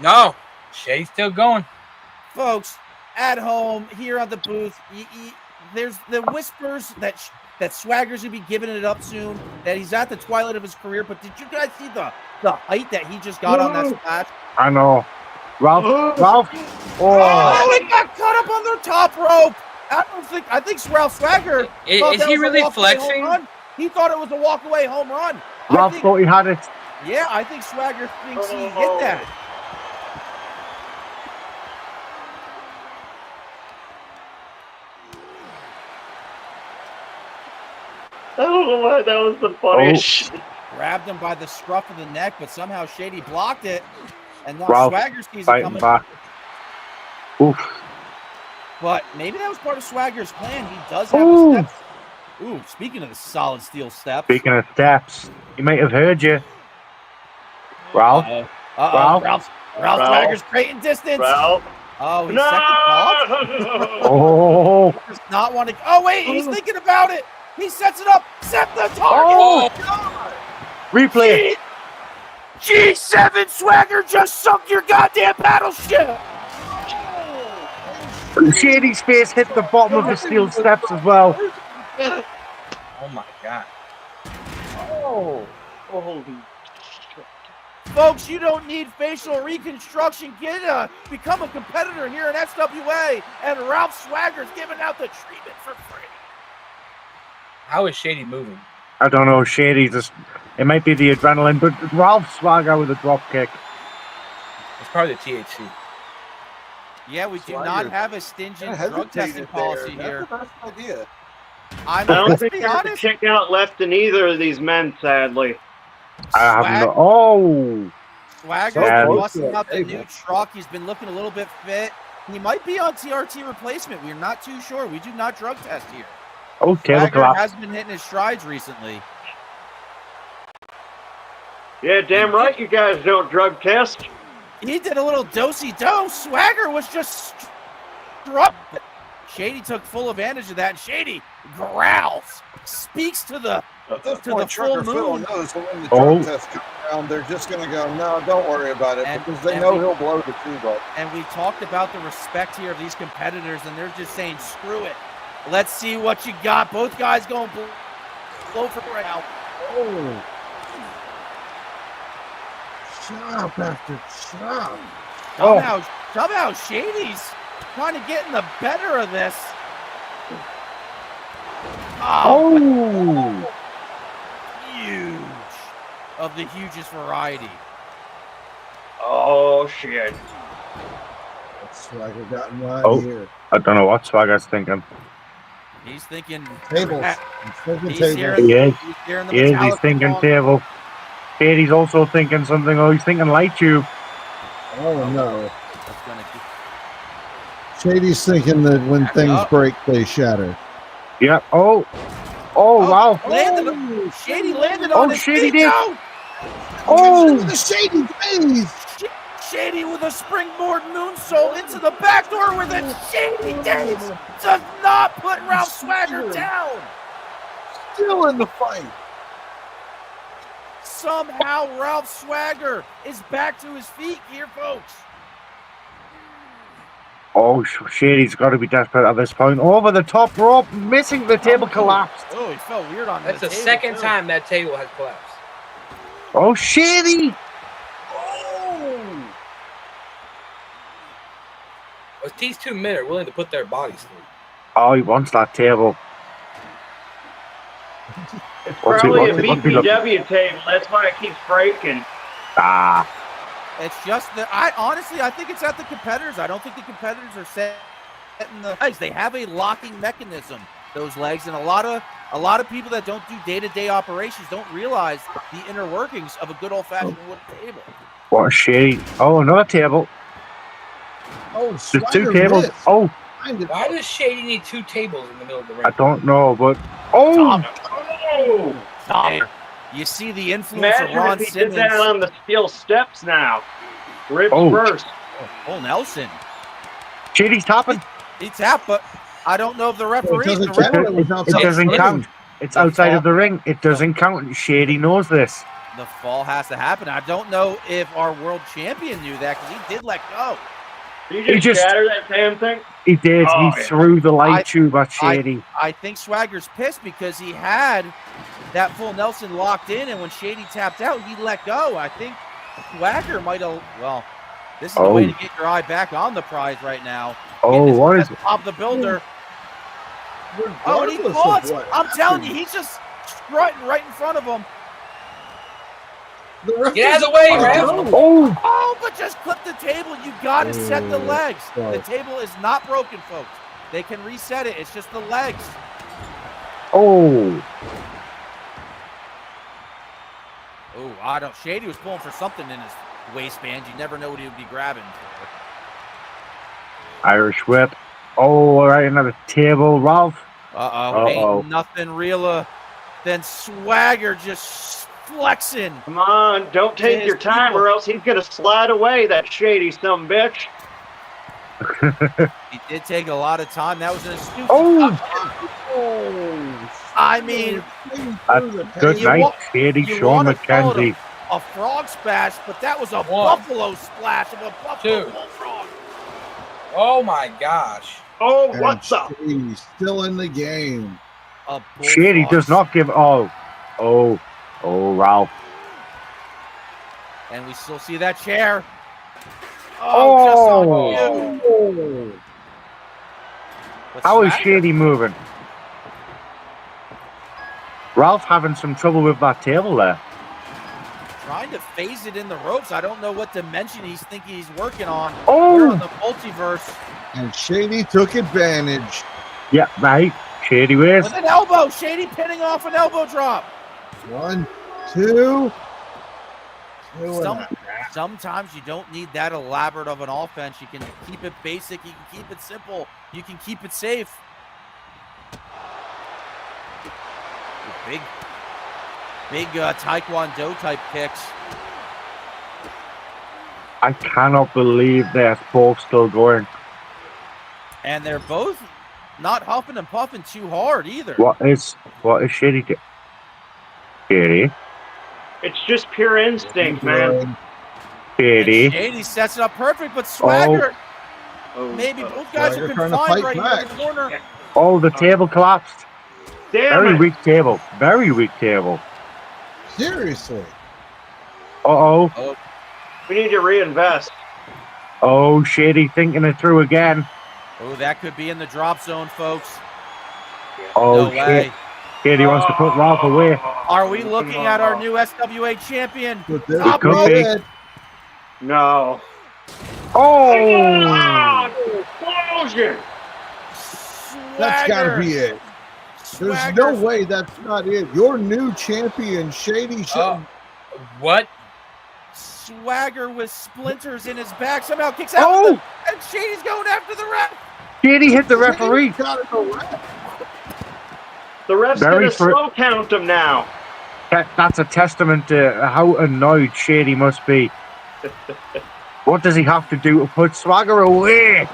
No. Shady's still going. Folks, at home, here on the booth, there's the whispers that Swagger's going to be giving it up soon, that he's at the twilight of his career, but did you guys see the height that he just got on that splash? I know. Ralph. Oh, he got caught up on the top rope. I think Ralph Swagger. Is he really flexing? He thought it was a walk-away home run. Ralph thought he had it. Yeah, I think Swagger thinks he hit that. I don't know why that was the funniest shit. Grabbed him by the scruff of the neck, but somehow Shady blocked it. And now Ralph Swagger sees it fighting coming. back. Oof. But maybe that was part of Swagger's plan. He does have the steps. Ooh, speaking of the solid steel steps. Speaking of steps, he might have heard you. Ralph? Ralph Swagger's creating distance. Ralph. Oh, he's second thought. Oh. Does not want to. Oh, wait, he's thinking about it. He sets it up. Set the target. Oh, replay. G7 Swagger just sunk your goddamn battleship. Shady's face hit the bottom of the steel steps as well. Oh my god. Oh. Holy shit. Folks, you don't need facial reconstruction. Become a competitor here in SWA, and Ralph Swagger's giving out the treatment for free. How is Shady moving? I don't know, Shady just, it might be the adrenaline, but Ralph Swagger with a drop kick. It's probably the THC. Yeah, we do not have a stingent drug testing policy here. That's the best idea. I don't think there's a kick out left in either of these men, sadly. I haven't. Oh, Swagger's busting out the new truck. He's been looking a little bit fit. He might be on TRT replacement. We're not too sure. We do not drug test here. Oh, Swagger has been hitting his strides recently. Yeah, damn right you guys don't drug test. He did a little do-si-do. Swagger was just struck. Shady took full advantage of that. Shady growls, speaks to the full moon. Knows when the drug test comes around, they're just going to go, no, don't worry about it, because they know he'll blow the tube up. And we talked about the respect here of these competitors, and they're just saying, screw it. Let's see what you got. Both guys going blow for now. Oh. Chop after chop. Somehow Shady's trying to get in the better of this. Oh. Huge. Of the hugest variety. Oh, shit. Swagger got right here. I don't know what Swagger's thinking. He's thinking tables. He's thinking table. Shady's also thinking something. Oh, he's thinking light tube. Oh no. Shady's thinking that when things break, they shatter. Yeah. Oh, wow. Shady landed on his Shady feet. did. No. Oh, the Shady face. Shady with a springboard moonsault into the back door with a Shady days does not put Ralph Swagger down. Still in the fight. Somehow Ralph Swagger is back to his feet here, folks. Oh, Shady's got to be desperate at this point. Over the top rope, missing the table collapsed. Oh, he felt weird on That's the the table, second too. time that table has collapsed. Oh, Shady! Well, these two men are willing to put their bodies through. Oh, he wants that table. It's probably a BPW table. That's why it keeps breaking. It's just that I think it's at the competitors. I don't think the competitors are setting the legs. They have a locking mechanism, those legs, and a lot of people that don't do day-to-day operations don't realize the inner workings of a good old-fashioned wooden table. What a Shady. Oh, another table. Oh, there's two tables. missed. Oh, Why does Shady need two tables in the middle of the ring? I don't know, but oh, You see the influence Imagine of Ron if he Simmons. did that on the steel steps now. Ribs Oh. first. Oh, Nelson. Shady's tapping. He tapped, but I don't know if the referee. doesn't the count. referee- It doesn't count. It's outside of the ring. It doesn't count. Shady knows this. The fall has to happen. I don't know if our world champion knew that because he did let go. Did you just shatter that damn thing? He did. Oh, He threw the light tube at Shady. I think Swagger's pissed because he had that full Nelson locked in, and when Shady tapped out, he let go. I think Swagger might have. Well, this is the way to get your eye back on the prize right now. Oh, what is it? Top the builder. Oh, and he Regardless fought. of what I'm telling you, happened, he's just strutting right in front of him. the ref Get out of the doesn't way, let ref. go. Oh, but just clip the table. You got to set the legs. sorry. The table is not broken, folks. They can reset it. It's just the legs. Oh, Oh, I don't. Shady was pulling for something in his waistband. You never know what he would be grabbing. Irish whip. Oh, right another table, Ralph. Uh-oh. Ain't nothing realer than Swagger just flexing. Come on, don't take his your time people. or else he's going to slide away, that Shady bitch. He did take a lot of time. That was an astute. Oh, I mean, Good you night, wa- Shady, you Sean wanna call it McKenzie. a frog splash, but that was a One. buffalo splash of a buffalo Two. bullfrog. Oh my gosh. Oh, and what's up? Shady's still in the game. A Shady bullfrog. does not give. Oh, Ralph. And we still see that chair. Oh, just on cue. But How is Swagger- Shady moving? Ralph having some trouble with that table there. Trying to phase it in the ropes. I don't know what dimension he's thinking he's working on. Oh! We're on the multiverse. And Shady took advantage. Yeah, right. Shady wins. With an elbow. Shady pinning off an elbow drop. 1, 2. Sometimes you don't need that elaborate of an offense. You can keep it basic. You can keep it simple. You can keep it safe. Big Taekwondo type kicks. I cannot believe they're both still going. And they're both not huffing and puffing too hard either. What is Shady doing? Shady? It's just pure instinct, man. Shady? And Shady sets it up perfect, but Swagger, Oh, maybe both guys are Swagger trying to confined fight right back. here in the corner. Oh, the table collapsed. Damn Very it. weak table. Very weak table. Seriously. Uh-oh. We need to reinvest. Oh, Shady thinking it through again. Oh, that could be in the drop zone, folks. Oh, No way. shit. Shady wants to put Ralph away. Are we looking at our new SWA champion? But this Top could rope. be. dead. No. Oh! Explosion! That's got to Swagger. be it. There's Swagger. no way that's not it. Your new champion, Shady. What? Swagger with splinters in his back somehow kicks out. Oh! And Shady's going after the ref. Shady hit the referee. The ref's Very going to fr- slow count him now. That's a testament to how annoyed Shady must be. What does he have to do to put Swagger away?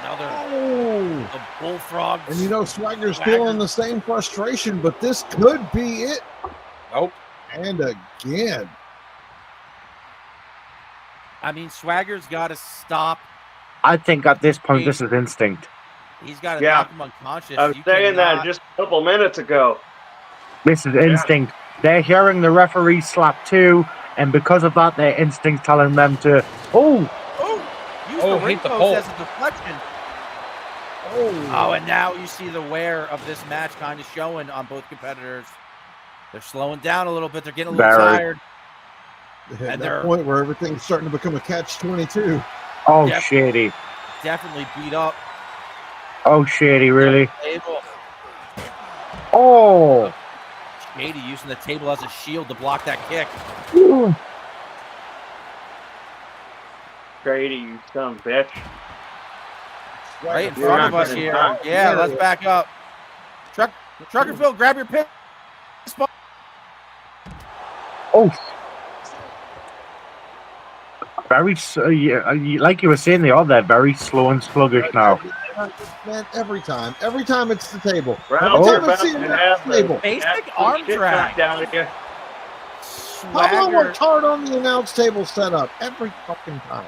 Another the bullfrog. And you know, Swagger's feeling the same frustration, but this could be it. Nope. And again. I mean, Swagger's got to stop. I think at this point, this is instinct. He's got to Yeah. knock him unconscious. I was You saying that cannot- just a couple minutes ago. This is instinct. They're hearing the referee slap too, and because of that, their instinct telling them to, Use Oh, the ring hit the post pole. as a deflection. Oh, and now you see the wear of this match kind of showing on both competitors. They're slowing down a little bit. They're getting a little Very. tired. At And that they're point where everything's starting to become a catch-22. oh, Yep. Shady. Definitely beat up. Oh, Shady, really? Table. Oh! Shady using the table as a shield to block that kick. Grady, you son of a bitch. Right in You're front not of us gonna here. time. Yeah, let's back up. Truckerville, grab your pick. Oh! Very, like you were saying, they are. They're very slow and sluggish now. Man, every time it's the table. Ralph, Every you're time it's about the to have the table. Basic absolute arm shit drag. knocked out of you. Pablo Swagger. worked hard on the announce table setup every fucking time.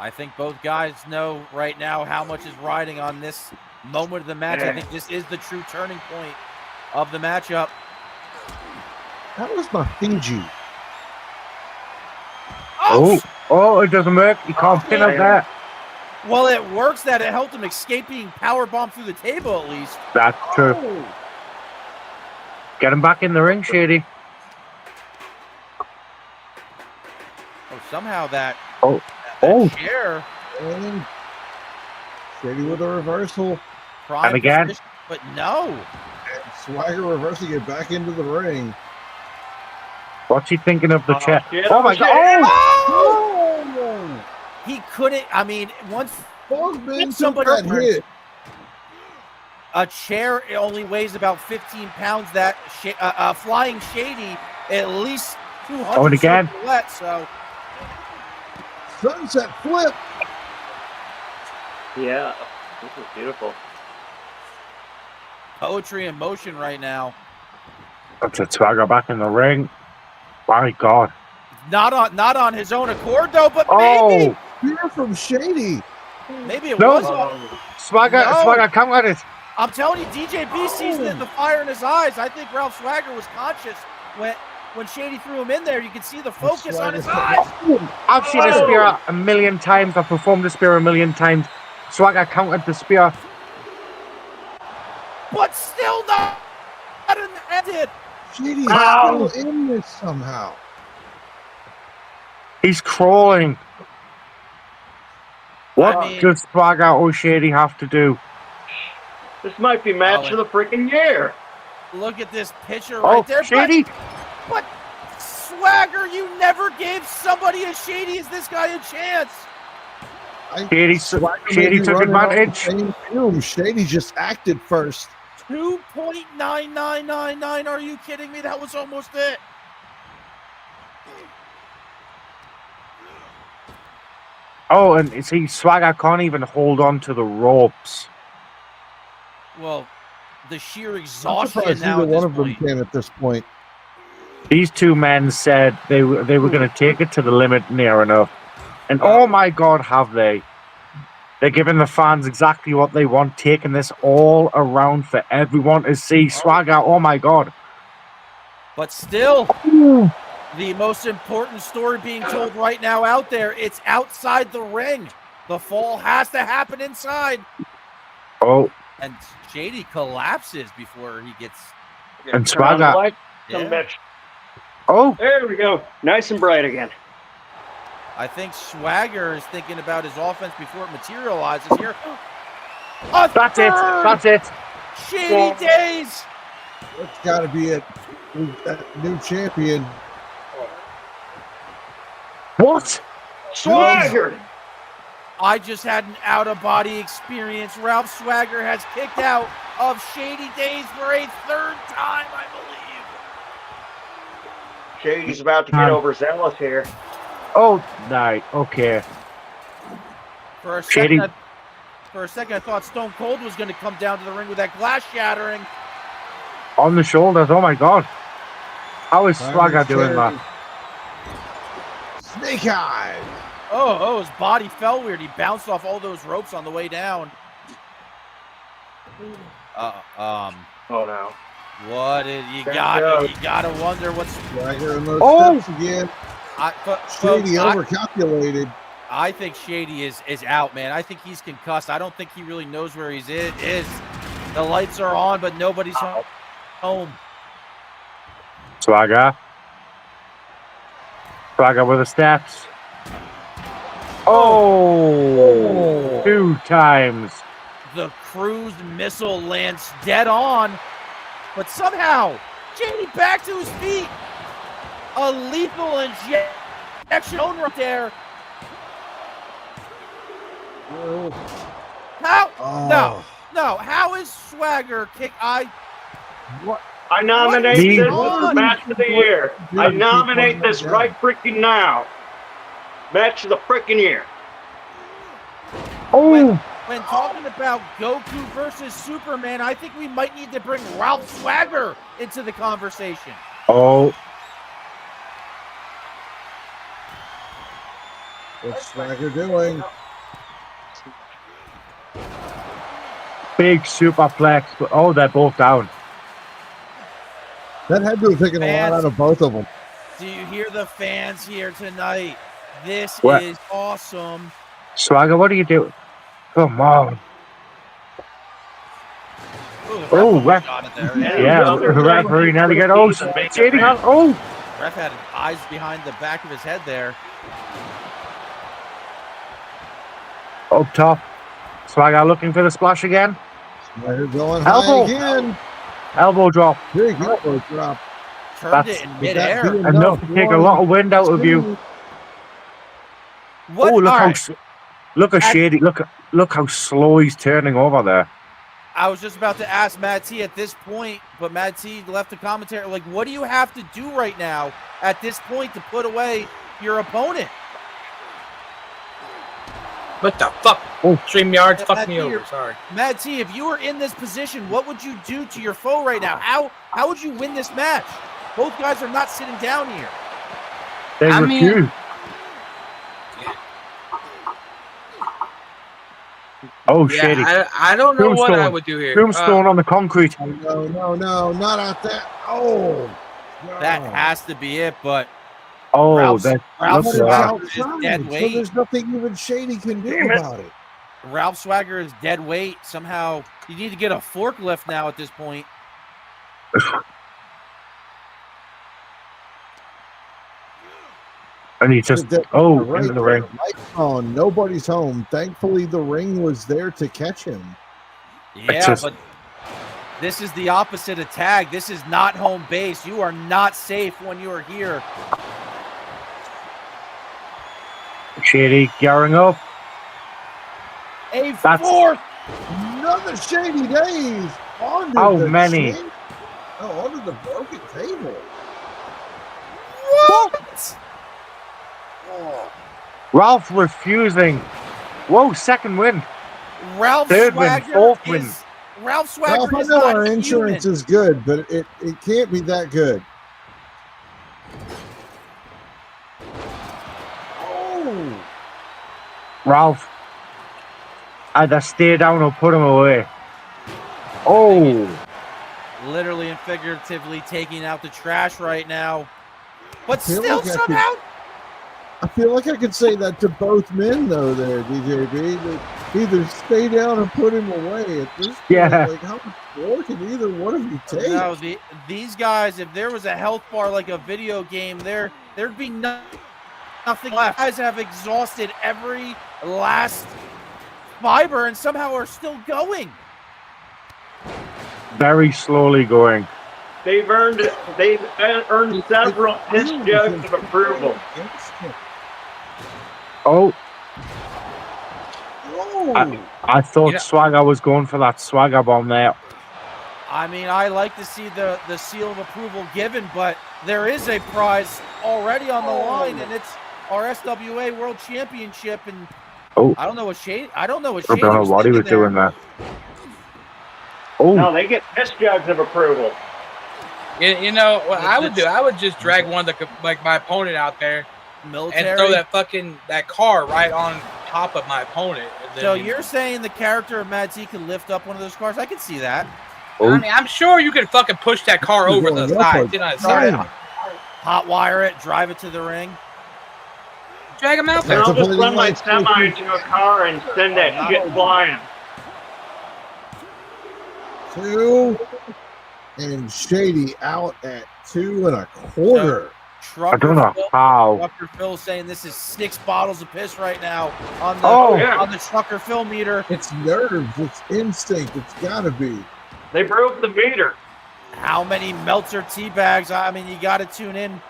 I think both guys know right now how much is riding on this moment of the match. I think this is the true turning point of the matchup. That was my Fiji. Oh, it doesn't work. You can't pin up that. Well, it works that it helped him escape being powerbombed through the table at least. That's true. Get him back in the ring, Shady. Oh, somehow that Oh, chair. And Shady with a reversal. Prime And again. position, but no. And Swagger reversing it back into the ring. What's he thinking of the chair? shit, Oh my shit. God! Oh! He couldn't. I mean, once Bozeman took somebody that hit. a chair it only weighs about 15 pounds. That flying Shady at least 200. Oh, and again. Wet, so Sunset flip. Yeah, this is beautiful. poetry in motion right now. That's a Swagger back in the ring. My God. Not on his own accord though, but Oh! Fear from Shady. maybe it No. was. Swagger, No. Swagger, come at it. I'm telling you, DJB sees the fire in his eyes. I think Ralph Swagger was conscious when Shady threw him in there. You could see the focus on his eyes. I've seen a spear a million times. I've performed the spear a million times. Swagger countered the spear. But still not ended. Shady's still in this somehow. He's crawling. What I mean- does Swagger or Shady have to do? This might be match of the freaking year. Look at this picture Oh, right there. Shady. But Swagger, you never gave somebody as shady as this guy a chance. Shady took advantage. Shady just acted first. 2.9999. Are you kidding me? That was almost it. Oh, and see, Swagger can't even hold on to the ropes. Well, the sheer I'm exhaustion surprised now neither at one this of them point. can at this point. These two men said they were going to take it to the limit near enough. And oh my God, have they? They're giving the fans exactly what they want, taking this all around for everyone to see. Swagger, oh my God. But still, the most important story being told right now out there, it's outside the ring. The fall has to happen inside. Oh, And Shady collapses before he gets... and Swagger. Some bitch. Oh, There we go. Nice and bright again. I think Swagger is thinking about his offense before it materializes here. A that's it. third That's it. Shady days. That's got to be it. That new champion. What? Swagger! I just had an out-of-body experience. Ralph Swagger has kicked out of Shady Days for a third time, I believe. Shady's about to get overzealous here. Oh, right. Okay. For a Shady. second, I thought Stone Cold was going to come down to the ring with that glass shattering. On the shoulders. Oh my God. How is Swagger doing that? Snake Eyes. Oh, his body fell weird. He bounced off all those ropes on the way down. Oh no. What is you gotta wonder what's Swagger in those steps again. folks, Shady overcalculated. I think Shady is out, man. I think he's concussed. I don't think he really knows where he's is. The lights are on, but nobody's home. Swagger. Swagger with the steps. Oh, 2 times. The cruise missile lands dead on, but somehow Shady back to his feet. A lethal injection right there. How? No. How is Swagger kick? I nominate this as match of the year. I nominate this right freaking now. Match of the freaking year. Oh. When talking about Goku versus Superman, I think we might need to bring Ralph Swagger into the conversation. Oh. What's Swagger doing? Big superplex. Oh, they're both down. That had to have taken a lot out of both of them. Do you hear the fans here tonight? This What? is awesome. Swagger, what are you doing? Come on. Ooh, Oh, ref. shot it there. Yeah, referee nearly get. Oh, Shady has. Oh. Ref had eyes behind the back of his head there. Up top. Swagger looking for the splash again. They're going Elbow. high again. Elbow drop. Big elbow drop. Turned it in midair. Enough to take a lot of wind out of you. What? Oh, look All how right. look at Shady. Look how slow he's turning over there. I was just about to ask Matt T at this point, but Matt T left the commentary. Like, what do you have to do right now at this point to put away your opponent? What the fuck? Oh, StreamYard's Matt fucked me T, over. Sorry. Matt T, if you were in this position, what would you do to your foe right now? How would you win this match? Both guys are not sitting down here. They refuse. Oh, Yeah, Shady. I don't know what I would do here. Tombstone on the concrete. No, not out there. Oh, no. That has to be it, but Oh, Ralph that Swagger looks is dead So weight. there's nothing even Shady can do Damn it. about it. Ralph Swagger is dead weight. Somehow, you need to get a forklift now at this point. And he just into the ring. Lights on. Nobody's home. Thankfully, the ring was there to catch him. Yeah, but this is the opposite of tag. This is not home base. You are not safe when you are here. Shady gearing up. Fourth. Another Shady days. Onto How the many? chain- Oh, onto the broken table. What? Oh. Ralph refusing. Whoa, second win. Ralph Third win, Swagger fourth win. is Ralph Swagger Ralph, I is know not our insurance human. is good, but it can't be that good. Oh. Ralph. Either stay down or put him away. Oh. Literally and figuratively taking out the trash right now. But feel still like I somehow I feel like I could say that to both men, though, there, DJB. That either stay down or put him away. At this point, Yeah. like, how much more can either one of you take? No, these guys, if there was a health bar like a video game, there'd be nothing left. Guys have exhausted every last fiber and somehow are still going. Very slowly going. They've earned several piss jugs of approval. Oh. Oh. I thought You know- Swagger was going for that Swagger bomb there. I mean, I like to see the seal of approval given, but there is a prize already on the line, and it's our SWA World Championship. And Oh. I don't know what Shady. I don't know was what he was thinking doing there. Oh. No, they get piss jugs of approval. You know what I would do? I would just drag one that could, like my opponent out there Military. and throw that car right on top of my opponent. And then, So you're saying the character of Mad T can lift up one of those cars? I can see that. I mean, I'm sure you could fucking push that car over the side. Sit on its side. Hot wire it, drive it to the ring. Drag him out Then there. I'll just run my semi into a car and send that shit flying. 2 and Shady out at 2 1/4. I don't know how. Trucker Phil saying this is 6 bottles of piss right now on the on the Trucker Phil meter. It's nerves. It's instinct. It's gotta be. They broke the meter. How many Meltzer tea bags? I mean, you got to tune in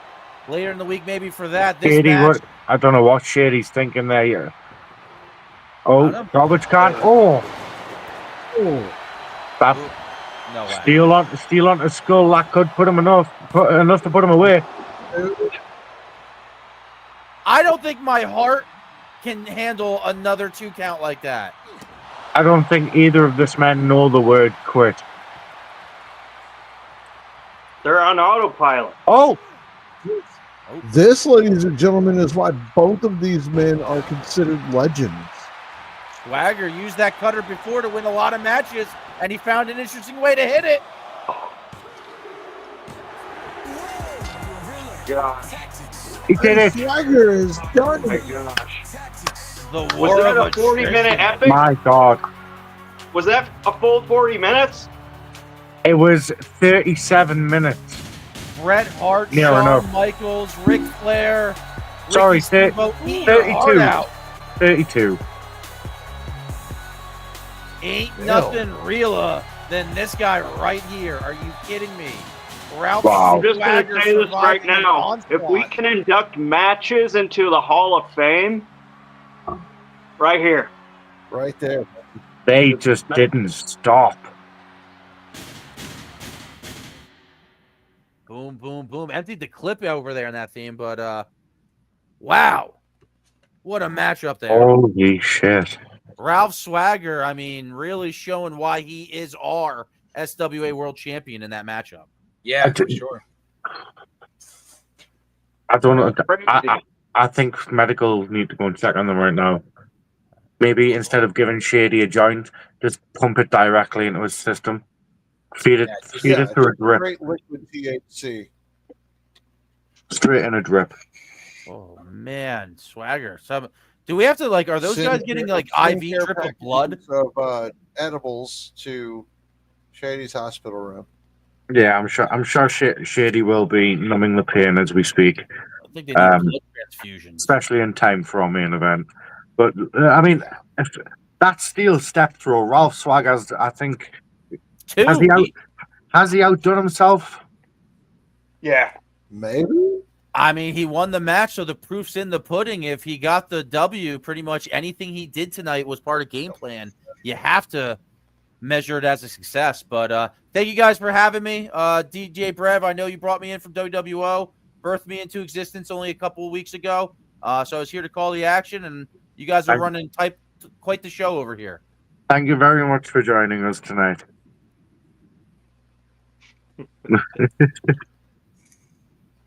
later in the week maybe for that. This Shady, match, I don't know what Shady's thinking there yet. Oh, garbage can. Oh. That no way. Steel onto skull. That could put him enough to put him away. I don't think my heart can handle another 2 count like that. I don't think either of this men know the word quit. They're on autopilot. Oh. This, ladies and gentlemen, is why both of these men are considered legends. Swagger used that cutter before to win a lot of matches, and he found an interesting way to hit it. God. He did it. Swagger is done. Oh my gosh. The Was war that of a 40-minute epic? My God. Was that a full 40 minutes? It was 37 minutes. Bret Hart, Near Shawn enough. Michaels, Ric Flair. Sorry, Ricky Steamboat, eat your heart 32. out. 32. Ain't nothing realer than this guy right here. Are you kidding me? Ralph I'm just going Swagger to say this right surviving an now. onslaught. If we can induct matches into the Hall of Fame, right here. Right there. They just didn't stop. Boom, boom, boom. Emptied the clip over there in that theme, but wow. What a matchup there. Holy shit. Ralph Swagger, I mean, really showing why he is our SWA World Champion in that matchup. Yeah, for sure. I don't know. I think medical need to go and check on them right now. Maybe instead of giving Shady a joint, just pump it directly into his system. Feed it through a drip. Great liquid THC. Straight in a drip. Oh man, Swagger. Do we have to are those guys getting IV drip of blood? Of edibles to Shady's hospital room. Yeah, I'm sure Shady will be numbing the pain as we speak. I think they need blood transfusions. Especially in time for our main event. But I mean, if that steel step throw, Ralph Swagger's, I think, has he outdone himself? Yeah, maybe. I mean, he won the match, so the proof's in the pudding. If he got the W, pretty much anything he did tonight was part of game plan. You have to measure it as a success. But thank you guys for having me. DJ Brev, I know you brought me in from WWO, birthed me into existence only a couple of weeks ago. So I was here to call the action, and you guys are running quite the show over here. Thank you very much for joining us tonight.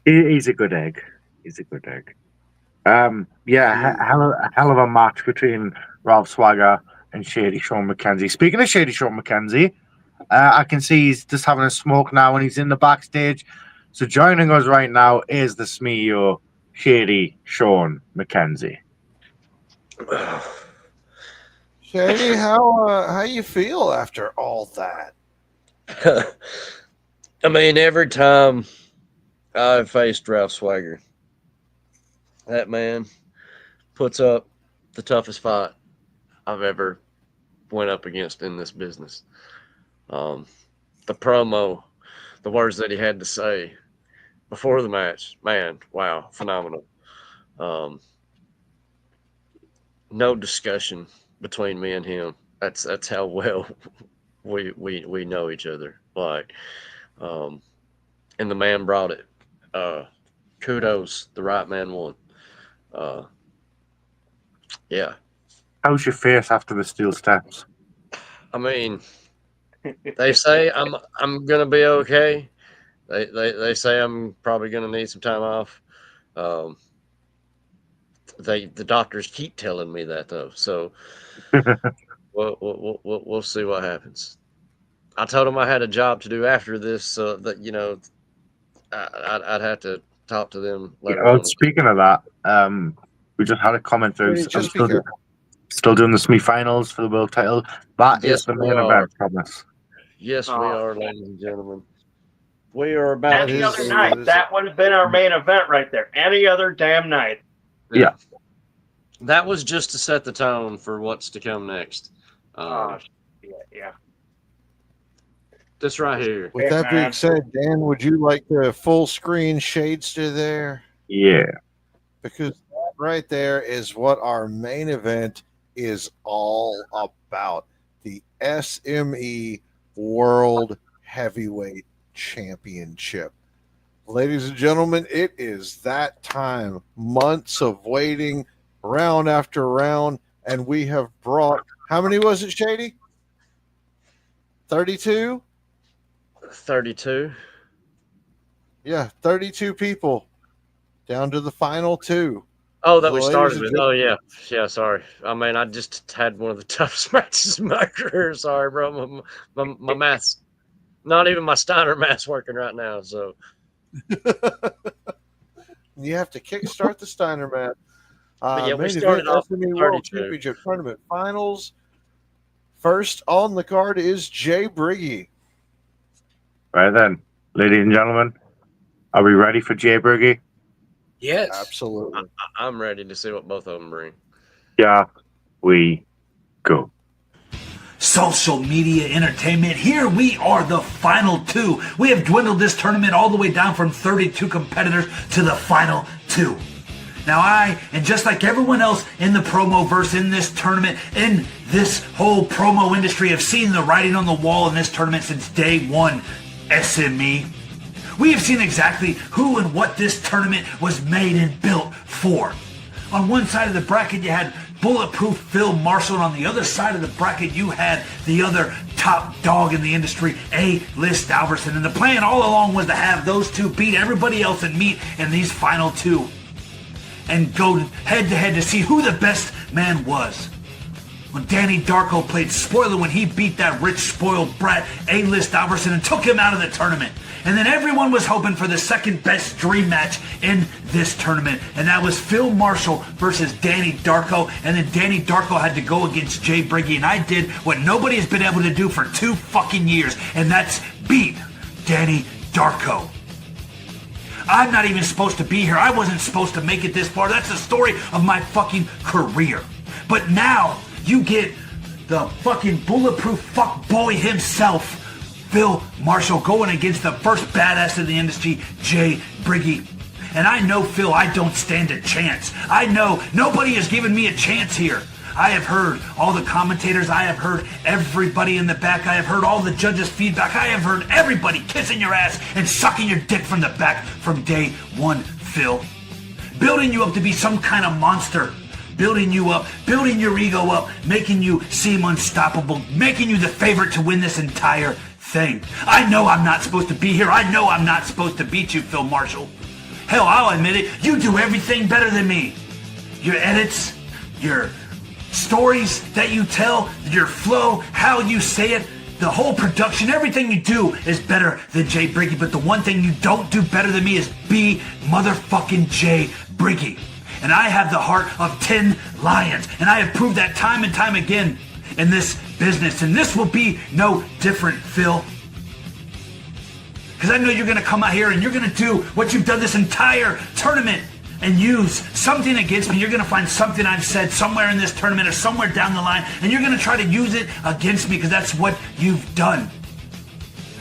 He's a good egg. He's a good egg. Hell of a match between Ralph Swagger and Shady Sean McKenzie. Speaking of Shady Sean McKenzie, I can see he's just having a smoke now and he's in the backstage. So joining us right now is the SMEO Shady Sean McKenzie. Shady, how you feel after all that? I mean, every time I've faced Ralph Swagger, that man puts up the toughest fight I've ever went up against in this business. The promo, the words that he had to say before the match, man, wow, phenomenal. No discussion between me and him. That's how well we know each other. And the man brought it. Kudos, the right man won. Yeah. How's your face after the steel steps? I mean, they say I'm gonna be okay. They say I'm probably gonna need some time off. The doctors keep telling me that though, so we'll see what happens. I told them I had a job to do after this, so that I'd have to talk to them later. Well, speaking of that, we just had a comment through. Still doing the semi-finals for the world title. That is the main event, promise. Yes, we are, ladies and gentlemen. We are about any other night. That would have been our main event right there. Any other damn night. Yeah. That was just to set the tone for what's to come next. Yeah. This right here. With that being said, Dan, would you like the full screen Shadester there? Yeah. Because that right there is what our main event is all about. The SME World Heavyweight Championship. Ladies and gentlemen, it is that time. Months of waiting, round after round, and we have brought, how many was it, Shady? 32? 32. Yeah, 32 people down to the final two. Oh, that we started with. Oh, yeah. Yeah, sorry. I mean, I just had one of the toughest matches in my career. Sorry, bro. My math's, not even my Steiner math's working right now. So you have to kickstart the Steiner math. But yeah, we Main started event off SME with World 32. Championship Tournament Finals. First on the card is Jay Briggy. Right then, ladies and gentlemen, are we ready for Jay Briggy? Yes. Absolutely. I'm ready to see what both of them bring. Yeah, we go. Social media entertainment. Here we are, the final two. We have dwindled this tournament all the way down from 32 competitors to the final two. Now and just like everyone else in the promo verse, in this tournament, in this whole promo industry, have seen the writing on the wall in this tournament since day one. SME. We have seen exactly who and what this tournament was made and built for. On one side of the bracket, you had Bulletproof Phil Marshall, and on the other side of the bracket, you had the other top dog in the industry, A-List Alverson. And the plan all along was to have those two beat everybody else and meet in these final two and go head-to-head to see who the best man was. When Danny Darko played spoiler when he beat that rich, spoiled brat, A-List Alverson, and took him out of the tournament. And then everyone was hoping for the second best dream match in this tournament. And that was Phil Marshall versus Danny Darko. And then Danny Darko had to go against Jay Briggy. And I did what nobody has been able to do for 2 fucking years. And that's beat Danny Darko. I'm not even supposed to be here. I wasn't supposed to make it this far. That's the story of my fucking career. But now you get the fucking bulletproof fuck boy himself, Phil Marshall, going against the first badass in the industry, Jay Briggy. And I know, Phil, I don't stand a chance. I know nobody has given me a chance here. I have heard all the commentators. I have heard everybody in the back. I have heard all the judges' feedback. I have heard everybody kissing your ass and sucking your dick from the back from day one, Phil. Building you up to be some kind of monster. Building you up, building your ego up, making you seem unstoppable, making you the favorite to win this entire thing. I know I'm not supposed to be here. I know I'm not supposed to beat you, Phil Marshall. Hell, I'll admit it. You do everything better than me. Your edits, your stories that you tell, your flow, how you say it, the whole production, everything you do is better than Jay Briggy. But the one thing you don't do better than me is be motherfucking Jay Briggy. And I have the heart of 10 lions. And I have proved that time and time again in this business. And this will be no different, Phil. Because I know you're going to come out here and you're going to do what you've done this entire tournament and use something against me. You're going to find something I've said somewhere in this tournament or somewhere down the line. And you're going to try to use it against me because that's what you've done.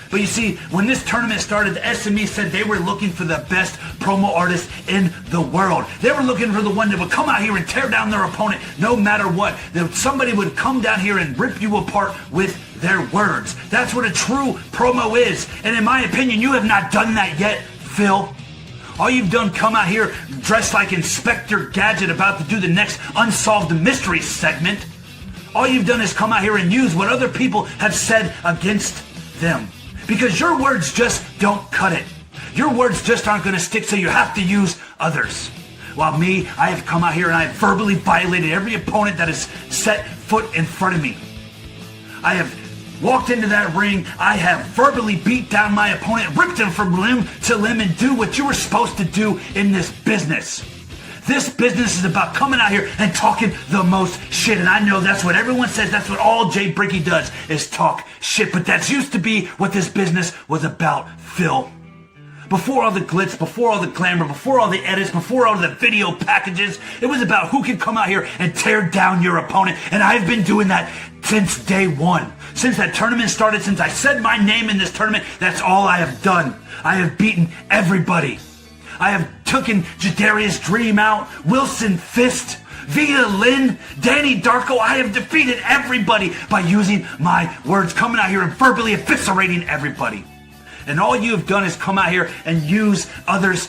But you see, when this tournament started, the SME said they were looking for the best promo artist in the world. They were looking for the one that would come out here and tear down their opponent no matter what. That somebody would come down here and rip you apart with their words. That's what a true promo is. And in my opinion, you have not done that yet, Phil. All you've done come out here dressed like Inspector Gadget about to do the next Unsolved Mysteries segment. All you've done is come out here and use what other people have said against them. Because your words just don't cut it. Your words just aren't going to stick, so you have to use others. While me, I have come out here and I have verbally violated every opponent that has set foot in front of me. I have walked into that ring, I have verbally beat down my opponent, ripped him from limb to limb, and do what you were supposed to do in this business. This business is about coming out here and talking the most shit. And I know that's what everyone says. That's what all Jay Briggy does is talk shit. But that's used to be what this business was about, Phil. Before all the glitz, before all the glamour, before all the edits, before all the video packages, it was about who could come out here and tear down your opponent. And I've been doing that since day one. Since that tournament started, since I said my name in this tournament, that's all I have done. I have beaten everybody. I have taken Jadarius Dream out, Wilson Fist, Via Lynn, Danny Darko. I have defeated everybody by using my words, coming out here and verbally eviscerating everybody. And all you have done is come out here and use others'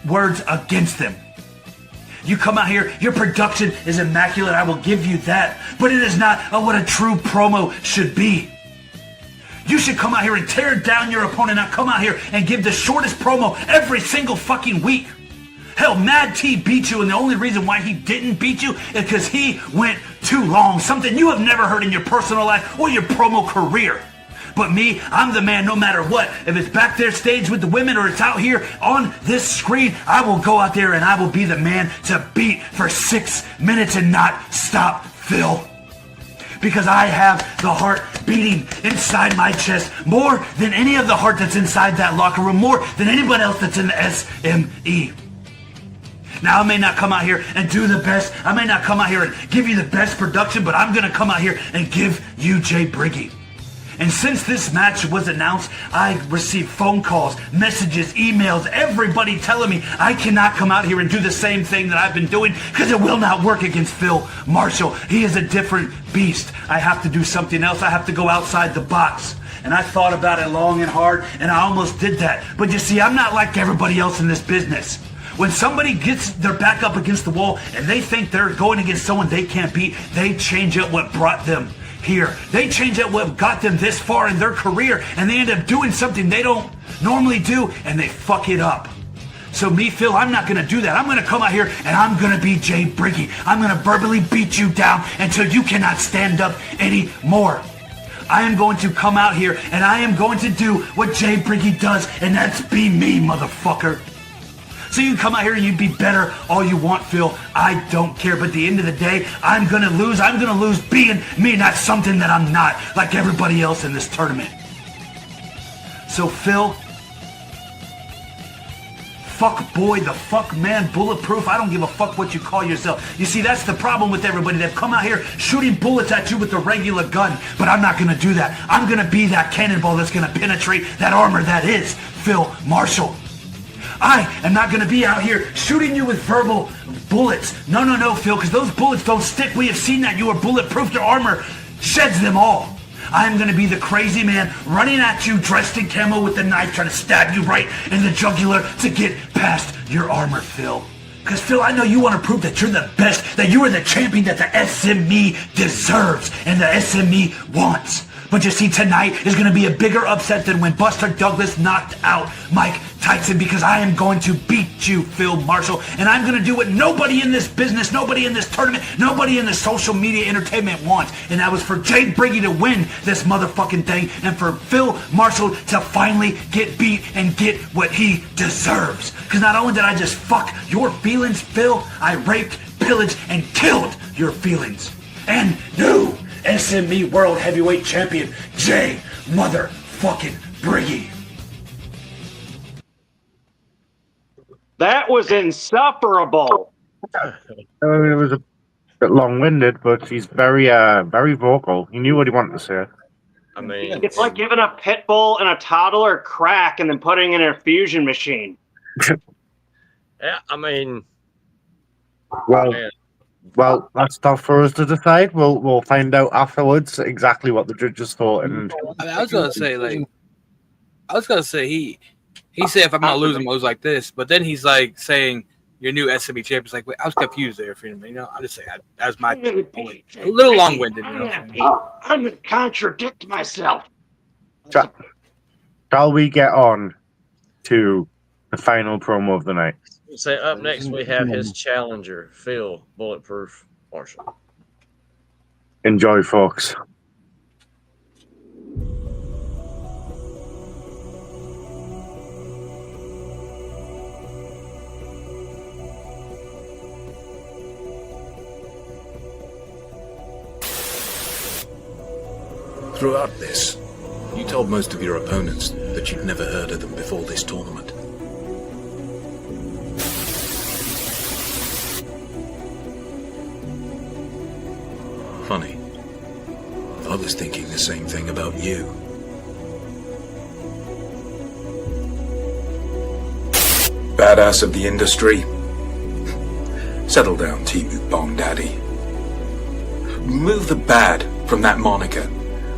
words against them. You come out here, your production is immaculate, I will give you that. But it is not what a true promo should be. You should come out here and tear down your opponent, not come out here and give the shortest promo every single fucking week. Hell, Mad T beat you, and the only reason why he didn't beat you is because he went too long. Something you have never heard in your personal life or your promo career. But me, I'm the man no matter what. If it's back there stage with the women or it's out here on this screen, I will go out there and I will be the man to beat for 6 minutes and not stop Phil. Because I have the heart beating inside my chest more than any of the heart that's inside that locker room, more than anybody else that's in the SME. Now, I may not come out here and do the best. I may not come out here and give you the best production, but I'm going to come out here and give you Jay Briggy. And since this match was announced, I received phone calls, messages, emails, everybody telling me I cannot come out here and do the same thing that I've been doing because it will not work against Phil Marshall. He is a different beast. I have to do something else. I have to go outside the box. And I thought about it long and hard, and I almost did that. But you see, I'm not like everybody else in this business. When somebody gets their back up against the wall and they think they're going against someone they can't beat, they change up what brought them here. They change up what got them this far in their career, and they end up doing something they don't normally do, and they fuck it up. So me, Phil, I'm not going to do that. I'm going to come out here and I'm going to be Jay Briggy. I'm going to verbally beat you down until you cannot stand up anymore. I am going to come out here and I am going to do what Jay Briggy does, and that's be me, motherfucker. So you can come out here and you be better all you want, Phil. I don't care. But at the end of the day, I'm going to lose. I'm going to lose being me, not something that I'm not, like everybody else in this tournament. So, Phil, fuck boy, the fuck man, bulletproof. I don't give a fuck what you call yourself. You see, that's the problem with everybody. They've come out here shooting bullets at you with a regular gun. But I'm not going to do that. I'm going to be that cannonball that's going to penetrate that armor that is Phil Marshall. I am not going to be out here shooting you with verbal bullets. No, Phil, because those bullets don't stick. We have seen that. You are bulletproof. Your armor sheds them all. I am going to be the crazy man running at you dressed in camo with the knife, trying to stab you right in the jugular to get past your armor, Phil. Because, Phil, I know you want to prove that you're the best, that you are the champion that the SME deserves and the SME wants. But you see, tonight is going to be a bigger upset than when Buster Douglas knocked out Mike Tyson, because I am going to beat you, Phil Marshall, and I'm going to do what nobody in this business, nobody in this tournament, nobody in the social media entertainment wants, and that was for Jay Briggy to win this motherfucking thing and for Phil Marshall to finally get beat and get what he deserves. Because not only did I just fuck your feelings, Phil, I raped, pillaged, and killed your feelings. And new SME World Heavyweight Champion, Jay motherfucking Briggy. That was insufferable. I mean, it was a bit long-winded, but he's very vocal. He knew what he wanted to say. I mean, it's like giving a pit bull and a toddler crack and then putting in an infusion machine. Yeah, I mean, well, that's not for us to decide. We'll find out afterwards exactly what the judges thought. And I was gonna say, he said if I'm not losing, I was like this, but then he's like saying your new SME champion's like, wait, I was confused there for him. You know, I'll just say that was my point. A little long-winded. You know, I'm gonna contradict myself. Shall we get on to the final promo of the night? So up next we have his challenger, Phil Bulletproof Marshall. Enjoy, folks. Throughout this, you told most of your opponents that you'd never heard of them before this tournament. Funny. I was thinking the same thing about you. Badass of the industry. Settle down, T-Boot Bomb Daddy. Remove the bad from that moniker,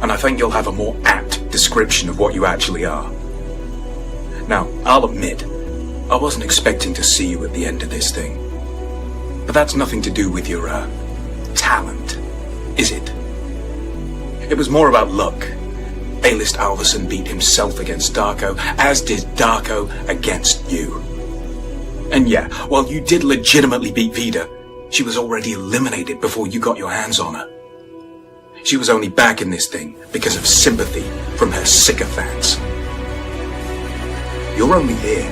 and I think you'll have a more apt description of what you actually are. Now, I'll admit, I wasn't expecting to see you at the end of this thing. But that's nothing to do with your, talent, is it? It was more about luck. A-List Alverson beat himself against Darko, as did Darko against you. And yeah, while you did legitimately beat Vida, she was already eliminated before you got your hands on her. She was only back in this thing because of sympathy from her sycophants. You're only here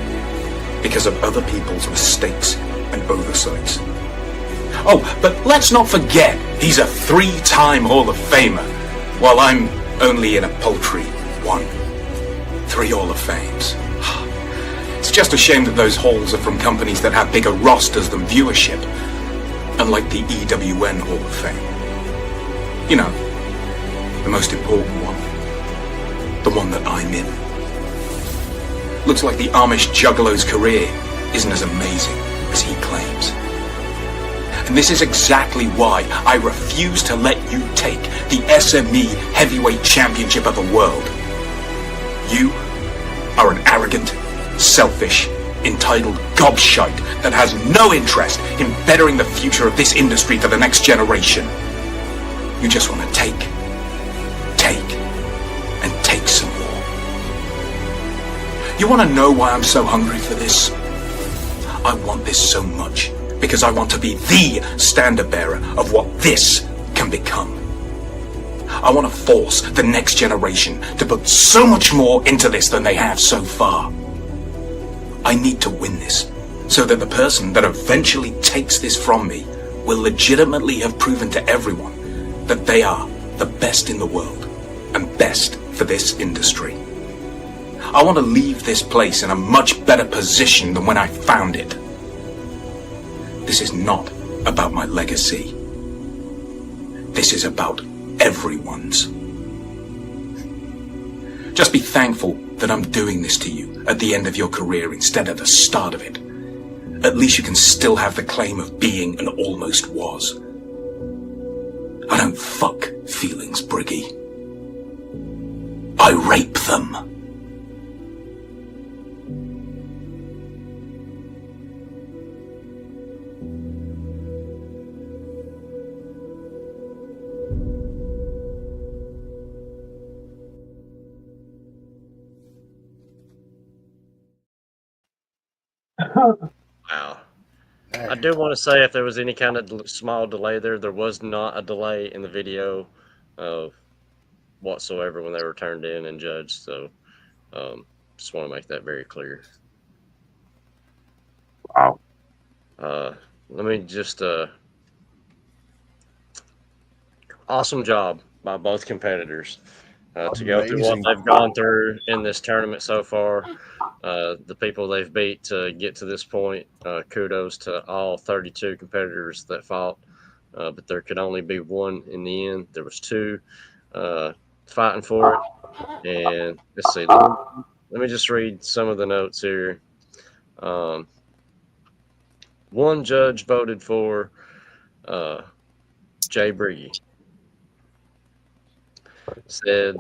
because of other people's mistakes and oversights. Oh, but let's not forget he's a 3-time Hall of Famer, while I'm only in a paltry 1. 3 Hall of Fames. It's just a shame that those halls are from companies that have bigger rosters than viewership, unlike the EWN Hall of Fame. You know, the most important one. The one that I'm in. Looks like the Amish Juggalo's career isn't as amazing as he claims. And this is exactly why I refuse to let you take the SME Heavyweight Championship of the world. You are an arrogant, selfish, entitled gobshite that has no interest in bettering the future of this industry for the next generation. You just want to take, and take some more. You want to know why I'm so hungry for this? I want this so much because I want to be the standard bearer of what this can become. I want to force the next generation to put so much more into this than they have so far. I need to win this so that the person that eventually takes this from me will legitimately have proven to everyone that they are the best in the world and best for this industry. I want to leave this place in a much better position than when I found it. This is not about my legacy. This is about everyone's. Just be thankful that I'm doing this to you at the end of your career instead of the start of it. At least you can still have the claim of being an almost was. I don't fuck feelings, Briggy. I rape them. Wow. I do want to say if there was any kind of small delay there was not a delay in the video whatsoever when they were turned in and judged. So just want to make that very clear. Wow. Let me just awesome job by both competitors to go through what they've gone through in this tournament so far. The people they've beat to get to this point. Kudos to all 32 competitors that fought, but there could only be one in the end. There was 2 fighting for it, and let's see. Let me just read some of the notes here. One judge voted for Jay Briggy. Said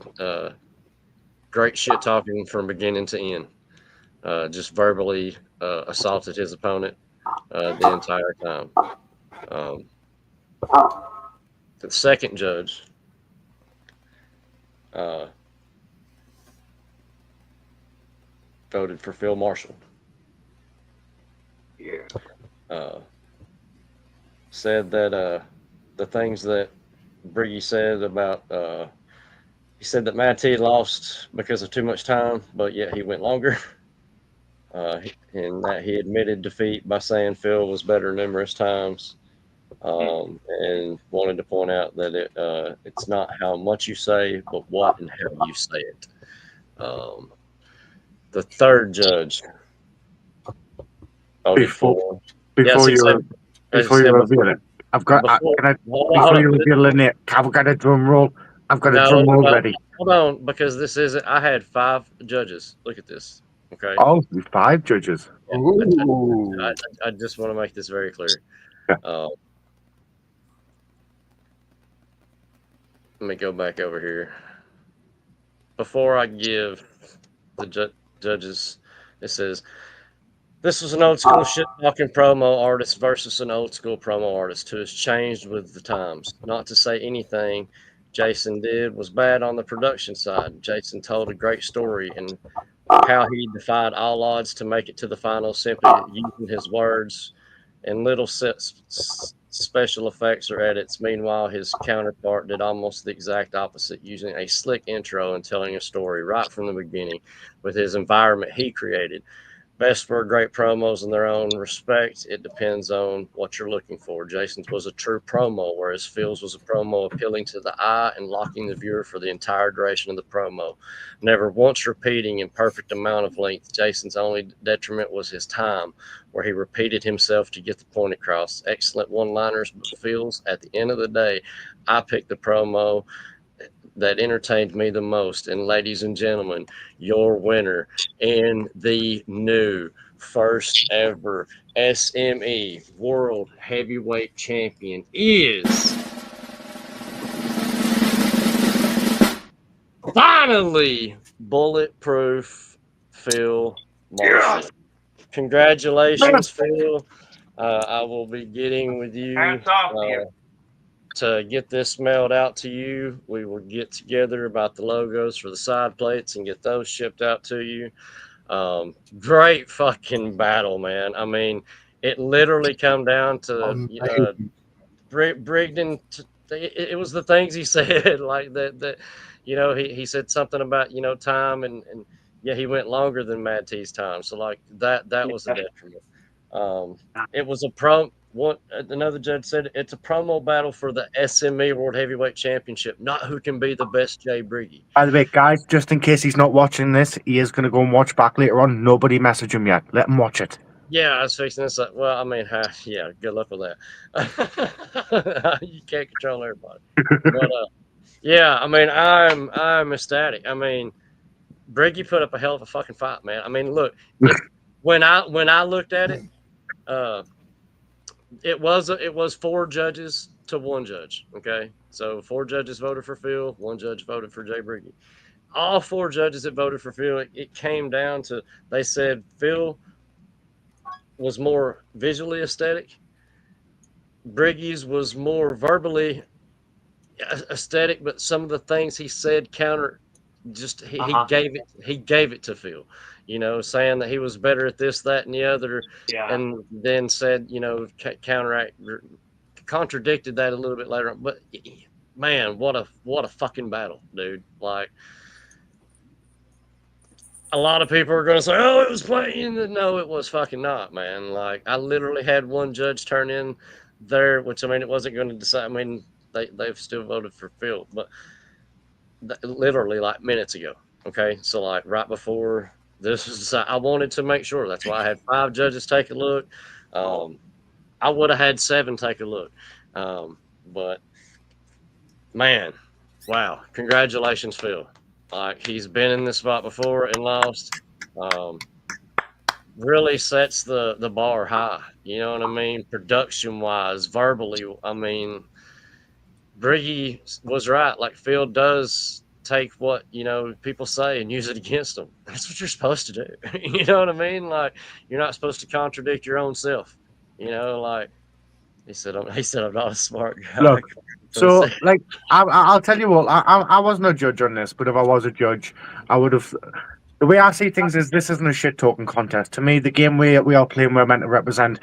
great shit talking from beginning to end. Just verbally assaulted his opponent the entire time. The second judge voted for Phil Marshall. Yeah. Said that the things that Briggy said about he said that Matt T lost because of too much time, but yet he went longer. And that he admitted defeat by saying Phil was better numerous times, and wanted to point out that it's not how much you say, but what and how you say it. The third judge before you reveal it, I've got a drum roll. I've got a drum roll ready. Hold on, because this isn't. I had 5 judges. Look at this. Okay. Oh, 5 judges. Yeah, I just want to make this very clear. Let me go back over here. Before I give the judges, it says, this was an old school shit talking promo artist versus an old school promo artist who has changed with the times. Not to say anything Jason did was bad on the production side. Jason told a great story and how he defied all odds to make it to the final, simply using his words and little special effects are edits. Meanwhile, his counterpart did almost the exact opposite, using a slick intro and telling a story right from the beginning with his environment he created. Best for great promos in their own respect. It depends on what you're looking for. Jason's was a true promo, whereas Phil's was a promo appealing to the eye and locking the viewer for the entire duration of the promo. Never once repeating in perfect amount of length. Jason's only detriment was his time, where he repeated himself to get the point across. Excellent one-liners, but Phil's, at the end of the day, I picked the promo that entertained me the most. And ladies and gentlemen, your winner in the new first ever SME World Heavyweight Champion is finally Bulletproof Phil Marshall. Congratulations, Phil. I will be getting with you. Hats off to you. To get this mailed out to you. We will get together about the logos for the side plates and get those shipped out to you. Great fucking battle, man. I mean, it literally come down to Brigden. It was the things he said, like that. You know, he said something about, you know, time and yeah, he went longer than Mad T's time. So like that was a detriment. It was a another judge said it's a promo battle for the SME World Heavyweight Championship, not who can be the best Jay Briggy. By the way, guys, just in case he's not watching this, he is going to go and watch back later on. Nobody message him yet. Let him watch it. Yeah, I was fixing this. Well, I mean, yeah, good luck with that. You can't control everybody. But yeah, I mean, I'm ecstatic. I mean, Briggy put up a hell of a fucking fight, man. I mean, look, when I looked at it, it was 4 judges to 1 judge. Okay, so 4 judges voted for Phil, 1 judge voted for Jay Briggy. All 4 judges that voted for Phil, it came down to, they said Phil was more visually aesthetic. Briggy's was more verbally aesthetic, but some of the things he said counter. Just he gave it to Phil, you know, saying that he was better at this, that, and the other, and then said, you know, contradicted that a little bit later on. But man, what a fucking battle, dude! Like, a lot of people are going to say, "Oh, it was playing." No, it was fucking not, man. Like, I literally had 1 judge turn in there, which I mean, it wasn't going to decide. I mean, they've still voted for Phil, but literally like minutes ago. Okay, so like right before this was, I wanted to make sure. That's why I had 5 judges take a look. I would have had 7 take a look, but man, wow! Congratulations, Phil. Like, he's been in this spot before and lost. Really sets the bar high. You know what I mean? Production wise, verbally. I mean, Briggy was right. Like, Phil does take what, you know, people say and use it against them. That's what you're supposed to do. You know what I mean? Like, you're not supposed to contradict your own self. You know, like he said, I'm not a smart guy. Look, so like I'll tell you what, I wasn't a judge on this, but if I was a judge, I would have. The way I see things is this isn't a shit talking contest. To me, the game we are playing, we're meant to represent,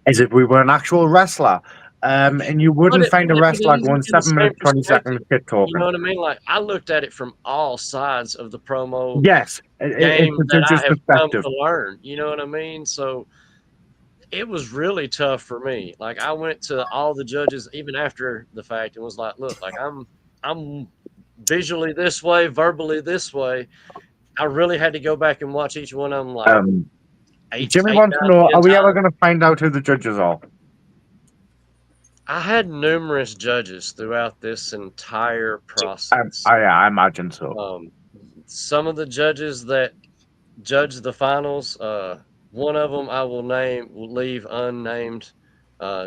is if we were an actual wrestler. And you wouldn't find a wrestler going 7 minutes, 20 seconds shit talking. You know what I mean? Like, I looked at it from all sides of the promo yes, game it's that I just have come perspective. to learn. You know what I mean? So it was really tough for me. Like, I went to all the judges even after the fact and was like, look, like I'm visually this way, verbally this way. I really had to go back and watch each one of them. Like, Jimmy wants to know: are we ever going to find out who the judges are? I had numerous judges throughout this entire process. I imagine so. Some of the judges that judged the finals, one of them I will leave unnamed,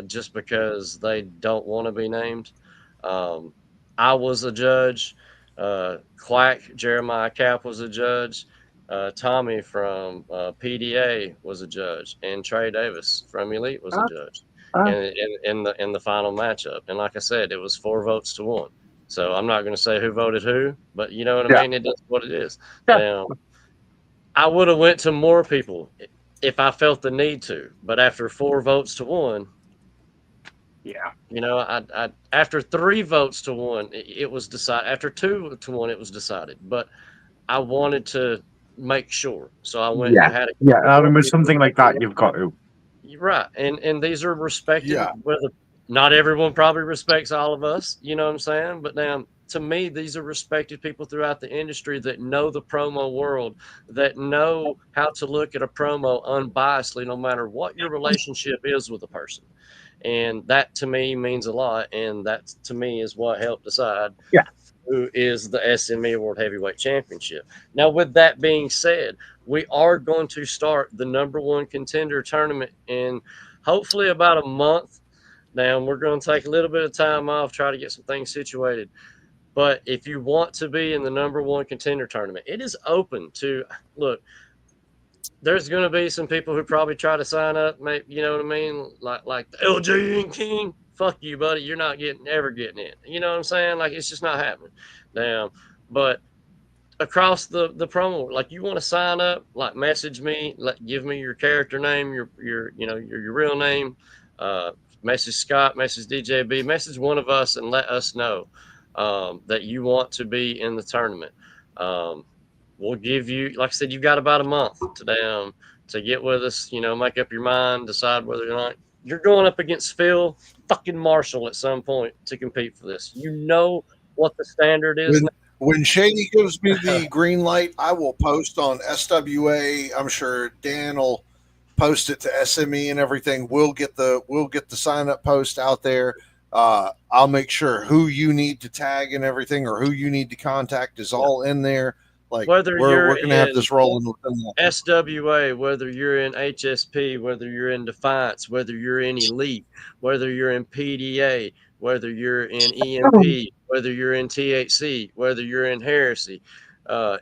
just because they don't want to be named. I was a judge. Kliq, Jeremiah Cap was a judge. Tommy from PDA was a judge, and Trey Davis from Elite was a judge. In the final matchup, and like I said, it was 4 votes to 1. So I'm not going to say who voted who, but you know what I mean. It is what it is. I would have went to more people if I felt the need to, but after 4 votes to 1, Yeah. You know, I after 3 votes to 1, it was decided. After 2 to 1, it was decided. But I wanted to make sure, so I went and had a Yeah. couple I more mean, with people something like that, you've got to. You're right, and these are respected. Yeah. Whether not everyone probably respects all of us, you know what I'm saying? But now, to me, these are respected people throughout the industry that know the promo world, that know how to look at a promo unbiasedly, no matter what your relationship is with a person. And that to me means a lot, and that to me is what helped decide who is the SME World Heavyweight Championship. Now, with that being said, we are going to start the #1 contender tournament in hopefully about a month. Now, we're going to take a little bit of time off, try to get some things situated. But if you want to be in the #1 contender tournament, it is open to look. There's going to be some people who probably try to sign up, you know what I mean? Like the LJ and King. Fuck you, buddy. You're not ever getting in. You know what I'm saying? Like, it's just not happening. Now, but across the promo, like, you want to sign up, like, message me, give me your character name, your real name, message Scott, message DJB, message one of us, and let us know that you want to be in the tournament. We'll give you, like I said, you've got about a month to get with us, make up your mind, decide whether or not you're going up against Phil fucking Marshall at some point to compete for this. You know what the standard is now. When Shady gives me the green light, I will post on SWA. I'm sure Dan will post it to SME and everything. We'll get the sign up post out there. I'll make sure who you need to tag and everything, or who you need to contact is all in there. Like, Whether we're gonna have this rolling within that. SWA, whether you're in HSP, whether you're in Defiance, whether you're in Elite, whether you're in PDA, whether you're in EMP, whether you're in THC, whether you're in Heresy.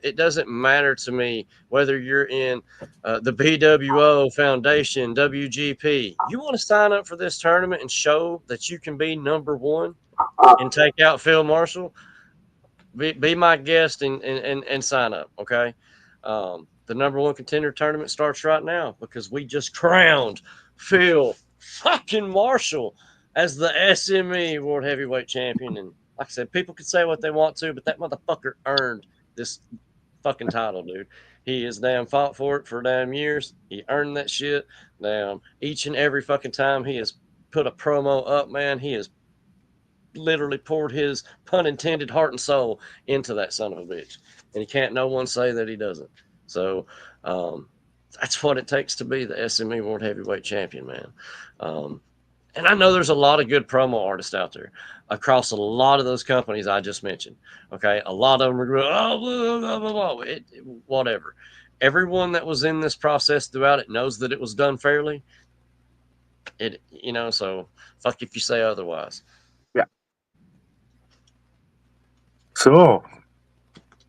It doesn't matter to me whether you're in the BWO Foundation, WGP. You want to sign up for this tournament and show that you can be #1 and take out Phil Marshall? Be my guest and sign up, okay? The #1 contender tournament starts right now because we just crowned Phil fucking Marshall as the SME World Heavyweight Champion. And like I said, people can say what they want to, but that motherfucker earned this fucking title, dude. He has fought for it for years. He earned that shit. Each and every fucking time he has put a promo up, man, he has literally poured his, pun intended, heart and soul into that son of a bitch, and he can't no one say that he doesn't. So that's what it takes to be the SME World Heavyweight Champion, man. And I know there's a lot of good promo artists out there across a lot of those companies I just mentioned. Okay, a lot of them are blah, blah, blah, blah. Whatever. Everyone that was in this process throughout it knows that it was done fairly. So fuck if you say otherwise. So,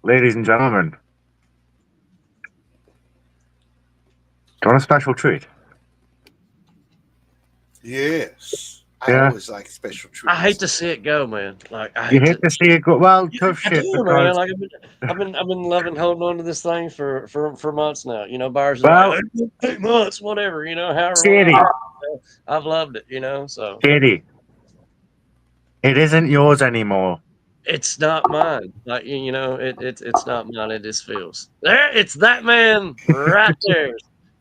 ladies and gentlemen, do you want a special treat? Yes. Yeah. I always like special treats. I hate to see it go, man. Like, You hate to see it go. Well, tough I shit. do, man. Like, I've been loving holding on to this thing for months now. Byers is Well, like 8 months, whatever. However Shady. long. I've loved it. So Shady, it isn't yours anymore. it's not mine. Like, it's not mine. It is Phil's. There, it's that man right there.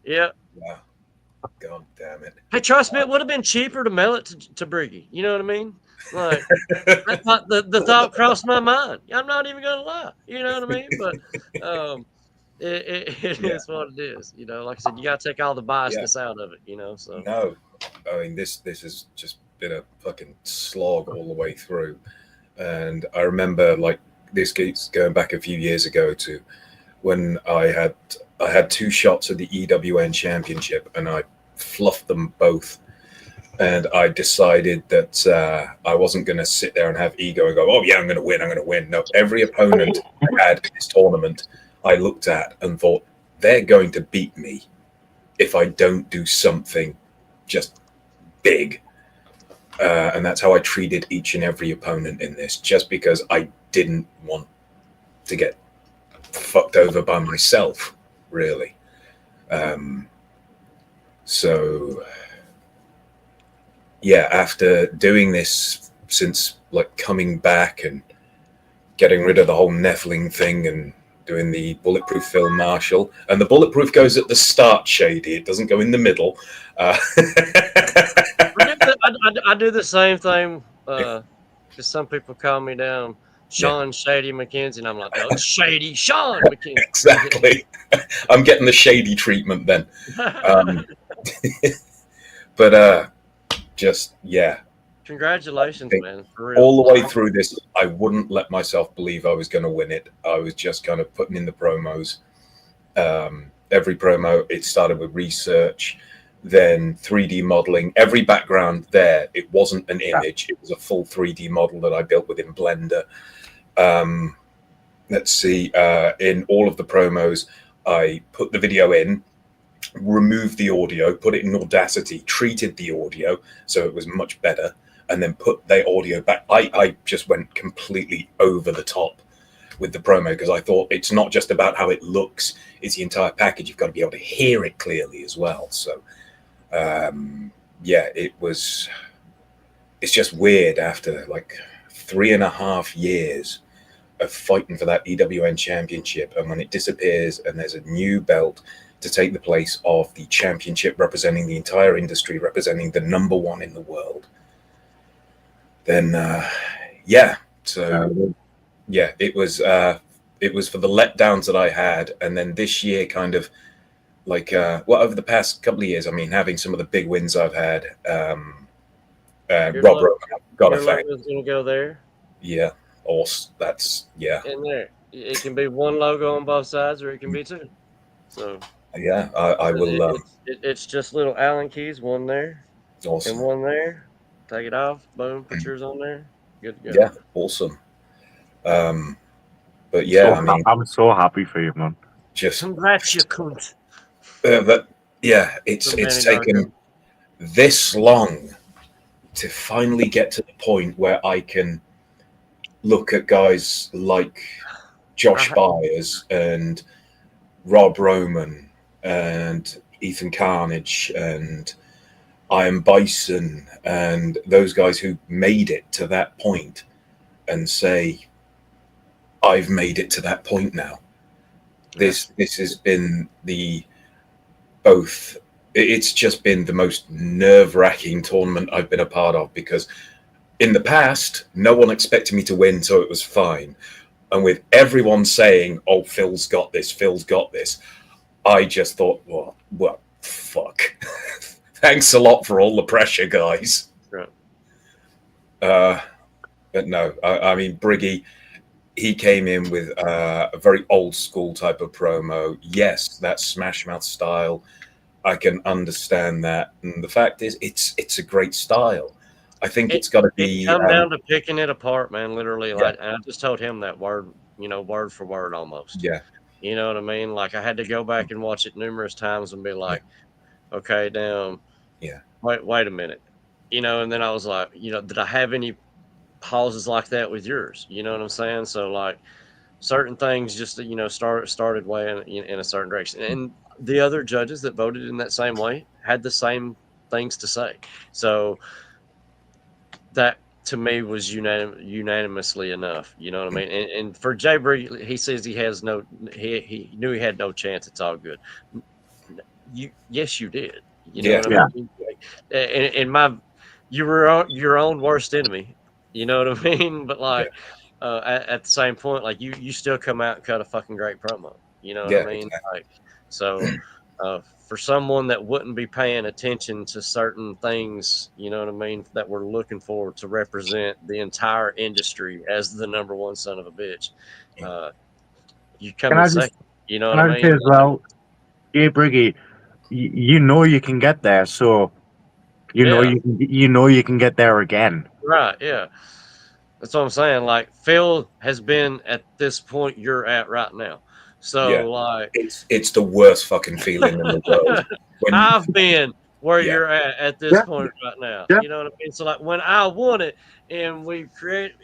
Yep. Wow. God damn it. Hey, trust me, it would have been cheaper to mail it to Briggy. You know what I mean? Like, the thought crossed my mind. I'm not even gonna lie. You know what I mean? But it is what it is. Like I said, you gotta take all the biasness out of it. So No, I mean this has just been a fucking slog all the way through. And I remember, like, this keeps going back a few years ago to when I had 2 shots at the EWN Championship, and I fluffed them both. And I decided that I wasn't going to sit there and have ego and go, oh, yeah, I'm going to win. No, every opponent I had in this tournament, I looked at and thought, they're going to beat me if I don't do something just big. And that's how I treated each and every opponent in this, just because I didn't want to get fucked over by myself, really. So yeah, after doing this since like coming back and getting rid of the whole Nephilim thing and doing the bulletproof film Marshall, and the bulletproof goes at the start, Shady. It doesn't go in the middle. I do the same thing. Because some people call me down Sean Shady McKenzie, and I'm like, no, it's Shady Sean McKenzie. Exactly. I'm getting the Shady treatment then. But just yeah. Congratulations, man. For real. All the way through this, I wouldn't let myself believe I was going to win it. I was just kind of putting in the promos. Every promo, it started with research, then 3D modeling. Every background there, it wasn't an image. It was a full 3D model that I built within Blender. Let's see. In all of the promos, I put the video in, removed the audio, put it in Audacity, treated the audio so it was much better, and then put the audio back. I just went completely over the top with the promo because I thought it's not just about how it looks, it's the entire package. You've got to be able to hear it clearly as well. So yeah, it's just weird after like 3.5 years of fighting for that EWN championship, and when it disappears and there's a new belt to take the place of the championship representing the entire industry, representing the number one in the world, then yeah. So yeah, it was for the letdowns that I had, and then this year kind of like over the past couple of years, I mean, having some of the big wins I've had, Rob got a fact. Gonna go there. Yeah, or that's In there, it can be one logo on both sides, or it can be two. So yeah, I will. It's just little Allen keys, one there, awesome, and one there. Take it off, boom, put yours on there. Good to go. Yeah, awesome. But yeah, I mean, I'm so happy for you, man. Just congrats, you cunt. But yeah, it's taken this long to finally get to the point where I can look at guys like Josh Byers and Rob Roman and Ethan Carnage and Iron Bison and those guys who made it to that point and say, I've made it to that point now. This has been it's just been the most nerve-wracking tournament I've been a part of, because in the past, no one expected me to win, so it was fine. And with everyone saying, oh, Phil's got this, I just thought, well, fuck. Thanks a lot for all the pressure, guys. Right. But no, I mean, Briggy, he came in with a very old school type of promo. Yes, that Smash Mouth style. I can understand that. And the fact is, it's a great style. I think it's got to be. It come down to picking it apart, man. Literally, yeah. Like, I just told him that word for word almost. Yeah. You know what I mean? Like, I had to go back and watch it numerous times and be like, okay, damn. Yeah. Wait a minute. And then I was like, did I have any pauses like that with yours? You know what I'm saying? So like certain things just, started way in a certain direction. And the other judges that voted in that same way had the same things to say. So that to me was unanimously enough. You know what I mean? And for Jay Brigg, he says he knew he had no chance. It's all good. Yes, you did. You know what I mean? And you were your own worst enemy. You know what I mean? But like at the same point, like you still come out and cut a fucking great promo. You know what I mean? Exactly. Like so for someone that wouldn't be paying attention to certain things, you know what I mean, that we're looking for to represent the entire industry as the number one son of a bitch. You come in second. You know what I mean? As well, yeah, Briggy, you know you can get there, so you know you can get there again. Right, yeah. That's what I'm saying. Like Phil has been at this point you're at right now. So like it's the worst fucking feeling in the world. I've been where you're at this point right now. You know what I mean? So like when I won it and we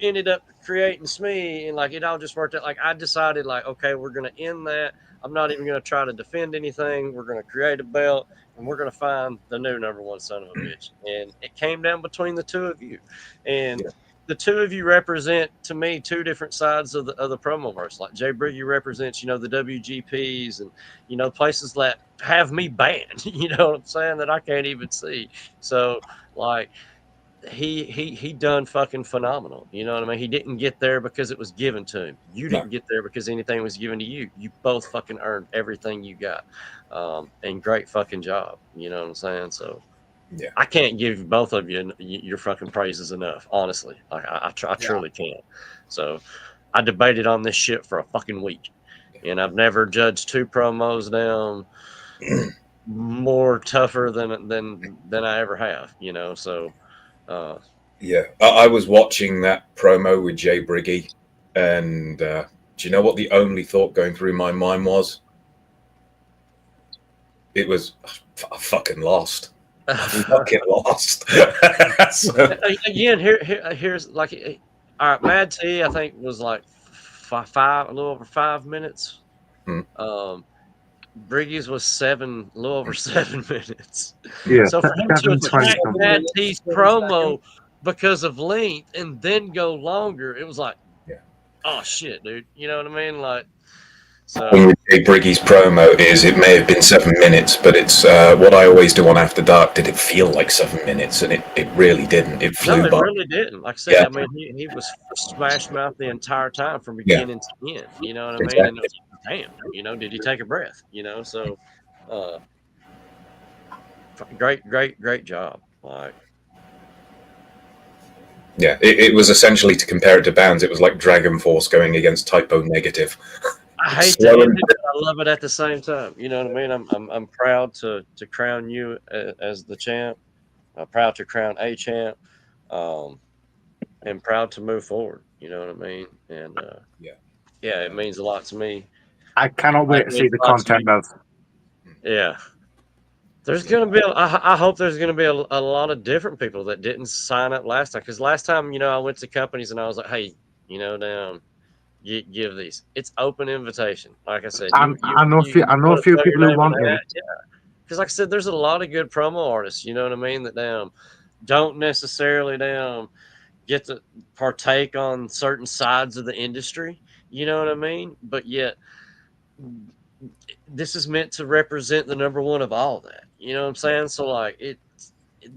ended up creating SME and like it all just worked out, like I decided like, okay, we're gonna end that. I'm not even gonna try to defend anything. We're gonna create a belt and we're going to find the new number one son of a bitch. And it came down between the two of you. And the two of you represent, to me, two different sides of the promo verse. Like Jay Briggy represents, the WGPs and, places that have me banned, you know what I'm saying, that I can't even see. So, like, he done fucking phenomenal. You know what I mean? He didn't get there because it was given to him. You didn't get there because anything was given to you. You both fucking earned everything you got. And great fucking job. You know what I'm saying? So yeah, I can't give both of you your fucking praises enough. Honestly, I truly can't. So I debated on this shit for a fucking week, and I've never judged two promos down more tougher than I ever have. So. Yeah, I was watching that promo with Jay Briggy, and do you know what the only thought going through my mind was? It was, I fucking lost. I fucking lost. So, Again, here's like, all right, Mad T, I think was like a little over 5 minutes. Briggy's was a little over 7 minutes. Yeah, So for him to 7, attack 20. Mad T's promo because of length and then go longer, it was like, oh shit, dude. You know what I mean? Like, so. with Jay Briggy's promo is it may have been 7 minutes, but it's what I always do on After Dark. Did it feel like 7 minutes? And it really didn't. It flew No, it by. really didn't. Like I said, I mean, he was smash mouth the entire time from beginning to end. You know what I mean? And it was, damn, did he take a breath? So great job. Like, yeah, it was essentially, to compare it to Bounds, it was like Dragon Force going against Typo Negative. I hate to end it, but I love it at the same time. You know what I mean? I'm proud to crown you as the champ. I'm proud to crown a champ. And proud to move forward. You know what I mean? And yeah, it means a lot to me. I cannot wait to see the Contenders. Yeah. There's going to be, I hope there's going to be a lot of different people that didn't sign up last time. Because last time, I went to companies and I was like, hey, give these. It's open invitation. Like I said, I know a few people who want it. Yeah. Because like I said, there's a lot of good promo artists, you know what I mean, that don't necessarily get to partake on certain sides of the industry, you know what I mean? But yet, this is meant to represent the number one of all that. You know what I'm saying? So like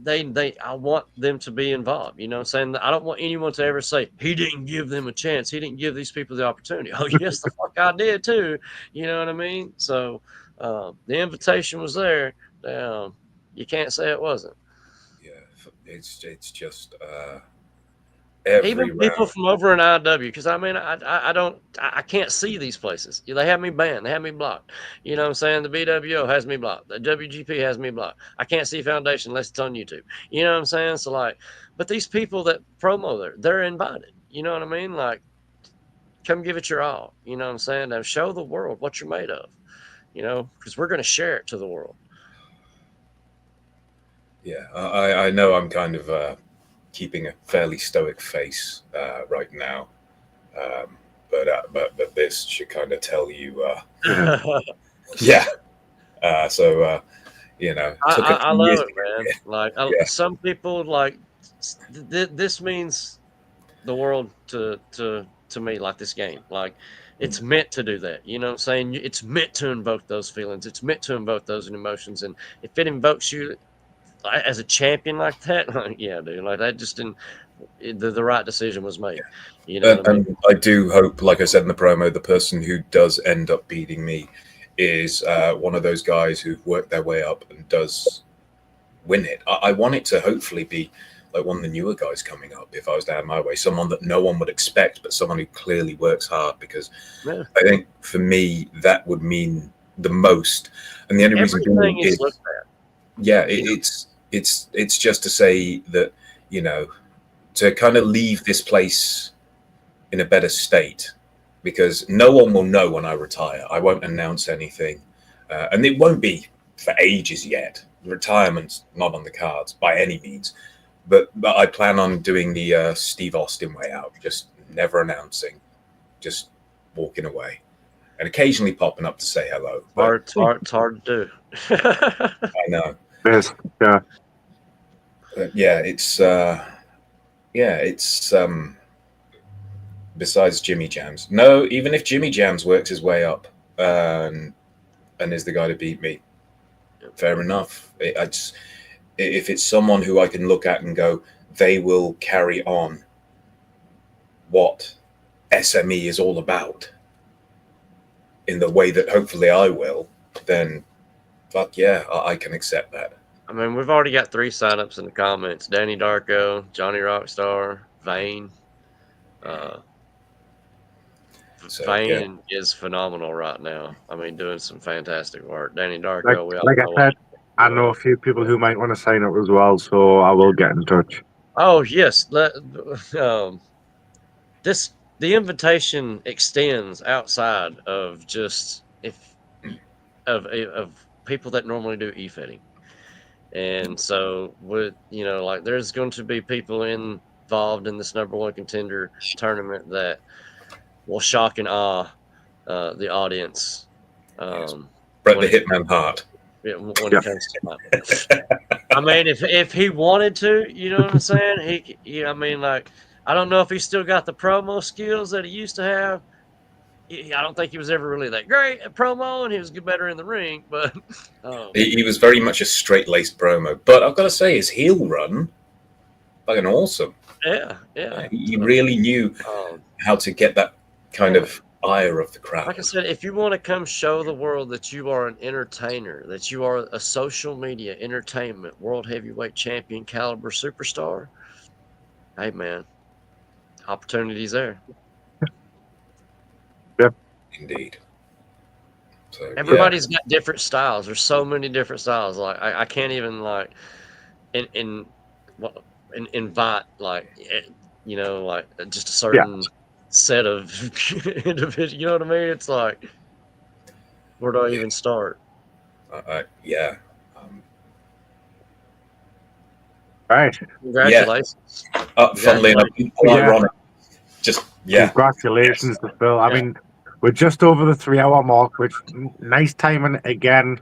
I want them to be involved. You know what I'm saying? I don't want anyone to ever say he didn't give them a chance. He didn't give these people the opportunity. Oh yes, the fuck I did too. You know what I mean? So the invitation was there. You can't say it wasn't. Yeah, it's just even people from over in IW, because I mean I can't see these places. They have me banned, they have me blocked. You know what I'm saying? The BWO has me blocked, the WGP has me blocked. I can't see Foundation unless it's on YouTube. You know what I'm saying? So like, but these people that promo there, they're invited. You know what I mean? Like, come give it your all. You know what I'm saying? Now show the world what you're made of. Because we're going to share it to the world. Yeah, I know I'm kind of keeping a fairly stoic face right now, but this should kind of tell you, yeah. So I love it, man. Like some people, like this means the world to me. Like this game, like it's meant to do that. You know what I'm saying? It's meant to invoke those feelings. It's meant to invoke those emotions, and if it invokes you as a champion like that, yeah, dude, like that just didn't. The right decision was made. You know what I mean? And I do hope, like I said in the promo, the person who does end up beating me is one of those guys who've worked their way up and does win it. I want it to hopefully be like one of the newer guys coming up, if I was to have my way, someone that no one would expect, but someone who clearly works hard, because I think for me that would mean the most. And the only reason is it's just to say that, to kind of leave this place in a better state, because no one will know when I retire. I won't announce anything, and it won't be for ages yet. Retirement's not on the cards by any means, but I plan on doing the Steve Austin way out, just never announcing, just walking away. and occasionally popping up to say hello. But It's hard to do. I know. Yes, yeah. It's besides Jimmy Jams. No, even if Jimmy Jams works his way up and is the guy to beat me, fair enough. If it's someone who I can look at and go, they will carry on what SME is all about in the way that hopefully I will, then fuck yeah, I can accept that. I mean, we've already got 3 signups in the comments: Danny Darko, Johnny Rockstar, Vane. Vane is phenomenal right now. I mean, doing some fantastic work. Danny Darko, Like I said, I know a few people who might want to sign up as well, so I will get in touch. Oh yes, the invitation extends outside of just of people that normally do e-fitting, and so there's going to be people involved in this number 1 contender tournament that will shock and awe the audience. Bret the Hitman Hart. Yeah, when it comes to that. I mean, if he wanted to, you know what I'm saying? I don't know if he's still got the promo skills that he used to have. I don't think he was ever really that great at promo, and he was better in the ring. But he was very much a straight-laced promo. But I've got to say, his heel run, fucking awesome. Yeah. He really knew how to get that kind of ire of the crowd. Like I said, if you want to come show the world that you are an entertainer, that you are a social media entertainment world heavyweight champion caliber superstar, hey man, opportunities there. Yep. Indeed. So, everybody's got different styles. There's so many different styles. Like I can't even invite just a certain set of individuals. You know what I mean? It's like, where do I even start? Yeah. Right. Congratulations. Funnily enough, ironic. Congratulations to Phil. I mean, we're just over the 3-hour mark, which nice timing again.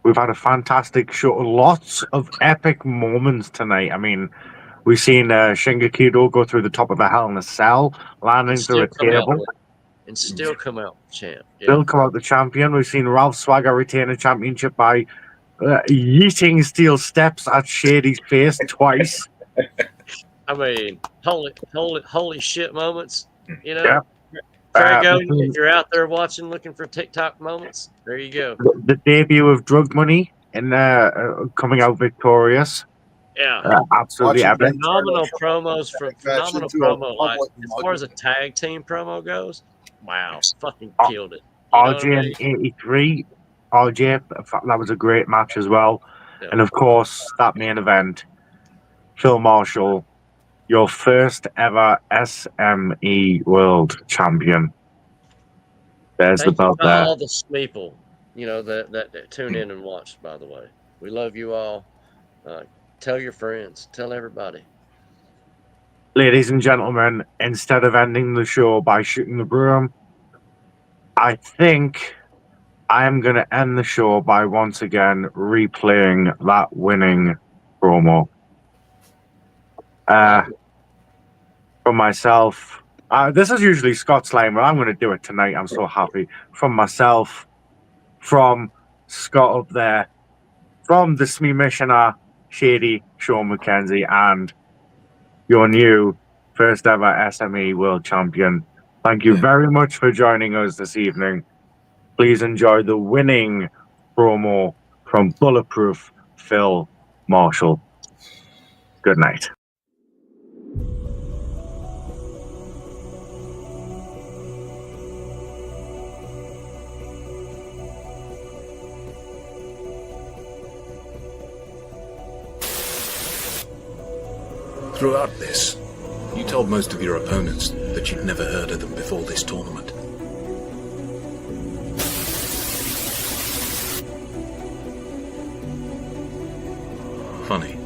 We've had a fantastic show. Lots of epic moments tonight. I mean, we've seen Shin Gekido go through the top of a Hell in a Cell, landing through a table. And still come out champ. Yeah. Still come out the champion. We've seen Ralph Swagger retain a championship by yeeting steel steps at Shady's face twice. I mean, holy shit moments. You know, if you're out there watching, looking for TikTok moments, there you go. The debut of Drug Money and coming out victorious. Yeah, absolutely epic. Phenomenal promos from phenomenal promo. Like, as far as a tag team promo goes, wow, fucking killed it. RJ and 83. RJ, that was a great match as well. Yeah. And of course, that main event, Phil Marshall, your first ever SME World Champion. There's the belt there. All the people, that tune in and watch. By the way, we love you all. Tell your friends. Tell everybody. Ladies and gentlemen, instead of ending the show by shooting the broom, I think I am going to end the show by once again replaying that winning promo. From myself, this is usually Scott's line, but I'm going to do it tonight. I'm so happy. From myself, from Scott up there, from the SME Missioner, Shady, Sean McKenzie, and your new first ever SME World Champion. Thank you very much for joining us this evening. Please enjoy the winning promo from Bulletproof Phil Marshall. Good night. Throughout this, you told most of your opponents that you'd never heard of them before this tournament. Funny.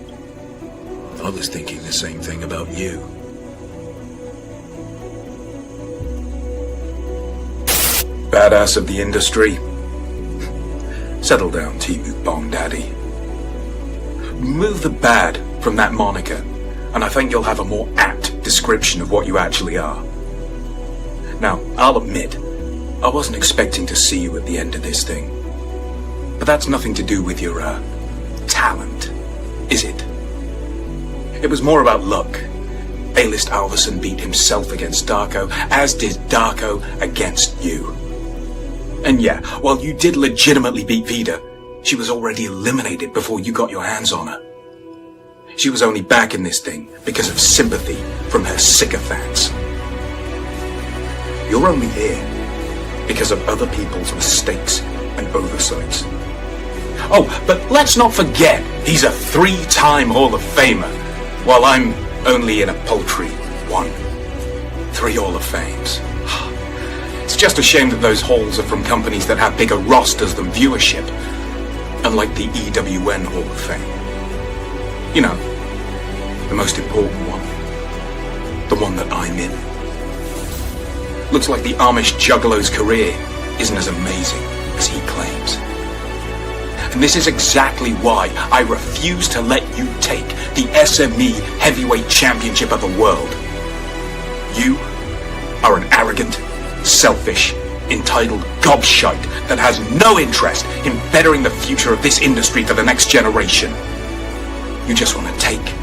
I was thinking the same thing about you. badass of the industry. Settle down, Timu Bong Daddy. Remove the bad from that moniker, and I think you'll have a more apt description of what you actually are. Now, I'll admit, I wasn't expecting to see you at the end of this thing. But that's nothing to do with your, talent, is it? It was more about luck. A-List Alverson beat himself against Darko, as did Darko against you. And yeah, while you did legitimately beat Vida, she was already eliminated before you got your hands on her. She was only back in this thing because of sympathy from her sycophants. You're only here because of other people's mistakes and oversights. Oh, but let's not forget he's a 3-time Hall of Famer, while I'm only in a paltry 1. 3 Hall of Fames. It's just a shame that those halls are from companies that have bigger rosters than viewership, unlike the EWN Hall of Fame. You know, the most important one. The one that I'm in. Looks like the Amish Juggalo's career isn't as amazing as he claims. And this is exactly why I refuse to let you take the SME Heavyweight Championship of the world. You are an arrogant, selfish, entitled gobshite that has no interest in bettering the future of this industry for the next generation. You just want to take,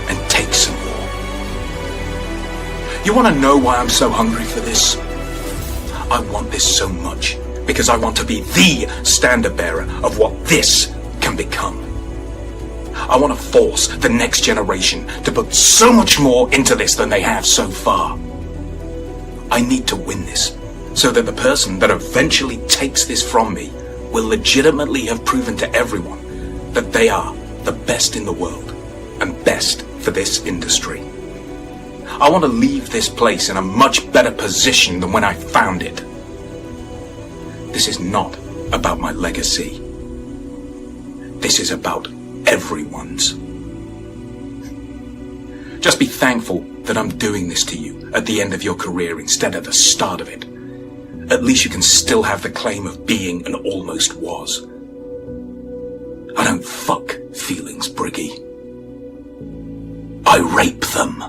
and take some more. You want to know why I'm so hungry for this? I want this so much because I want to be the standard bearer of what this can become. I want to force the next generation to put so much more into this than they have so far. I need to win this so that the person that eventually takes this from me will legitimately have proven to everyone that they are the best in the world and best for this industry. I want to leave this place in a much better position than when I found it. This is not about my legacy. This is about everyone's. Just be thankful that I'm doing this to you at the end of your career instead of the start of it. At least you can still have the claim of being an almost was. I don't fuck feelings, Briggy. I rape them.